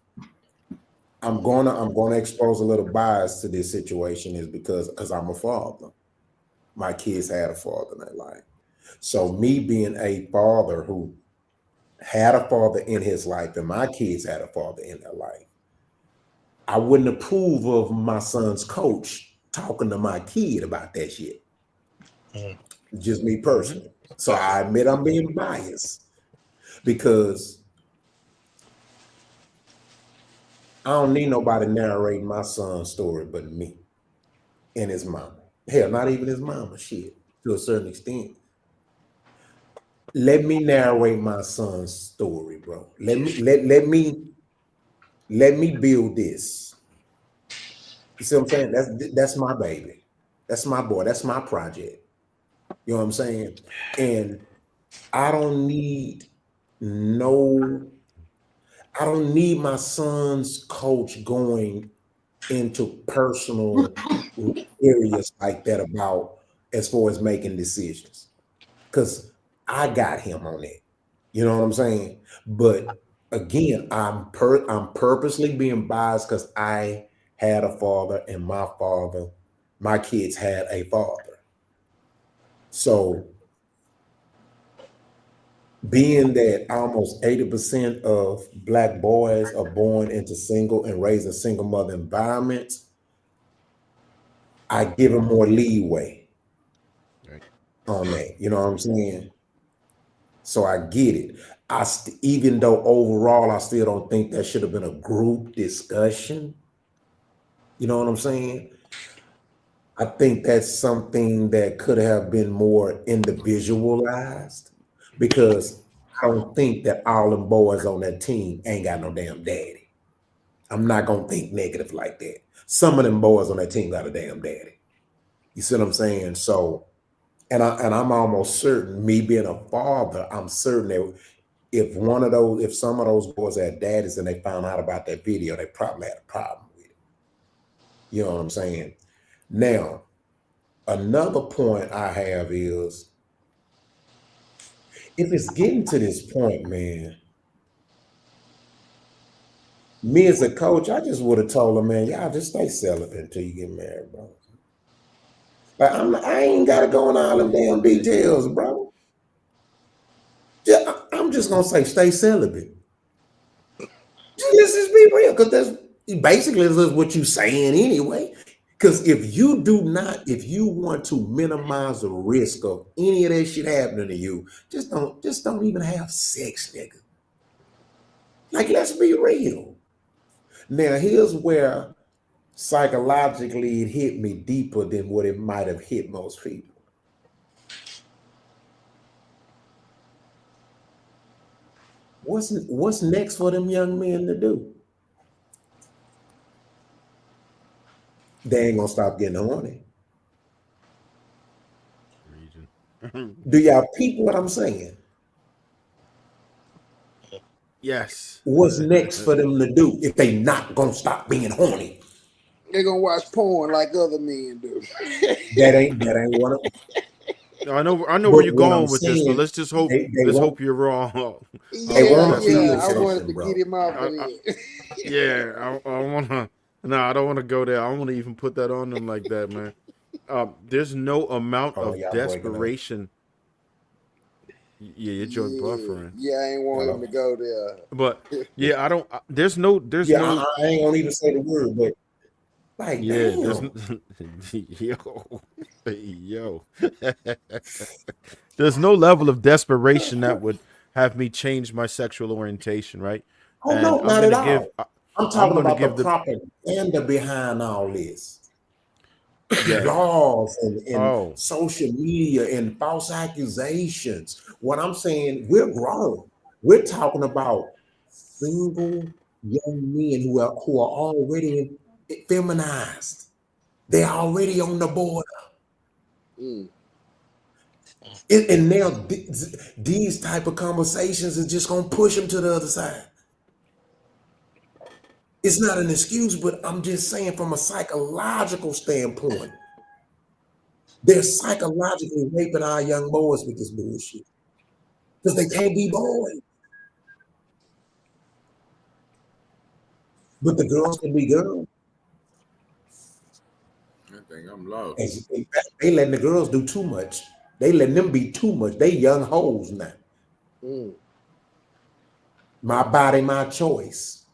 I'm gonna expose a little bias to this situation is because I'm a father. My kids had a father in their life. So me being a father who had a father in his life and my kids had a father in their life, I wouldn't approve of my son's coach talking to my kid about that shit. Just me personally. So I admit I'm being biased because I don't need nobody narrating my son's story but me and his mama. Hell, not even his mama, shit, to a certain extent. Let me narrate my son's story, bro. Let me build this. You see what I'm saying? That's my baby. That's my boy. That's my project. You know what I'm saying? And I don't need my son's coach going into personal areas like that about as far as making decisions. Because I got him on it. You know what I'm saying? But again, I'm purposely being biased because I had a father and my kids had a father. So being that almost 80% of Black boys are born into single and raised in single mother environments, I give them more leeway on that. You know what I'm saying? So I get it. Even though overall I still don't think that should have been a group discussion. You know what I'm saying? I think that's something that could have been more individualized because I don't think that all them boys on that team ain't got no damn daddy. I'm not gonna think negative like that. Some of them boys on that team got a damn daddy. You see what I'm saying? So, and I'm almost certain, me being a father, I'm certain that if some of those boys had daddies and they found out about that video, they probably had a problem with it. You know what I'm saying? Now, another point I have is if it's getting to this point, man, me as a coach, I just would have told him, man, y'all just stay celibate until you get married, bro. Like I ain't gotta go in all them damn details, bro. I'm just gonna say stay celibate. Let's just be real, because that's basically what you're saying anyway. Because if you want to minimize the risk of any of that shit happening to you, just don't even have sex, nigga. Like, let's be real. Now, here's where psychologically it hit me deeper than what it might have hit most people. What's next for them young men to do? They ain't gonna stop getting horny. Do y'all peep what I'm saying? Yes. What's next for them to do if they not gonna stop being horny? They're gonna watch porn like other men do. That ain't one of them. I know where But you're what I'm going with this, but saying, let's just hope they let's want hope you're wrong. they Yeah, want a That's all yeah. I'm kid I saying. wanted session, to get bro. him off of I, it. yeah, I want to. No, I don't want to go there. I don't want to even put that on them like that, man. There's no amount Hold on, of y'all breaking up. desperation. Yeah, your joint Yeah, buffering. yeah. I ain't want him Hello. to go there. But yeah, I don't. There's no. There's Yeah, no. I ain't gonna even say the word, but like, Yeah, there's. damn. Yo, yo. There's no level of desperation that would have me change my sexual orientation, right? Oh And no, not at all. I'm I'm talking gonna about the give the propaganda behind all this. yeah. Laws and Oh, social media and false accusations. What I'm saying, we're grown. We're talking about single young men who are already feminized. They're already on the border. Mm. And now these type of conversations is just gonna push them to the other side. It's not an excuse, but I'm just saying from a psychological standpoint, they're psychologically raping our young boys with this bullshit because they can't be boys, but the girls can be girls. I think I'm lost. And they letting the girls do too much. They letting them be too much. They young hoes now. Mm. My body, my choice.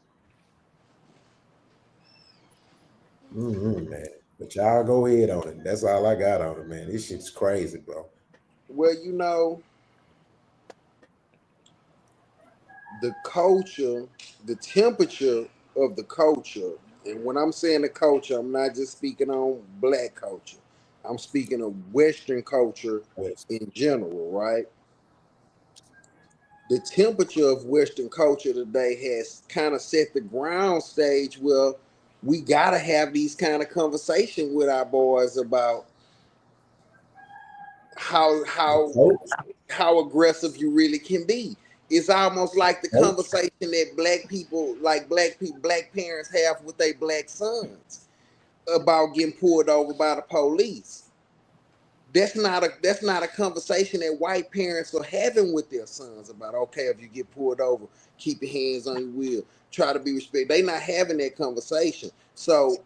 Man. But y'all go ahead on it. That's all I got on it, man. This shit's crazy, bro. Well, you know, the culture, the temperature of the culture, and when I'm saying the culture, I'm not just speaking on black culture. I'm speaking of Western culture in general, right? The temperature of Western culture today has kind of set the ground stage where we gotta have these kind of conversations with our boys about how how how aggressive you really can be. It's almost like the conversation that black people, like black parents have with their black sons about getting pulled over by the police. That's not a conversation that white parents are having with their sons about, okay, if you get pulled over, keep your hands on your wheel, try to be respectful. They're not having that conversation. So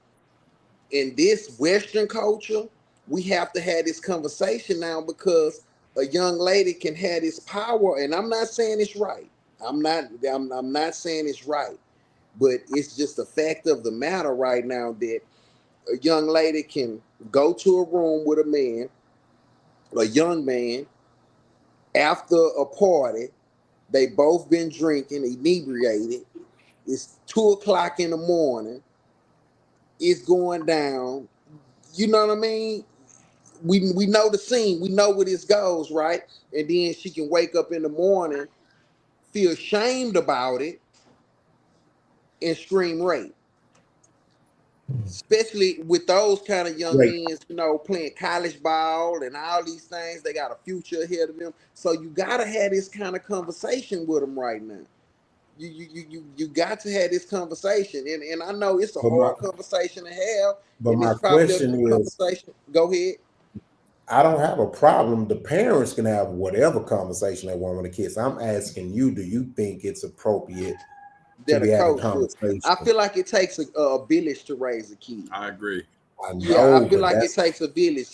in this Western culture, we have to have this conversation now because a young lady can have this power, and I'm not saying it's right. I'm not saying it's right, but it's just a fact of the matter right now that a young lady can go to a room with a man, a young man, after a party. They both been drinking, inebriated. It's 2 o'clock in the morning. It's going down. You know what I mean? We know the scene. We know where this goes, right? And then she can wake up in the morning, feel shamed about it, and scream rape. Especially with those kind of young Right. men, playing college ball and all these things. They got a future ahead of them. So you gotta have this kind of conversation with them right now. You got to have this conversation. And I know it's a But my hard conversation to have, but and my it's probably a question good is, conversation. Go ahead. I don't have a problem. The parents can have whatever conversation they want with the kids. I'm asking you, do you think it's appropriate to That a be having coach should. I conversation? feel like it takes a village to raise a kid. I agree. I Yeah, I know, feel but like it takes a village.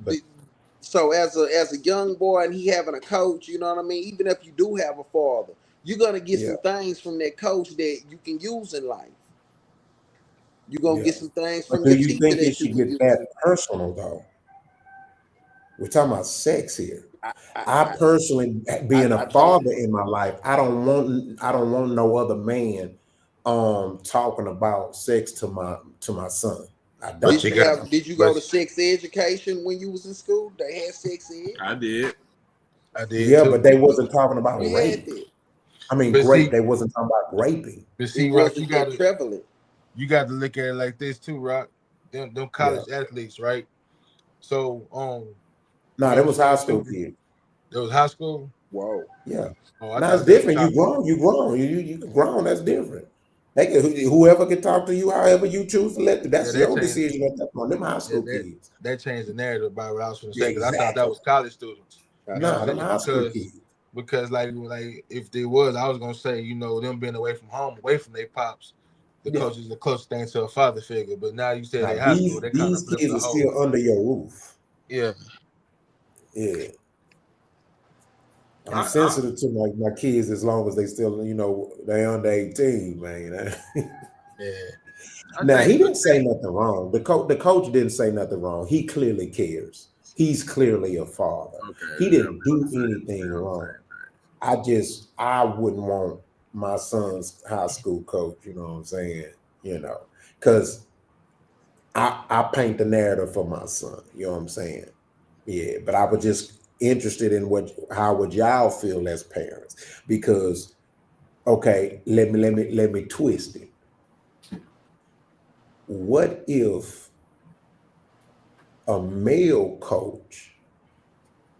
but So as a young boy and he having a coach, you know what I mean? Even if you do have a father, you're gonna get yeah, some things from that coach that you can use in life. You're gonna yeah. get some things But from do your you teacher think it that you should can get use. that personal though? We're talking about sex here. I I I personally, I, being I a think father in my life, I don't want no other man talking about sex to my son. I But don't. you got, did you go but to sex education when you was in school? They had sex ed. I did. I did Yeah, too. but they wasn't talking about We had rape. that. I mean, But great. see, They wasn't talking about raping. It Rock, wasn't that prevalent. you got to look at it like this too, Rock. Them Yeah. college athletes, right? So, No, you know that what I'm was high saying school too. kids. That was high school. Whoa. Yeah. Oh, I Now it's thought that was different. You college. grown. You grown. You grown. That's different. They can, whoever can talk to you, however you choose to let them. That's Yeah, your decision at that point. Them high Yeah, school kids. that changed the narrative about what I was going to Yeah, say because I thought that exactly. was college students. You know Nah, what I'm them saying? high school kids. Because like if there was, I was gonna say, you know, them being away from home, away from their pops, the Yeah. coach is the closest thing to a father figure. But now you said Now they high school, they kind these of flipped kids the are whole. still under your roof. Yeah. Yeah. I'm sensitive to my kids as long as they still, you know, they under 18, man. Yeah. Now he didn't say nothing wrong. The coach didn't say nothing wrong. He clearly cares. He's clearly a father. He didn't do anything wrong. I wouldn't want my son's high school coach, you know what I'm saying? You know, because I paint the narrative for my son, you know what I'm saying? Yeah, but I was just interested in how would y'all feel as parents? Because okay, let me twist it. What if a male coach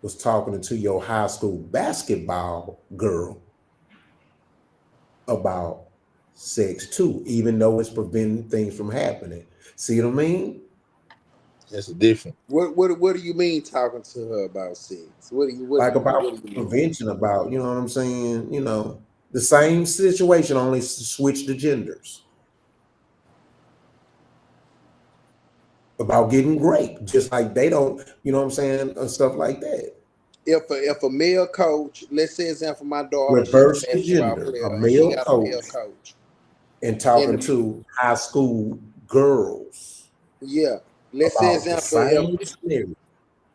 was talking to your high school basketball girl about sex too, even though it's preventing things from happening? See what I mean? That's different. What do you mean talking to her about sex? What do you mean? Prevention, about, you know what I'm saying? You know, the same situation, only switch the genders. About getting raped, just like they don't, you know what I'm saying, and stuff like that. If a male coach, let's say example, my daughter, Reverse she's a the basketball gender, player, a and she male got a male coach coach. and talking to high school girls. Yeah, let's say About the example. same scenario.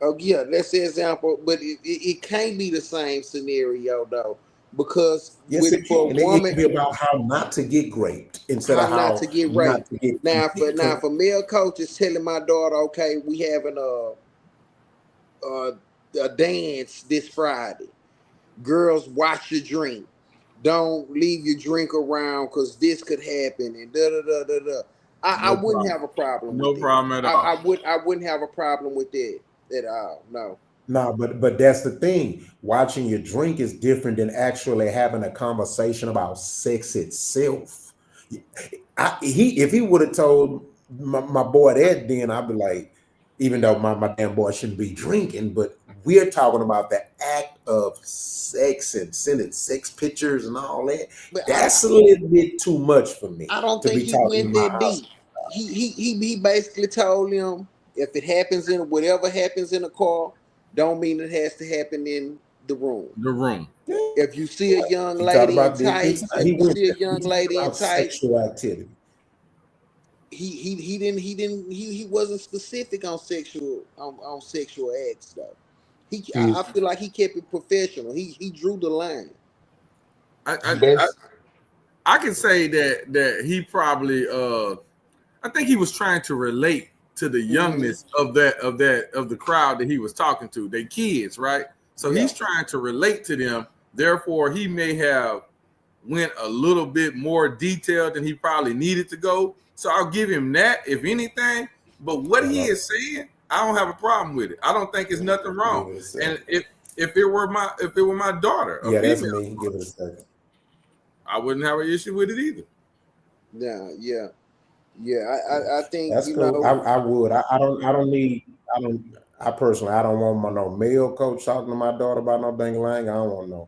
Oh yeah, let's say example, but it can't be the same scenario though, because Yes, it for can. a It woman, can be about how not to get raped instead of how not how to get not raped. to get. Now, if a male coach is telling my daughter, okay, we having a dance this Friday. Girls, watch your drink. Don't leave your drink around because this could happen and da da da da da. I wouldn't have a problem with No that. problem at all. I wouldn't have a problem with that at all. No. No, but that's the thing. Watching your drink is different than actually having a conversation about sex itself. If he would have told my boy that, then I'd be like, even though my damn boy shouldn't be drinking, but we're talking about the act of sex and sending sex pictures and all that. But That's a little bit too much for me. I don't to think be he talking to went my that house. deep. He basically told him if it happens in whatever happens in a car, don't mean it has to happen in the room. The room. If you see a young He talked lady in about dick pics. tights, He if you went see a young lady in about tights, sexual activity. He wasn't specific on sexual acts though. I feel like he kept it professional. He drew the line. I can say that he probably I think he was trying to relate to the youngness of the crowd that he was talking to. They kids, right? So he's trying to relate to them. Therefore, he may have went a little bit more detailed than he probably needed to go. So I'll give him that, if anything. But what he is saying, I don't have a problem with it. I don't think it's nothing wrong. And if it were my daughter, a Yeah, that's female, me. Give it a second. I wouldn't have an issue with it either. Yeah. I think That's cool. I would. I personally, I don't want no male coach talking to my daughter about no dang-a-lang. I don't want no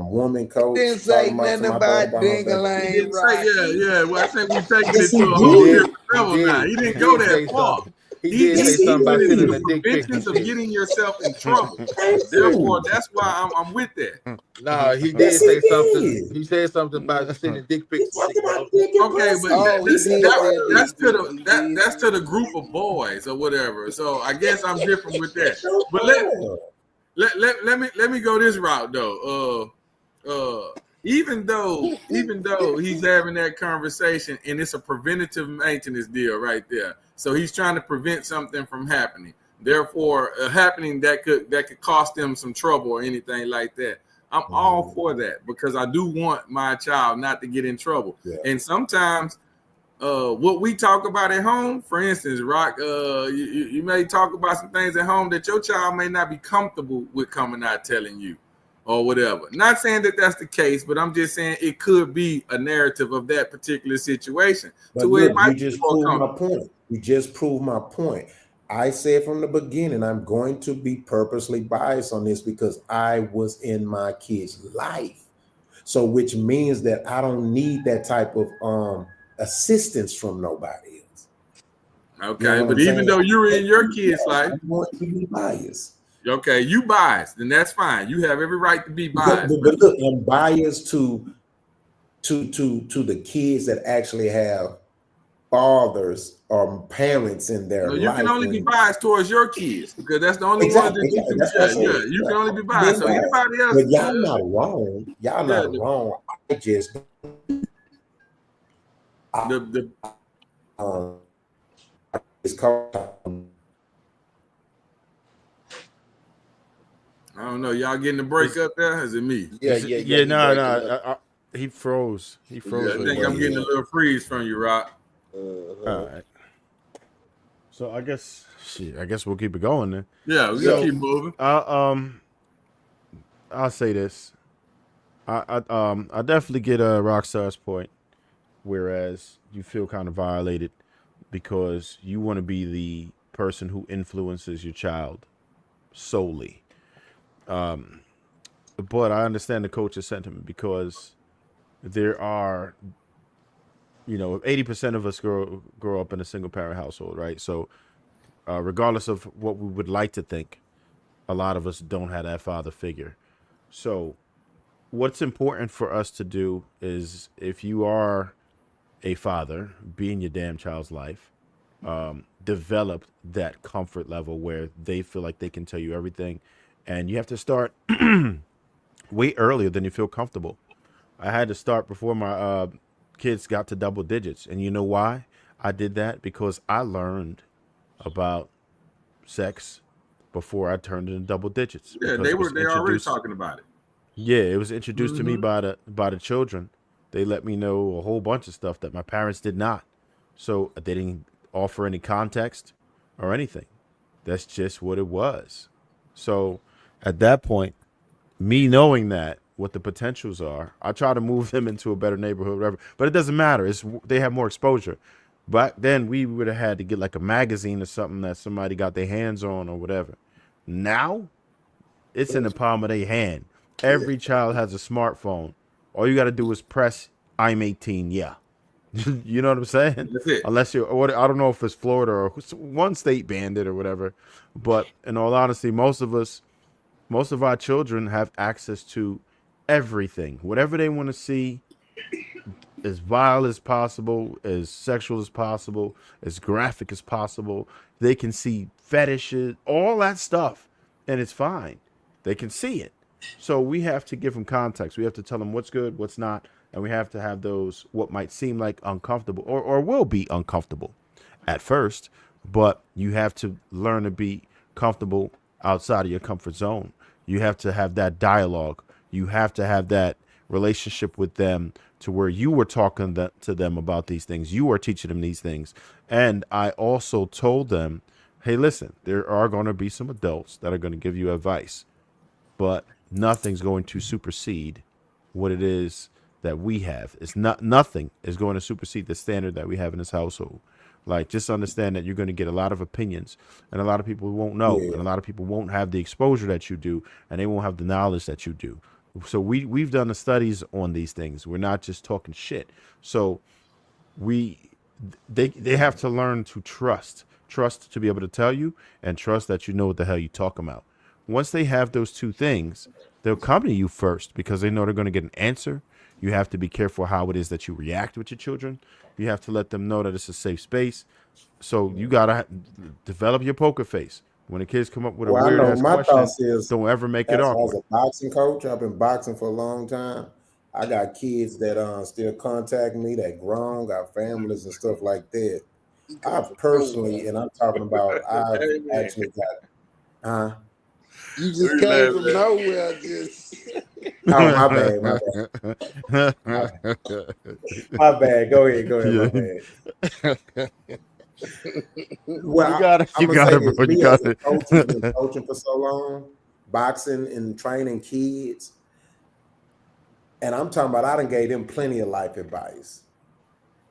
woman coach didn't say talking to nothing my daughter about about no He ding-a-lang, didn't say, right? yeah. Well, I think we're taking it Yes, to he a whole did. different level now. He didn't go that far. He did say He something about went into sending the a dick pic and preventions of shit. getting yourself in trouble. Thank Therefore, you. that's why I'm with that. No, he did Yes, he say something. did. He said something about sending dick pics and shit. Talking about dick and Okay, pussy. but He did that's to the group of boys or whatever. So I guess I'm different with that. No But problem. let me go this route though. Even though he's having that conversation and it's a preventative maintenance deal right there, so he's trying to prevent something from happening. Therefore, happening that could cost them some trouble or anything like that. I'm all for that because I do want my child not to get in trouble. Yeah. And sometimes, what we talk about at home, for instance, Rock, you may talk about some things at home that your child may not be comfortable with coming out telling you. or whatever. Not saying that that's the case, but I'm just saying it could be a narrative of that particular situation. But To where it look, might you be just more proved my comfortable. point. You just proved my point. I said from the beginning, I'm going to be purposely biased on this because I was in my kid's life. So, which means that I don't need that type of assistance from nobody else. Okay, You know what but I'm even saying? though you were in your kid's life, I'm going to be biased. okay, you biased, then that's fine. You have every right to be biased. But look, I'm biased to the kids that actually have fathers or parents in their No, you can life. only be biased towards your kids because that's the only ones Exactly, that you can. that's what I said. Yeah. You can only be I'm biased. being So biased. anybody else, But y'all not wrong. Y'all yeah, not wrong. I just it's called. I don't know. Y'all getting the break up there? Is it me? Yeah. No. He froze. He froze. Yeah, I think I'm getting a little freeze from you, Rock. All right. So I guess we'll keep it going then. Yeah, we gotta keep moving. I'll say this. I definitely get Rockstar's point, whereas you feel kind of violated because you want to be the person who influences your child solely. But I understand the coach's sentiment because there are, 80% of us grow up in a single parent household, right? So regardless of what we would like to think, a lot of us don't have that father figure. So what's important for us to do is, if you are a father, be in your damn child's life, develop that comfort level where they feel like they can tell you everything. And you have to start way earlier than you feel comfortable. I had to start before my kids got to double digits. And you know why I did that? Because I learned about sex before I turned into double digits. Yeah, Because they already talking about it. Yeah, it was introduced to me by the children. They let me know a whole bunch of stuff that my parents did not. So they didn't offer any context or anything. That's just what it was. So at that point, me knowing that what the potentials are, I try to move them into a better neighborhood, whatever. But it doesn't matter. They have more exposure. Back then, we would have had to get like a magazine or something that somebody got their hands on or whatever. Now, it's in the palm of their hand. Every child has a smartphone. All you got to do is press I'm 18. Yeah. You know what I'm saying? That's it. Unless I don't know if it's Florida or one state banned it or whatever. But in all honesty, most of our children have access to everything. Whatever they want to see, as vile as possible, as sexual as possible, as graphic as possible. They can see fetishes, all that stuff, and it's fine. They can see it. So we have to give them context. We have to tell them what's good, what's not, and we have to have those what might seem like uncomfortable or will be uncomfortable at first, but you have to learn to be comfortable outside of your comfort zone. You have to have that dialogue. You have to have that relationship with them to where you were talking to them about these things. You are teaching them these things. And I also told them, hey, listen, there are going to be some adults that are going to give you advice, but nothing's going to supersede what it is that we have. Nothing is going to supersede the standard that we have in this household. Like, just understand that you're going to get a lot of opinions, and a lot of people won't know, and a lot of people won't have the exposure that you do, and they won't have the knowledge that you do. So we've done the studies on these things. We're not just talking shit. So they have to learn to trust to be able to tell you, and trust that you know what the hell you're talking about. Once they have those two things, they'll come to you first because they know they're going to get an answer. You have to be careful how it is that you react with your children. You have to let them know that it's a safe space. So you got to develop your poker face. When the kids come up with a Well, I weird know ass my question, thoughts is, don't ever make it as awkward. a boxing coach, I've been boxing for a long time. I got kids that still contact me, that grown, got families and stuff like that. I personally, and I'm talking about, I've actually got, You just came from nowhere. Oh, my bad, my bad. My bad. Go ahead, my bad. Well, I'm gonna say this: me as a coach who's been coaching for so long, boxing and training kids, And I'm talking about I done gave them plenty of life advice.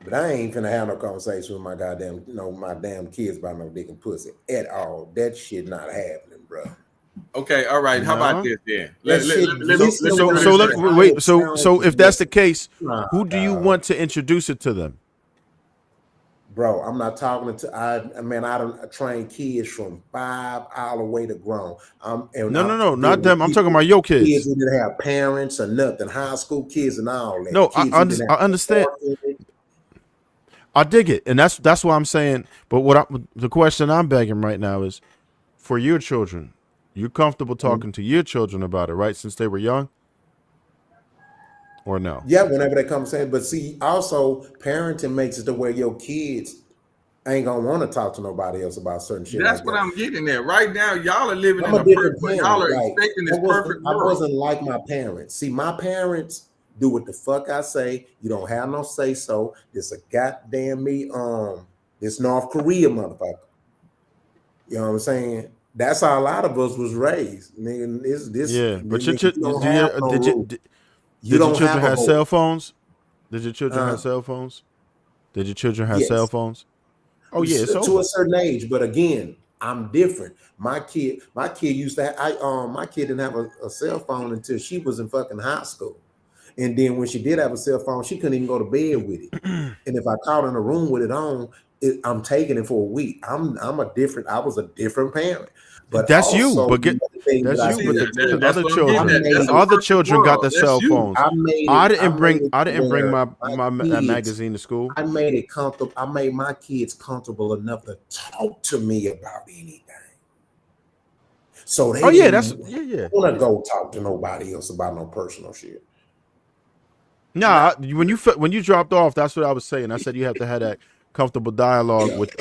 But I ain't finna have no conversation with my goddamn, my damn kids about no dick and pussy at all. That shit not happening, bro. Okay, all right. How about this then? So if that's the case, who do you want to introduce it to them? Bro, I'm not talking to I don't train kids from 5 all the way to grown. No, not them. I'm talking about your kids. Kids who didn't have parents or nothing, high school kids and all that. No, kids I understand. I dig it, and that's what I'm saying. But the question I'm begging right now is, for your children, you're comfortable talking to your children about it, right? Since they were young, or no? Yeah, whenever they come saying, but see, also parenting makes it to where your kids ain't gonna want to talk to nobody else about certain shit. That's like what that. I'm getting at. Right now, y'all are living I'm in a a different perfect. parent. Y'all are Like, expecting this perfect I world. wasn't like my parents. See, my parents do what the fuck I say. You don't have no say so. This a goddamn me. This North Korea motherfucker. You know what I'm saying? That's how a lot of us was raised. Nigga, this. Yeah, but did your children have cell phones? Did your children have cell phones? Did your children have cell phones? Oh yeah, it's to over. a certain age, but again, I'm different. My kid used to my kid didn't have a cell phone until she was in fucking high school. And then when she did have a cell phone, she couldn't even go to bed with it. And if I caught her in a room with it on, I'm taking it for a week. I was a different parent. But that's also, you. But the other children got the cell phones. I didn't bring my magazine to school. I made it comfortable. I made my kids comfortable enough to talk to me about anything. So they want to go talk to nobody else about no personal shit. Nah, when you dropped off, that's what I was saying. I said you have to have that comfortable dialogue with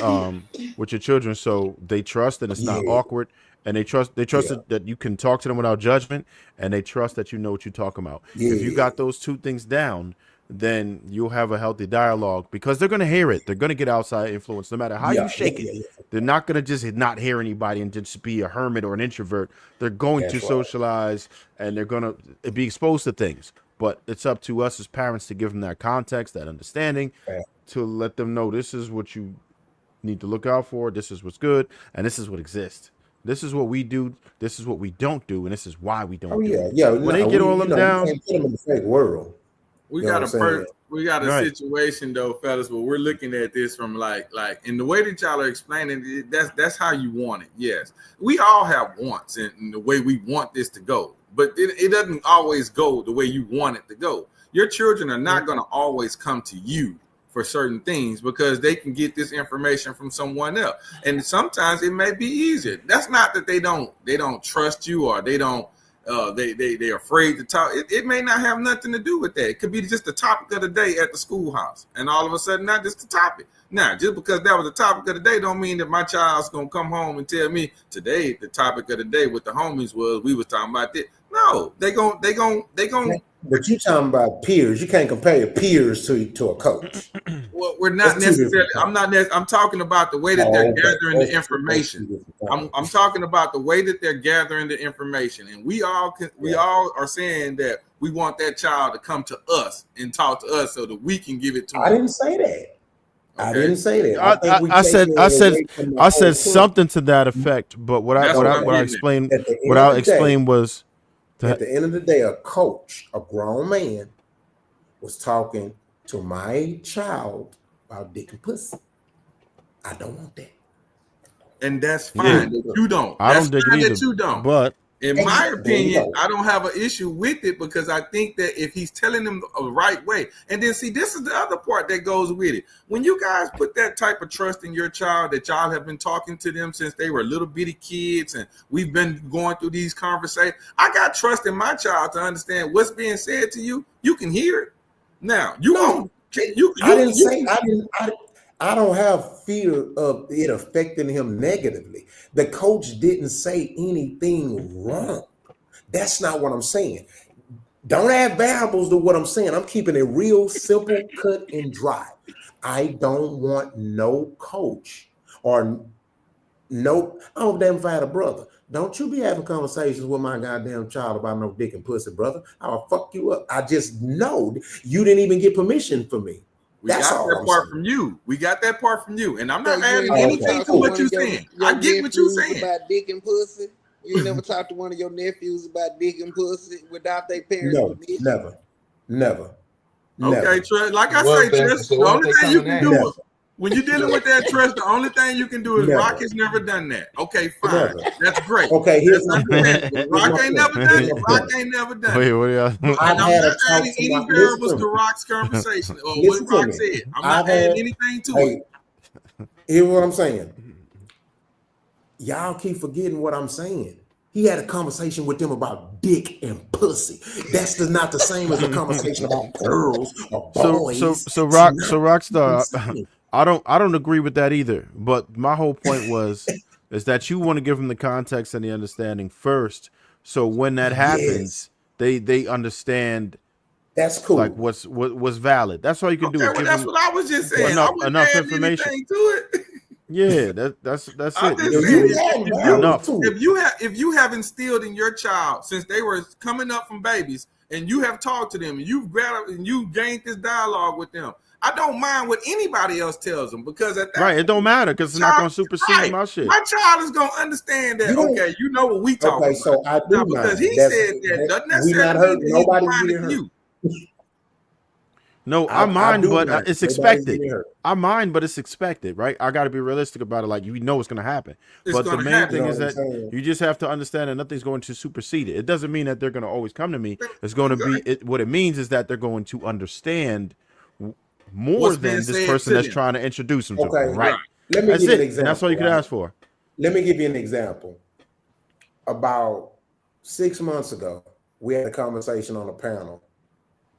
your children, so they trust and it's not awkward, and they trust that you can talk to them without judgment, and they trust that you know what you're talking about. If you got those two things down, then you'll have a healthy dialogue, because they're gonna hear it. They're gonna get outside influence, no matter how you shake it. They're not gonna just not hear anybody and just be a hermit or an introvert. They're going to socialize, and they're gonna be exposed to things. But it's up to us as parents to give them that context, that understanding, to let them know this is what you need to look out for, this is what's good, and this is what exists. This is what we do, this is what we don't do, and this is why we don't do it. When they get all them down, you can't put them in the fake world. We got a situation though, fellas, where we're looking at this from like in the way that y'all are explaining it, that's how you want it. Yes, we all have wants in the way we want this to go, but it doesn't always go the way you want it to go. Your children are not going to always come to you for certain things, because they can get this information from someone else, and sometimes it may be easier. That's not that they don't trust you, or they don't they're afraid to talk. It may not have nothing to do with that. It could be just the topic of the day at the schoolhouse, and all of a sudden, not just the topic. Now, just because that was the topic of the day, don't mean that my child's gonna come home and tell me today the topic of the day with the homies was we was talking about this. No, they gon' But you talking about peers. You can't compare your peers to a coach. Well, we're not necessarily. I'm talking about the way that they're gathering the information. I'm talking about the way that they're gathering the information, and we all are saying that we want that child to come to us and talk to us so that we can give it to them. I didn't say that. Okay. I didn't say that. I said something to that effect, but what I explained was at the end of the day, a coach, a grown man, was talking to my child about dick and pussy. I don't want that. And that's fine that you don't. I don't dig it either. That you don't. But in my opinion, I don't have an issue with it, because I think that if he's telling them the right way, and then see, this is the other part that goes with it. When you guys put that type of trust in your child, that y'all have been talking to them since they were little bitty kids, and we've been going through these conversations, I got trust in my child to understand what's being said to you. You can hear it. Now, I don't have fear of it affecting him negatively. The coach didn't say anything wrong. That's not what I'm saying. Don't add variables to what I'm saying. I'm keeping it real simple, cut and dry. I don't want no coach or Nope. I don't damn if I had a brother. Don't you be having conversations with my goddamn child about no dick and pussy, brother. I'll fuck you up. I just know you didn't even get permission from me. We got that part from you. We got that part from you. And I'm not adding anything to what you're saying. I get what you're saying. About dick and pussy. You never talked to one of your nephews about dick and pussy without their parents' permission? Never. Okay, Trey. Like I say, Tress, the only thing you can do when you're dealing with that, Tress, the only thing you can do is Rock has never done that. Okay, fine. That's great. Okay, here's Rock ain't never done it. Rock ain't never done it. And I'm not adding any variables to Rock's conversation or what Rock said. I'm not adding anything to it. Here's what I'm saying. Y'all keep forgetting what I'm saying. He had a conversation with them about dick and pussy. That's not the same as a conversation about girls or boys. So Rockstar, I don't agree with that either. But my whole point is that you want to give them the context and the understanding first. So when that happens, they understand. That's cool. Like what's valid. That's all you can do. Well, that's what I was just saying. Enough information to it. Yeah, that's it. If you have instilled in your child since they were coming up from babies, and you have talked to them, and you've gained this dialogue with them, I don't mind what anybody else tells them, because at that right, it don't matter because it's not going to supersede my shit. My child is going to understand that. Okay, you know what we talking about. So I do because he said that doesn't necessarily mean nobody he's you. No, I mind, but it's expected. I mind, but it's expected, right? I got to be realistic about it. Like, you know it's going to happen. But the main thing is that you just have to understand that nothing's going to supersede it. It doesn't mean that they're going to always come to me. It's going to be what it means is that they're going to understand more than this person that's trying to introduce them to them, right? Let me give you an example. And that's all you could ask for. Let me give you an example. About 6 months ago, we had a conversation on a panel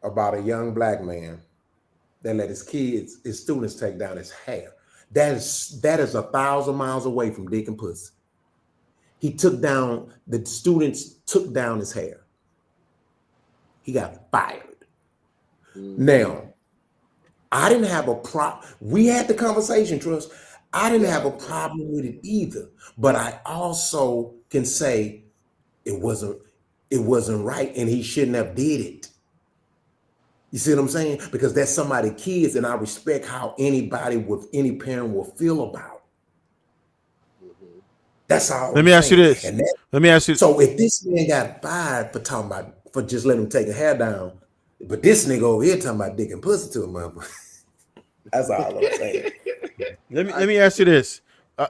about a young black man that let his students take down his hair. That is 1,000 miles away from dick and pussy. The students took down his hair. He got fired. Now, I didn't have a problem. We had the conversation, Trust. I didn't have a problem with it either. But I also can say it wasn't right, and he shouldn't have did it. You see what I'm saying? Because that's somebody's kids, and I respect how any parent will feel about it. That's all. Let me ask you this. So if this man got fired for just letting him take a hair down, but this nigga over here talking about dick and pussy to him, mother. That's all I'm saying. Let me ask you this.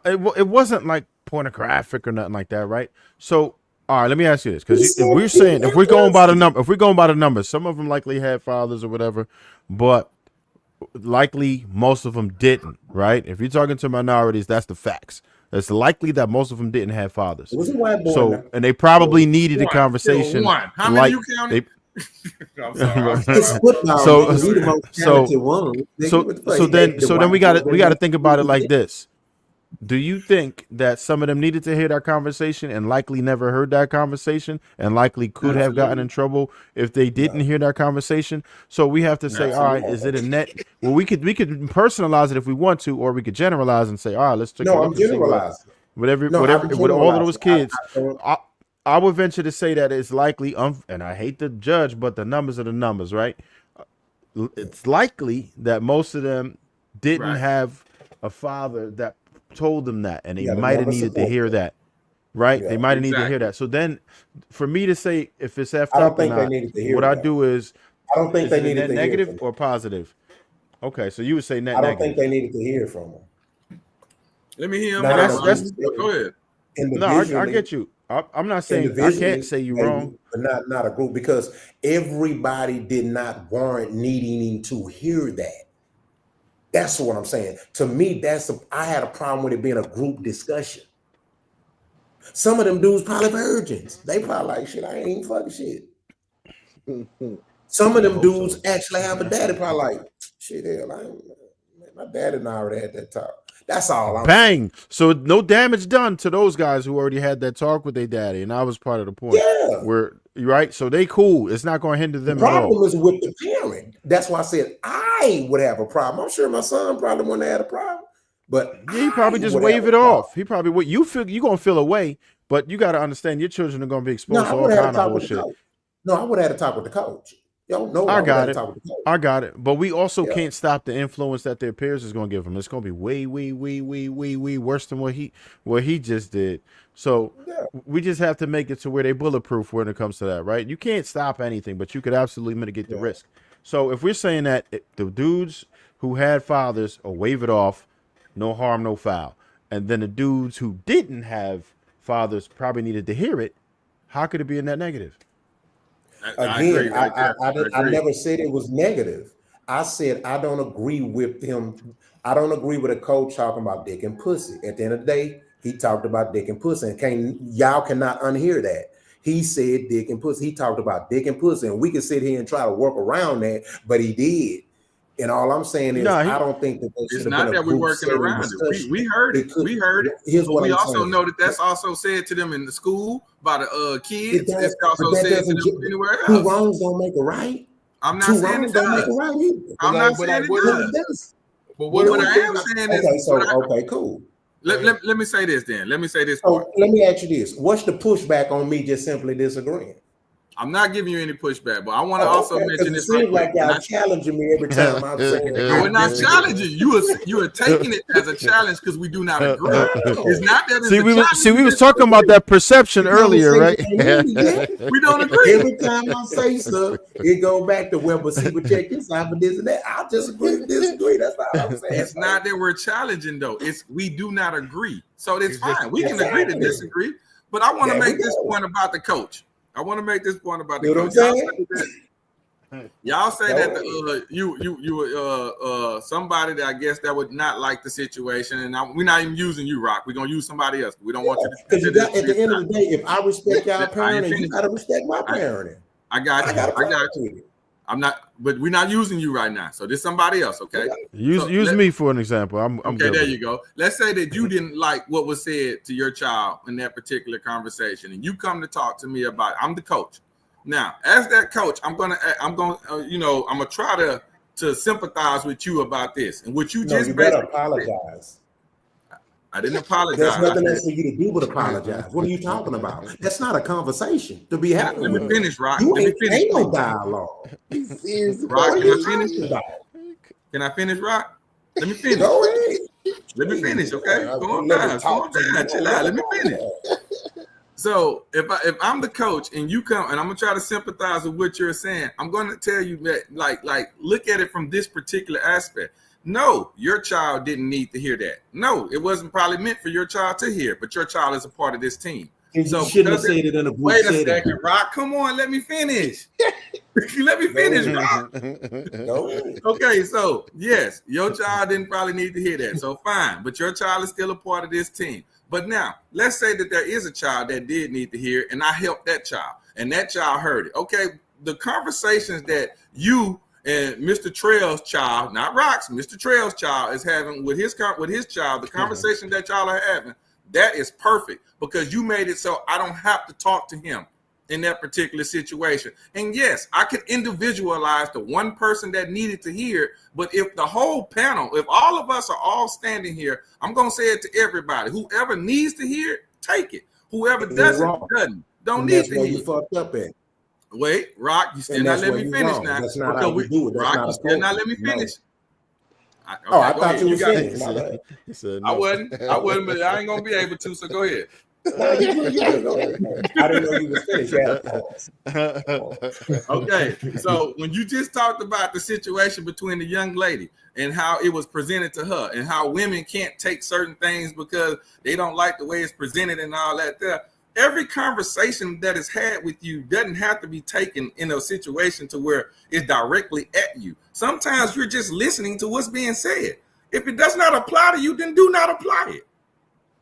It wasn't like pornographic or nothing like that, right? So, all right, let me ask you this, because if we're going by the numbers, some of them likely had fathers or whatever, but likely most of them didn't, right? If you're talking to minorities, that's the facts. It's likely that most of them didn't have fathers. It was a white boy. And they probably needed a conversation. How many you counted? So then we got to think about it like this. Do you think that some of them needed to hear that conversation and likely never heard that conversation and likely could have gotten in trouble if they didn't hear that conversation? So we have to say, all right, is it a net? Well, we could personalize it if we want to, or we could generalize and say, all right, let's take a look. I'm generalizing. With all of those kids, I would venture to say that it's likely, and I hate to judge, but the numbers are the numbers, right? It's likely that most of them didn't have a father that told them that, and they might have needed to hear that, right? They might have needed to hear that. So then, for me to say if it's effed up or not, what I do is, I don't think they needed to hear negative or positive. Okay, so you would say net I don't negative. think they needed to hear from them. Let me hear him. Go ahead. No, I get you. I'm not saying I can't say you're wrong, but not a group, because everybody did not warrant needing to hear that. That's what I'm saying. To me, I had a problem with it being a group discussion. Some of them dudes probably virgins. They probably like, shit, I ain't even fucking shit. Some of them dudes actually have a daddy probably like, shit, hell, my daddy and I already had that talk. That's all I'm saying. So no damage done to those guys who already had that talk with their daddy, and I was part of the point. Yeah. Right? So they cool. It's not going to hinder them at all. The problem is with the parent. That's why I said I would have a problem. I'm sure my son probably wouldn't have had a problem. But Yeah, he probably just would have wave a it problem. off. He probably he probably just would wave have it a problem. off. He probably what you feel you gonna feel away, but you got to understand your children are gonna be No, exposed I to all would have had kind to of talk with the bullshit. coach. No, I would have had to talk with the coach. Yo, no, I I would have got to it. talk with the coach. I got it. But we also Yeah. can't stop the influence that their peers is going to give them. It's going to be way worse than what he just did. So Yeah. we just have to make it to where they bulletproof when it comes to that, right? You can't stop anything, but you could absolutely mitigate the Yeah. risk. So if we're saying that the dudes who had fathers will wave it off, no harm, no foul, and then the dudes who didn't have fathers probably needed to hear it, how could it be in that negative? I agree Again, right there. I I agree. never said it was negative. I said I don't agree with him. I don't agree with a coach talking about dick and pussy. At the end of the day, he talked about dick and pussy, and y'all cannot unhear that. He said dick and pussy. He talked about dick and pussy, and we can sit here and try to work around that, but he did. And all I'm saying is, No, I don't think that there It's should have not been a that we're group working setting around discussion. it. We heard it. could- We heard it. Here's But what we I'm also saying. know that that's also said to them in the school by the It kids. does, It's also but that said to doesn't. them anywhere Two else. wrongs don't make a right. I'm not Two saying wrongs it don't make a does. right either. I'm But not like, saying it what But does. it does. But But what what I do am we saying is, Okay, so okay, cool. let me say this then. Let me say this part. So let me ask you this: what's the pushback on me just simply disagreeing? I'm not giving you any pushback, but I want to Oh, also okay, mention because it this right seems quick. like y'all challenging me every time I'm saying that. No, we're not disagree. challenging you. Are taking it as a challenge because we do not agree. It's not that it's See, a we challenge. we was talking about that perception The earlier, right? conversation ain't ended yet. We don't agree. Every time I say stuff, it go back to well, but see, but check this out, but this and that. I just agree, disagree. That's all I'm saying. It's not that we're challenging though. It's we do not agree. So it's It's just fine. We can agree to exactly. disagree. But I want to There we make this go. point about the coach. I want to make this point about the You know what coach. I'm saying? Y'all say Go that ahead. you somebody that I guess that would not like the situation, and we're not even using you, Rock. We're gonna use somebody else. We don't want you to. Because you got at the end of the day, if I respect y'all I ain't parenting, you finished. got to respect my parenting. I got I you. got a I problem got you. with it. I'm not, but we're not using you right now. So this somebody else, okay? Use me for an example. I'm Okay, good there with you it. go. Let's say that you didn't like what was said to your child in that particular conversation, and you come to talk to me about it. I'm the coach. Now, as that coach, I'm gonna try to sympathize with you about this and what you No, just you better basically said. apologize. I didn't apologize. There's I nothing said, else for you to do but apologize. What are you talking about? That's not a conversation to be having let me with me. finish, Rock. You Let me ain't, finish, ain't no please. dialogue. Rock, What can are I you finish? talking about? Can I finish, Rock? Let me finish. Go ahead. Let me finish, okay? Let Go on me down. Go talk on to you. down. Chill out. Let me finish. So if I'm the coach and you come and I'm gonna try to sympathize with what you're saying, I'm gonna tell you that like look at it from this particular aspect. No, your child didn't need to hear that. No, it wasn't probably meant for your child to hear, but your child is a part of this team. You So shouldn't have because said it in a group wait a setting. second, Rock. Come on, let me finish. Let me finish, Rock. Go ahead. Okay, so yes, your child didn't probably need to hear that. So fine, but your child is still a part of this team. But now, let's say that there is a child that did need to hear it, and I helped that child, and that child heard it. Okay, the conversations that you and Mr. Trail's child, not Rock's, Mr. Trail's child is having with his child, the conversation that y'all are having, that is perfect because you made it so I don't have to talk to him in that particular situation. And yes, I could individualize the one person that needed to hear it, but if the whole panel, if all of us are all standing here, I'm going to say it to everybody. Whoever needs to hear it, take it. Whoever doesn't, don't And need that's to where hear you it. fucked up at. Wait, Rock, you still And not that's let where me you finish wrong. now. That's not Because how you do it. That's Rock, not you still not let me appropriate. finish. Oh, I go thought ahead. you was got finished. it. My bad. He said I no. wasn't, but I ain't going to be able to, so go ahead. No, you good. Go ahead. I didn't know you was finished. You had a pause. Okay, so when you just talked about the situation between the young lady and how it was presented to her and how women can't take certain things because they don't like the way it's presented and all that there, every conversation that is had with you doesn't have to be taken in a situation to where it's directly at you. Sometimes you're just listening to what's being said. If it does not apply to you, then do not apply it.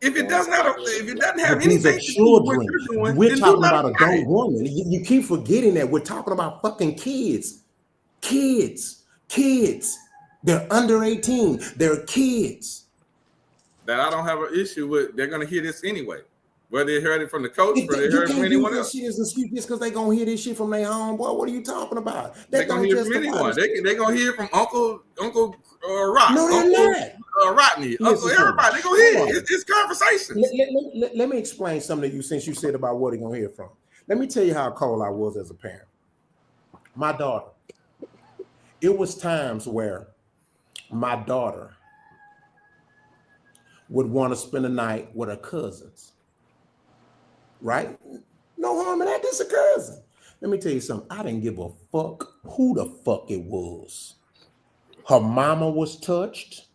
If it doesn't have But these are anything to do with what children. you're doing, We're then do talking not about apply adult it. women. You keep forgetting that we're talking about fucking kids. Kids. They're under 18. They're kids. That I don't have an issue with. They're going to hear this anyway. Whether they heard it from the coach, whether they You heard it from can't use anyone this else. shit as an excuse just because they gonna hear this shit from their homeboy. What are you talking about? They That gonna don't hear it from justify anyone. this. They gonna hear it from Uncle Rock, No, they're Uncle not. Rodney, Uncle Listen to me. everybody. They gonna hear Hold it. on. It's conversations. Let me explain something to you since you said about what he gonna hear from. Let me tell you how cold I was as a parent. My daughter. It was times where my daughter would want to spend the night with her cousins. Right? No harm in that. This is a cousin. Let me tell you something. I didn't give a fuck who the fuck it was. Her mama was touched.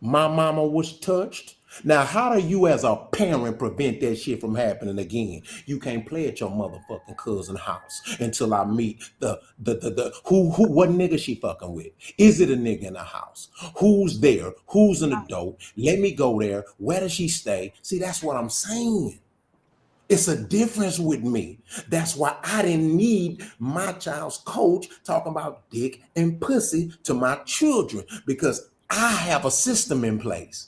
My mama was touched. Now, how do you as a parent prevent that shit from happening again? You can't play at your motherfucking cousin's house until I meet the what nigga she fucking with. Is it a nigga in the house? Who's there? Who's in the door? Let me go there. Where does she stay? See, that's what I'm saying. It's a difference with me. That's why I didn't need my child's coach talking about dick and pussy to my children, because I have a system in place.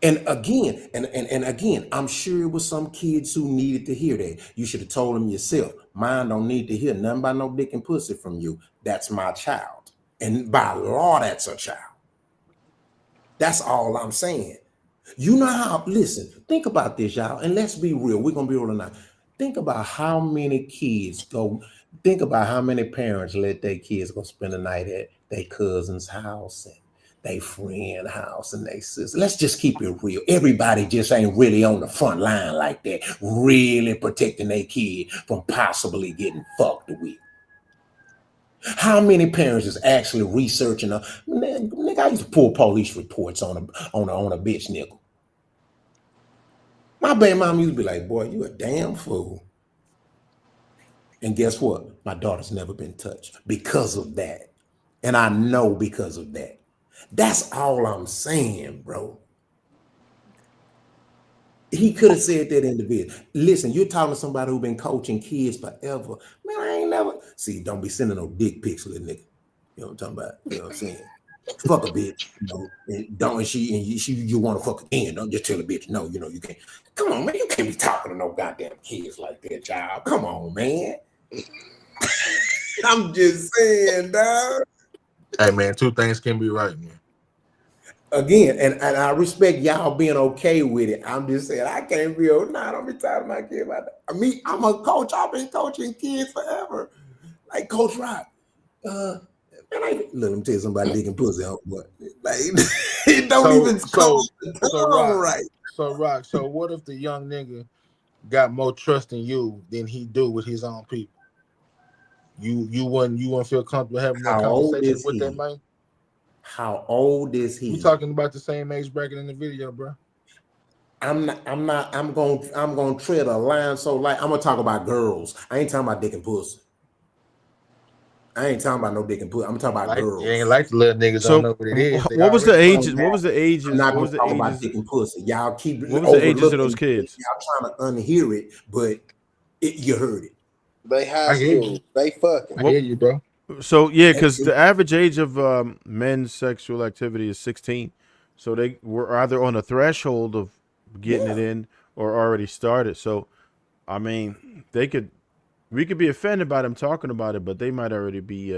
And again, and again, I'm sure it was some kids who needed to hear that. You should have told them yourself. Mine don't need to hear nothing about no dick and pussy from you. That's my child. And by law, that's a child. That's all I'm saying. You know how, listen, think about this, y'all, and let's be real. We're going to be real tonight. Think about how many kids think about how many parents let their kids go spend the night at their cousin's house and their friend house and their sister. Let's just keep it real. Everybody just ain't really on the front line like that, really protecting their kid from possibly getting fucked with. How many parents is actually researching? Nigga, I used to pull police reports on a bitch nickel. My baby mom used to be like, boy, you a damn fool. And guess what? My daughter's never been touched because of that. And I know because of that. That's all I'm saying, bro. He could have said that individual. Listen, you're talking to somebody who's been coaching kids forever. Man, I ain't never. See, don't be sending no dick pics, little nigga. You know what I'm talking about? You know what I'm saying? Fuck a bitch, you know, and you want to fuck again. Don't just tell a bitch, no, you know, you can't. Come on, man, you can't be talking to no goddamn kids like that, child. Come on, man. I'm just saying, dog. Hey, man, two things can be right, man. Again, and I respect y'all being okay with it. I'm just saying, I can't be, don't be talking to my kid about that. I mean, I'm a coach. I've been coaching kids forever. Like Coach Rock. Let me tell you something about dick and pussy, but like it don't even come right. So what if the young nigga got more trust in you than he do with his own people? You wouldn't feel comfortable having that conversation with that man? How old is he? We talking about the same age bracket in the video, bro. I'm gonna tread a line so light. I'm gonna talk about girls. I ain't talking about dick and pussy. I ain't talking about no dick and pussy. I'm talking about girls. You ain't like the little niggas. So don't know what it is. What was the ages? What was the ages? I'm not what was gonna the talk ages? about dick and pussy. Y'all keep. What was the ages of those kids? Y'all trying to unhear it, but you heard it. They high school. They fucking. I hear you, bro. So yeah, because the average age of men's sexual activity is 16, so they were either on the threshold of getting it in or already started. So, I mean, we could be offended by them talking about it, but they might already be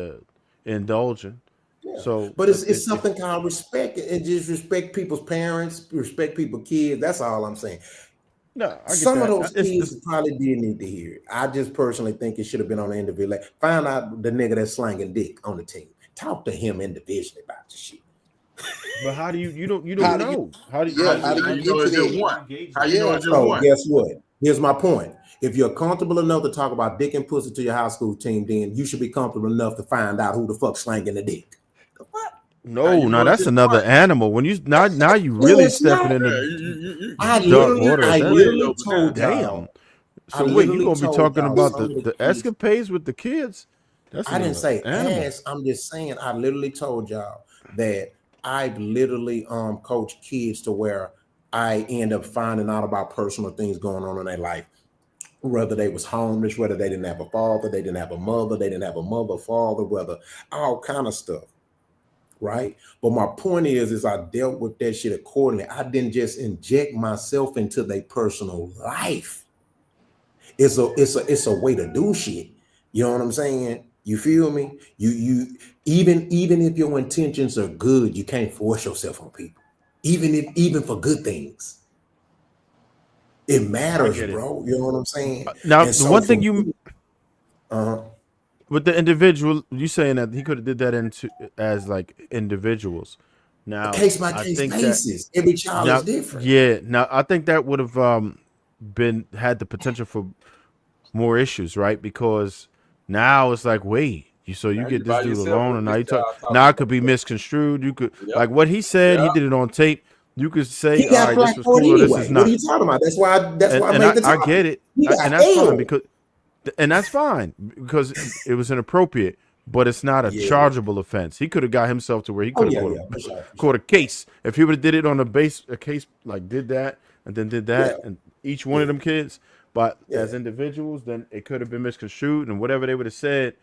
indulging. Yeah. So, but it's something called respect, and just respect people's parents, respect people's kids. That's all I'm saying. No, I get some that. of those kids probably did need to hear it. I just personally think it should have been on the individual. Like, find out the nigga that's slanging dick on the team. Talk to him individually about the shit. But how do you don't know? How do you know it's just one? How you know it's just So one? guess what? Here's my point. If you're comfortable enough to talk about dick and pussy to your high school team, then you should be comfortable enough to find out who the fuck slanging the dick. No, that's another animal. When you now you really stepping into dark water. I literally told damn. So wait, you gonna be talking about the escapades with the kids? That's I didn't say animal. ass. I'm just saying I literally told y'all that I've literally coached kids to where I end up finding out about personal things going on in their life. Whether they was homeless, whether they didn't have a father, they didn't have a mother, they didn't have a mother, father, whether all kind of stuff. right? But my point is I dealt with that shit accordingly. I didn't just inject myself into their personal life. It's a way to do shit. You know what I'm saying? You feel me? You even if your intentions are good, you can't force yourself on people. Even for good things. It matters, get it. bro. You know what I'm saying? Now, And the so one for thing you with the individual, you saying that he could have did that into as like individuals. Now, case by I case think that basis, every child is now, different. yeah, now I think that would have been had the potential for more issues, right? Because now it's like, wait, you Now get you this by dude yourself alone, with and this now you talk. child Now talking it could be about. misconstrued. You could Yep. like what he said. He Yep. did it on tape. You could say, He all got right, flack this was for it cool or this is anyway. What are not. you talking about? That's why I And made the I topic. get it, He got and that's fine held. because, and that's fine because it was inappropriate. But it's not a Yeah. chargeable offense. He could have got himself to where he Oh could have yeah, for sure. caught a case if he would have did it on a case like did that and then did that Yeah. and each one of them kids. But Yeah. as individuals, then it could have been misconstrued and whatever they would have said,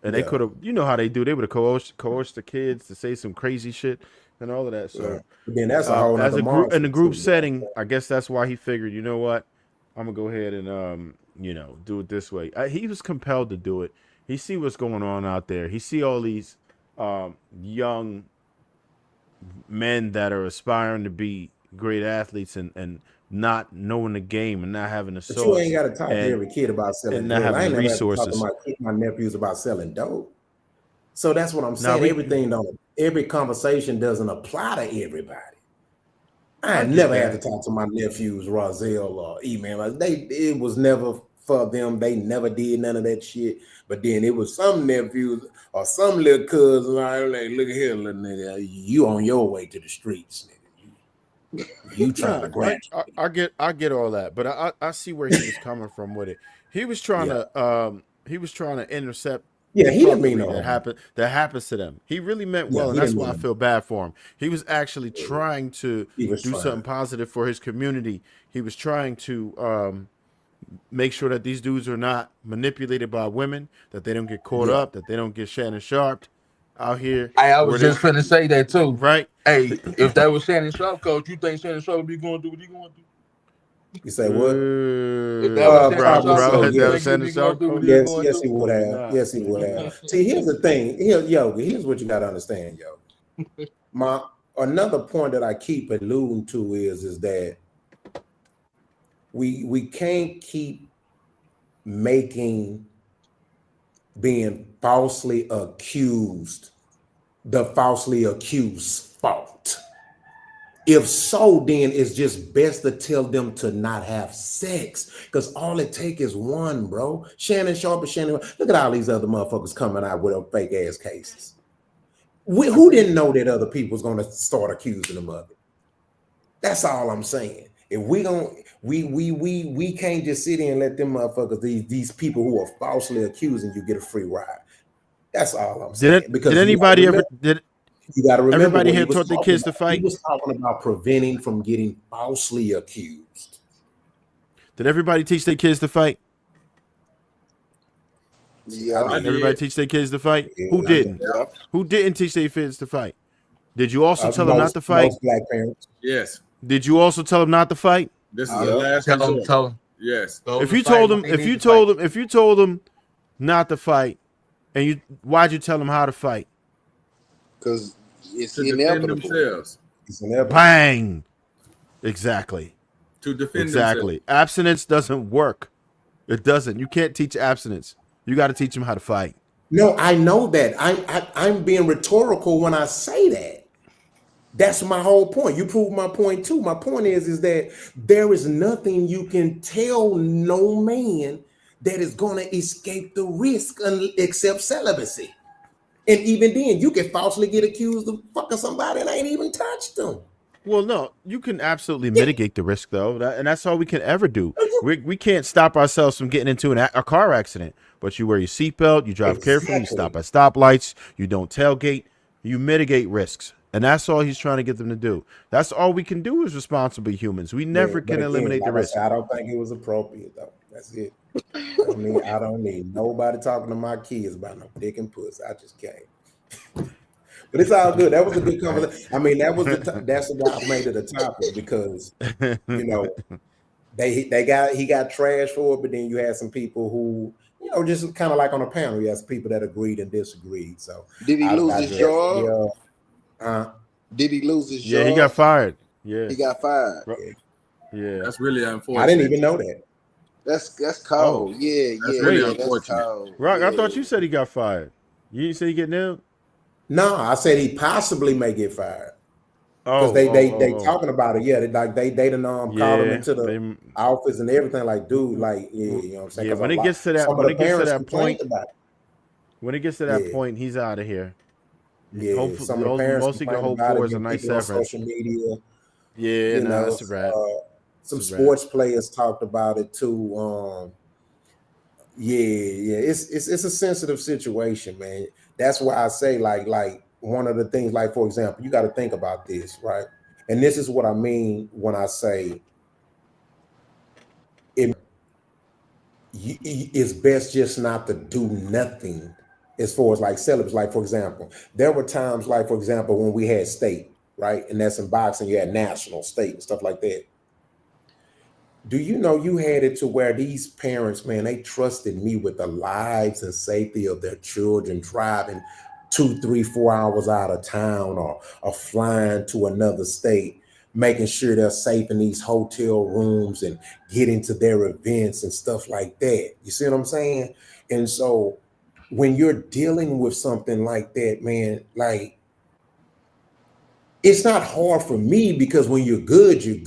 and they Yeah. could have, you know how they do, they would have coerced the kids to say some crazy shit and all of that. So But then that's a whole as nother a group in monster the group too. setting, I guess that's why he figured, you know what, I'm gonna go ahead and do it this way. He was compelled to do it. He see what's going on out there. He see all these young men that are aspiring to be great athletes and not knowing the game and not having the But you ain't sauce got to talk to and every kid about selling not drugs. I having the ain't never had to talk to resources. my nephews about selling dope. So that's what I'm Now saying. Every conversation doesn't apply to everybody. I I get never had to that. talk to my nephews, Roselle or E-Man. Like it was never for them. They never did none of that shit. But then it was some nephews or some little cousins. Like, look at here, little nigga. You on your way to the streets, nigga. You trying to graduate. I get all that, but I see where he was coming from with it. He was trying to intercept Yeah, the he didn't mean fuckery no harm. that happens to them. He really meant Yeah, well, and he that's didn't why I mean feel bad for him. He was actually no. trying to He was do trying. something positive for his community. He was trying to make sure that these dudes are not manipulated by women, that they don't get caught Yeah. up, that they don't get Shannon Sharped out here. I where was they- just finna say that too. right. Hey, if that was Shannon Sharp, coach, you think Shannon Sharp would be going to do what he going to do? You say what? If that was Shannon Probably Sharp, so, coach, you yes. think he'd be going to do what he Yes, going yes, to he do? would have. Nah, Yes, he would maybe have. not. See, here's the thing. Here's what you got to understand, yo. Another point that I keep alluding to is that we can't keep making being falsely accused the falsely accused fault. If so, then it's just best to tell them to not have sex, because all it take is one, bro. Shannon Sharp and Shannon. Look at all these other motherfuckers coming out with fake ass cases. Who didn't know that other people was going to start accusing them of it? That's all I'm saying. If we don't, we can't just sit here and let them motherfuckers, these people who are falsely accusing you, get a free ride. That's all I'm saying. Did anybody ever you got to remember everybody what he here was taught their talking kids to about. fight? He was talking about preventing from getting falsely accused. Did everybody teach their kids to fight? Yeah, Everybody teach their kids to fight? Yeah, Who didn't? Yeah. Who didn't teach their kids to fight? Did you also tell them not most, to fight? Most black parents. Yes. Did you also tell them not to fight? This is the last Tell resort. them. Yes. If you told them not to fight, and why'd you tell them how to fight? Because it's To defend inevitable. themselves. It's inevitable. Bang! Exactly. To defend Exactly. Abstinence doesn't work. It doesn't. You can't teach abstinence. You got to teach them how to fight. No, I know that. I'm being rhetorical when I say that. That's my whole point. You proved my point too. My point is that there is nothing you can tell no man that is going to escape the risk except celibacy. And even then, you can falsely get accused of fucking somebody and ain't even touched them. Well, no, you can absolutely mitigate the risk, though, and that's all we can ever do. We can't stop ourselves from getting into a car accident, but you wear your seatbelt, you drive carefully, you stop at stoplights, you don't tailgate, you mitigate risks, and that's all he's trying to get them to do. That's all we can do as responsible humans. We never can eliminate the risk. I don't think it was appropriate, though. That's it. I don't need nobody talking to my kids about no dick and pussy. I just can't. But it's all good. That was a good conversation. I mean, that was that's why I made it a topic because you know he got trashed for it, but then you had some people who just kind of like on a panel. You had some people that agreed and disagreed. So Did he lose his job? Did he lose his job? Yeah, he got fired. Yeah, he got fired. Yeah, that's really unfortunate. I didn't even know that. That's cold. Yeah, that's yeah, really yeah. unfortunate. That's cold. Rock, yeah. I thought you said he got fired. You didn't say he get nailed? No, I said he possibly may get fired. Because they talking about it, yeah. They done called him into the office and everything. Like, dude, like, yeah, you know what I'm saying? Yeah, when it gets to that, some of the parents complained about it. When it gets to that point, he's out of here. Yeah, hopefully, some of the parents most he can hope about for it, is a nice people on severance. social media. Yeah, that's a wrap. Some sports players talked about it too. Yeah, it's a sensitive situation, man. That's why I say, like one of the things, like for example, you got to think about this, right? And this is what I mean when I say it's best just not to do nothing as far as like celebrities. Like for example, there were times, like for example, when we had state, right, and that's in boxing, you had national, state, and stuff like that. Do you know you had it to where these parents, man, they trusted me with the lives and safety of their children driving 2, 3, 4 hours out of town or flying to another state, making sure they're safe in these hotel rooms and getting to their events and stuff like that. You see what I'm saying? And so when you're dealing with something like that, man, like, it's not hard for me because when you're good, you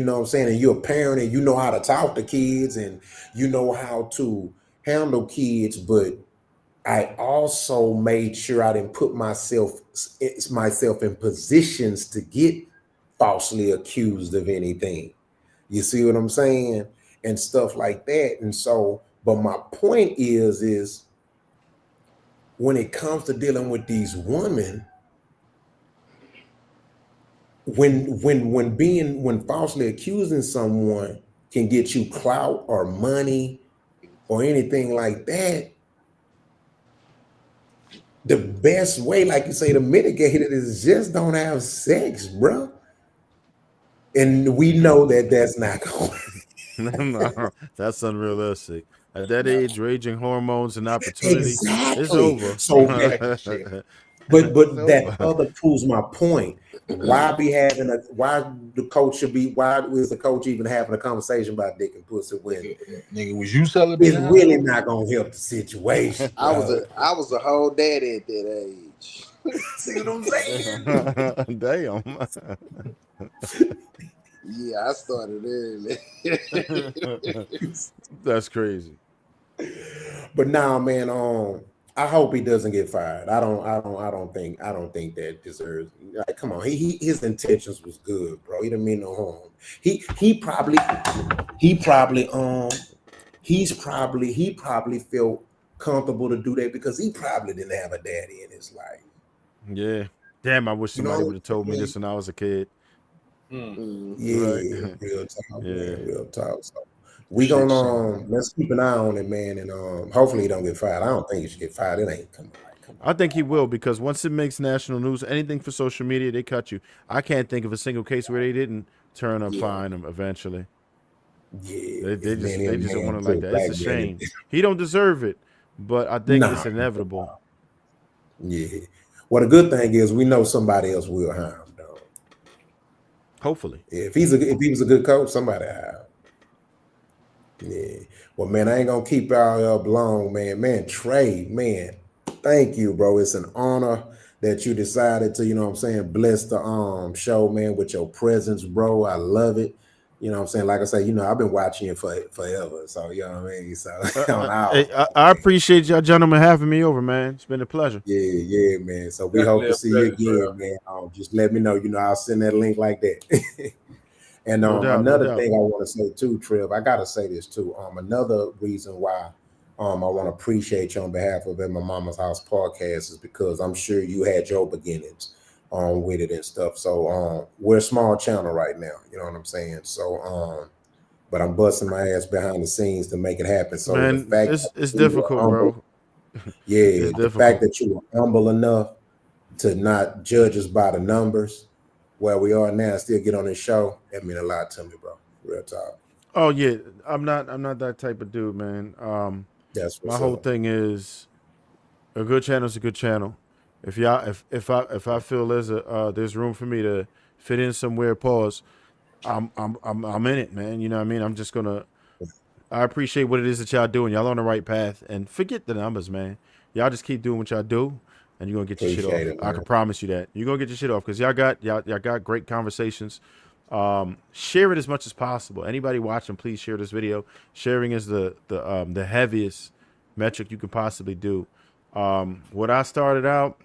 know what I'm saying? And you're a parent and you know how to talk to kids and you know how to handle kids. But I also made sure I didn't put myself in positions to get falsely accused of anything. You see what I'm saying? And stuff like that. And so, but my point is when it comes to dealing with these women, when falsely accusing someone can get you clout or money or anything like that, the best way, like you say, to mitigate it is just don't have sex, bro. And we know that that's not going. No, that's unrealistic. At that age, raging hormones and opportunity, it's Exactly. over. So, but that other proves my point. Why the coach should be? Why is the coach even having a conversation about dick and pussy when nigga was you celibate? It's really not gonna help the situation. I was a whole daddy at that age. See what I'm saying? Damn. Yeah, I started early. That's crazy. But now, man, I hope he doesn't get fired. I don't think that deserves. Like, come on, his intentions was good, bro. He didn't mean no harm. He probably felt comfortable to do that because he probably didn't have a daddy in his life. Yeah. Damn, I wish somebody would have told me this when I was a kid. Yeah, Right. real talk, Yeah. man, real talk. So we gonna let's keep an eye on it, man, and hopefully he don't get fired. I don't think he should get fired. It ain't come on. I think he will because once it makes national news, anything for social media, they cut you. I can't think of a single case where they didn't turn up, fine him eventually. Yeah, they just don't want to like that. It's a shame. He don't deserve it, but I think it's inevitable. Yeah. Well, the good thing is we know somebody else will hire him, though. Hopefully. Yeah, if he was a good coach, somebody hire him. Yeah. Well, man, I ain't gonna keep y'all up long, man. Man, Trey, man, thank you, bro. It's an honor that you decided to, you know what I'm saying, bless the show, man, with your presence, bro. I love it. You know what I'm saying? Like I say, you know, I've been watching you forever. So, you know what I mean? So, I appreciate y'all gentlemen having me over, man. It's been a pleasure. Yeah, man. So we hope to see you again, man. Just let me know. You know, I'll send that link like that. And No doubt, another thing I want to say too, Trev, I got to say this too. Another reason why I want to appreciate you on behalf of My Mama's House podcast is because I'm sure you had your beginnings with it and stuff. So we're a small channel right now, you know what I'm saying? So but I'm busting my ass behind the scenes to make it happen. So man, the fact it's difficult, bro. Yeah, the fact that you were humble enough to not judge us by the numbers where we are now, still get on this show, that mean a lot to me, bro. Real talk. Oh yeah, I'm not that type of dude, man. That's My what's whole up. thing is a good channel is a good channel. If y'all, if I feel there's room for me to fit in somewhere, pause. I'm in it, man. You know what I mean? I'm just gonna. I appreciate what it is that y'all doing. Y'all on the right path, and forget the numbers, man. Y'all just keep doing what y'all do, and you're gonna get your shit Appreciate off. it, I man. can promise you that you're gonna get your shit off because y'all got great conversations. Share it as much as possible. Anybody watching, please share this video. Sharing is the heaviest metric you can possibly do. What I started out,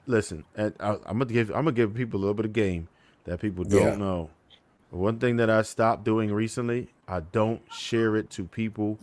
listen, and I'm gonna give people a little bit of game that people Yeah. don't know. One thing that I stopped doing recently, I don't share it to people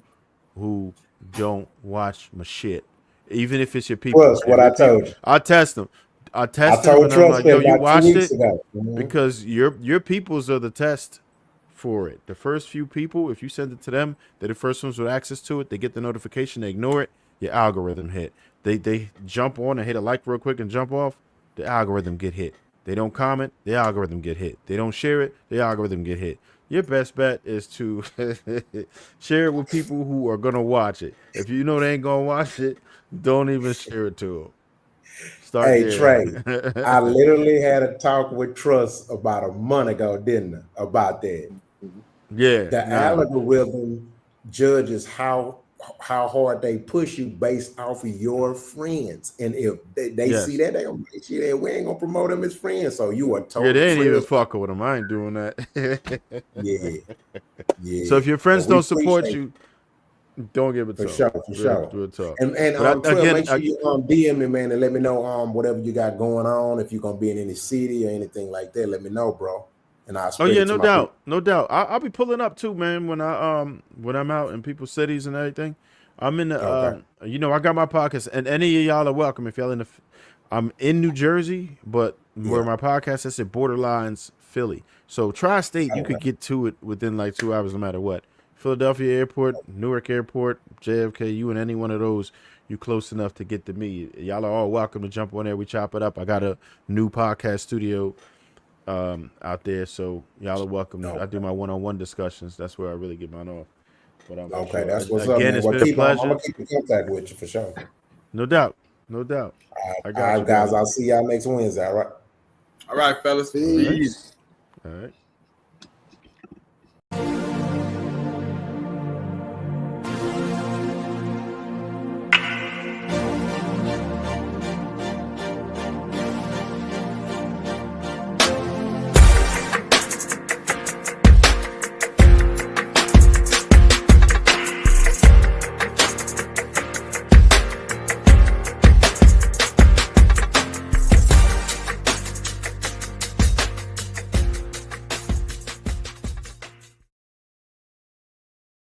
who don't watch my shit. Even if it's your people. Trust If what your I people, told you. I test them. I I tested them told and I'm Trust like, yo, that you about 2 watched weeks it? ago. Mhm. Because your peoples are the test for it. The first few people, if you send it to them, they're the first ones with access to it. They get the notification, they ignore it, your algorithm hit. They jump on and hit a like real quick and jump off, the algorithm get hit. They don't comment, the algorithm get hit. They don't share it, the algorithm get hit. Your best bet is to share it with people who are gonna watch it. If you know they ain't gonna watch it, don't even share it to them. Start Hey Trey, I there. literally had a talk with Trust about a month ago, didn't I? About that. Yeah, The nah. algorithm judges how hard they push you based off of your friends, and if they see Yes. that, they gonna make sure that we ain't gonna promote them as friends. So you are Yeah, total they ain't even trash. fucking with them. I ain't doing that. Yeah, So yeah. if your But friends we don't support appreciate you, don't give it for to them. sure, for sure. Real talk. And But Trail, make sure you DM me, man, and let me know whatever you got going on. If you're gonna be in any city or anything like that, let me know, bro. And I'll oh spread yeah, it to no my people. doubt, no doubt. I'll be pulling up too, man. When I'm out in people's cities and everything, I'm in the Okay. I got my podcast, and any of y'all are welcome if y'all in the. I'm in New Jersey, but where Yeah. my podcast is at borderlines Philly. So tri-state, you Okay. could get to it within like 2 hours, no matter what. Philadelphia Airport, Newark Airport, JFK, you and any one of those, you close enough to get to me. Y'all are all welcome to jump on there. We chop it up. I got a new podcast studio out there, so y'all are welcome to. I do my one-on-one discussions. That's where I really get mine off. But for Okay, sure. that's what's up, Again, man. it's Well, been a I'm pleasure. gonna keep in contact with you for sure. No doubt, no doubt. I All got right, you, guys. brother. I'll see y'all next Wednesday. All right. All right, fellas. All right. Peace. All right.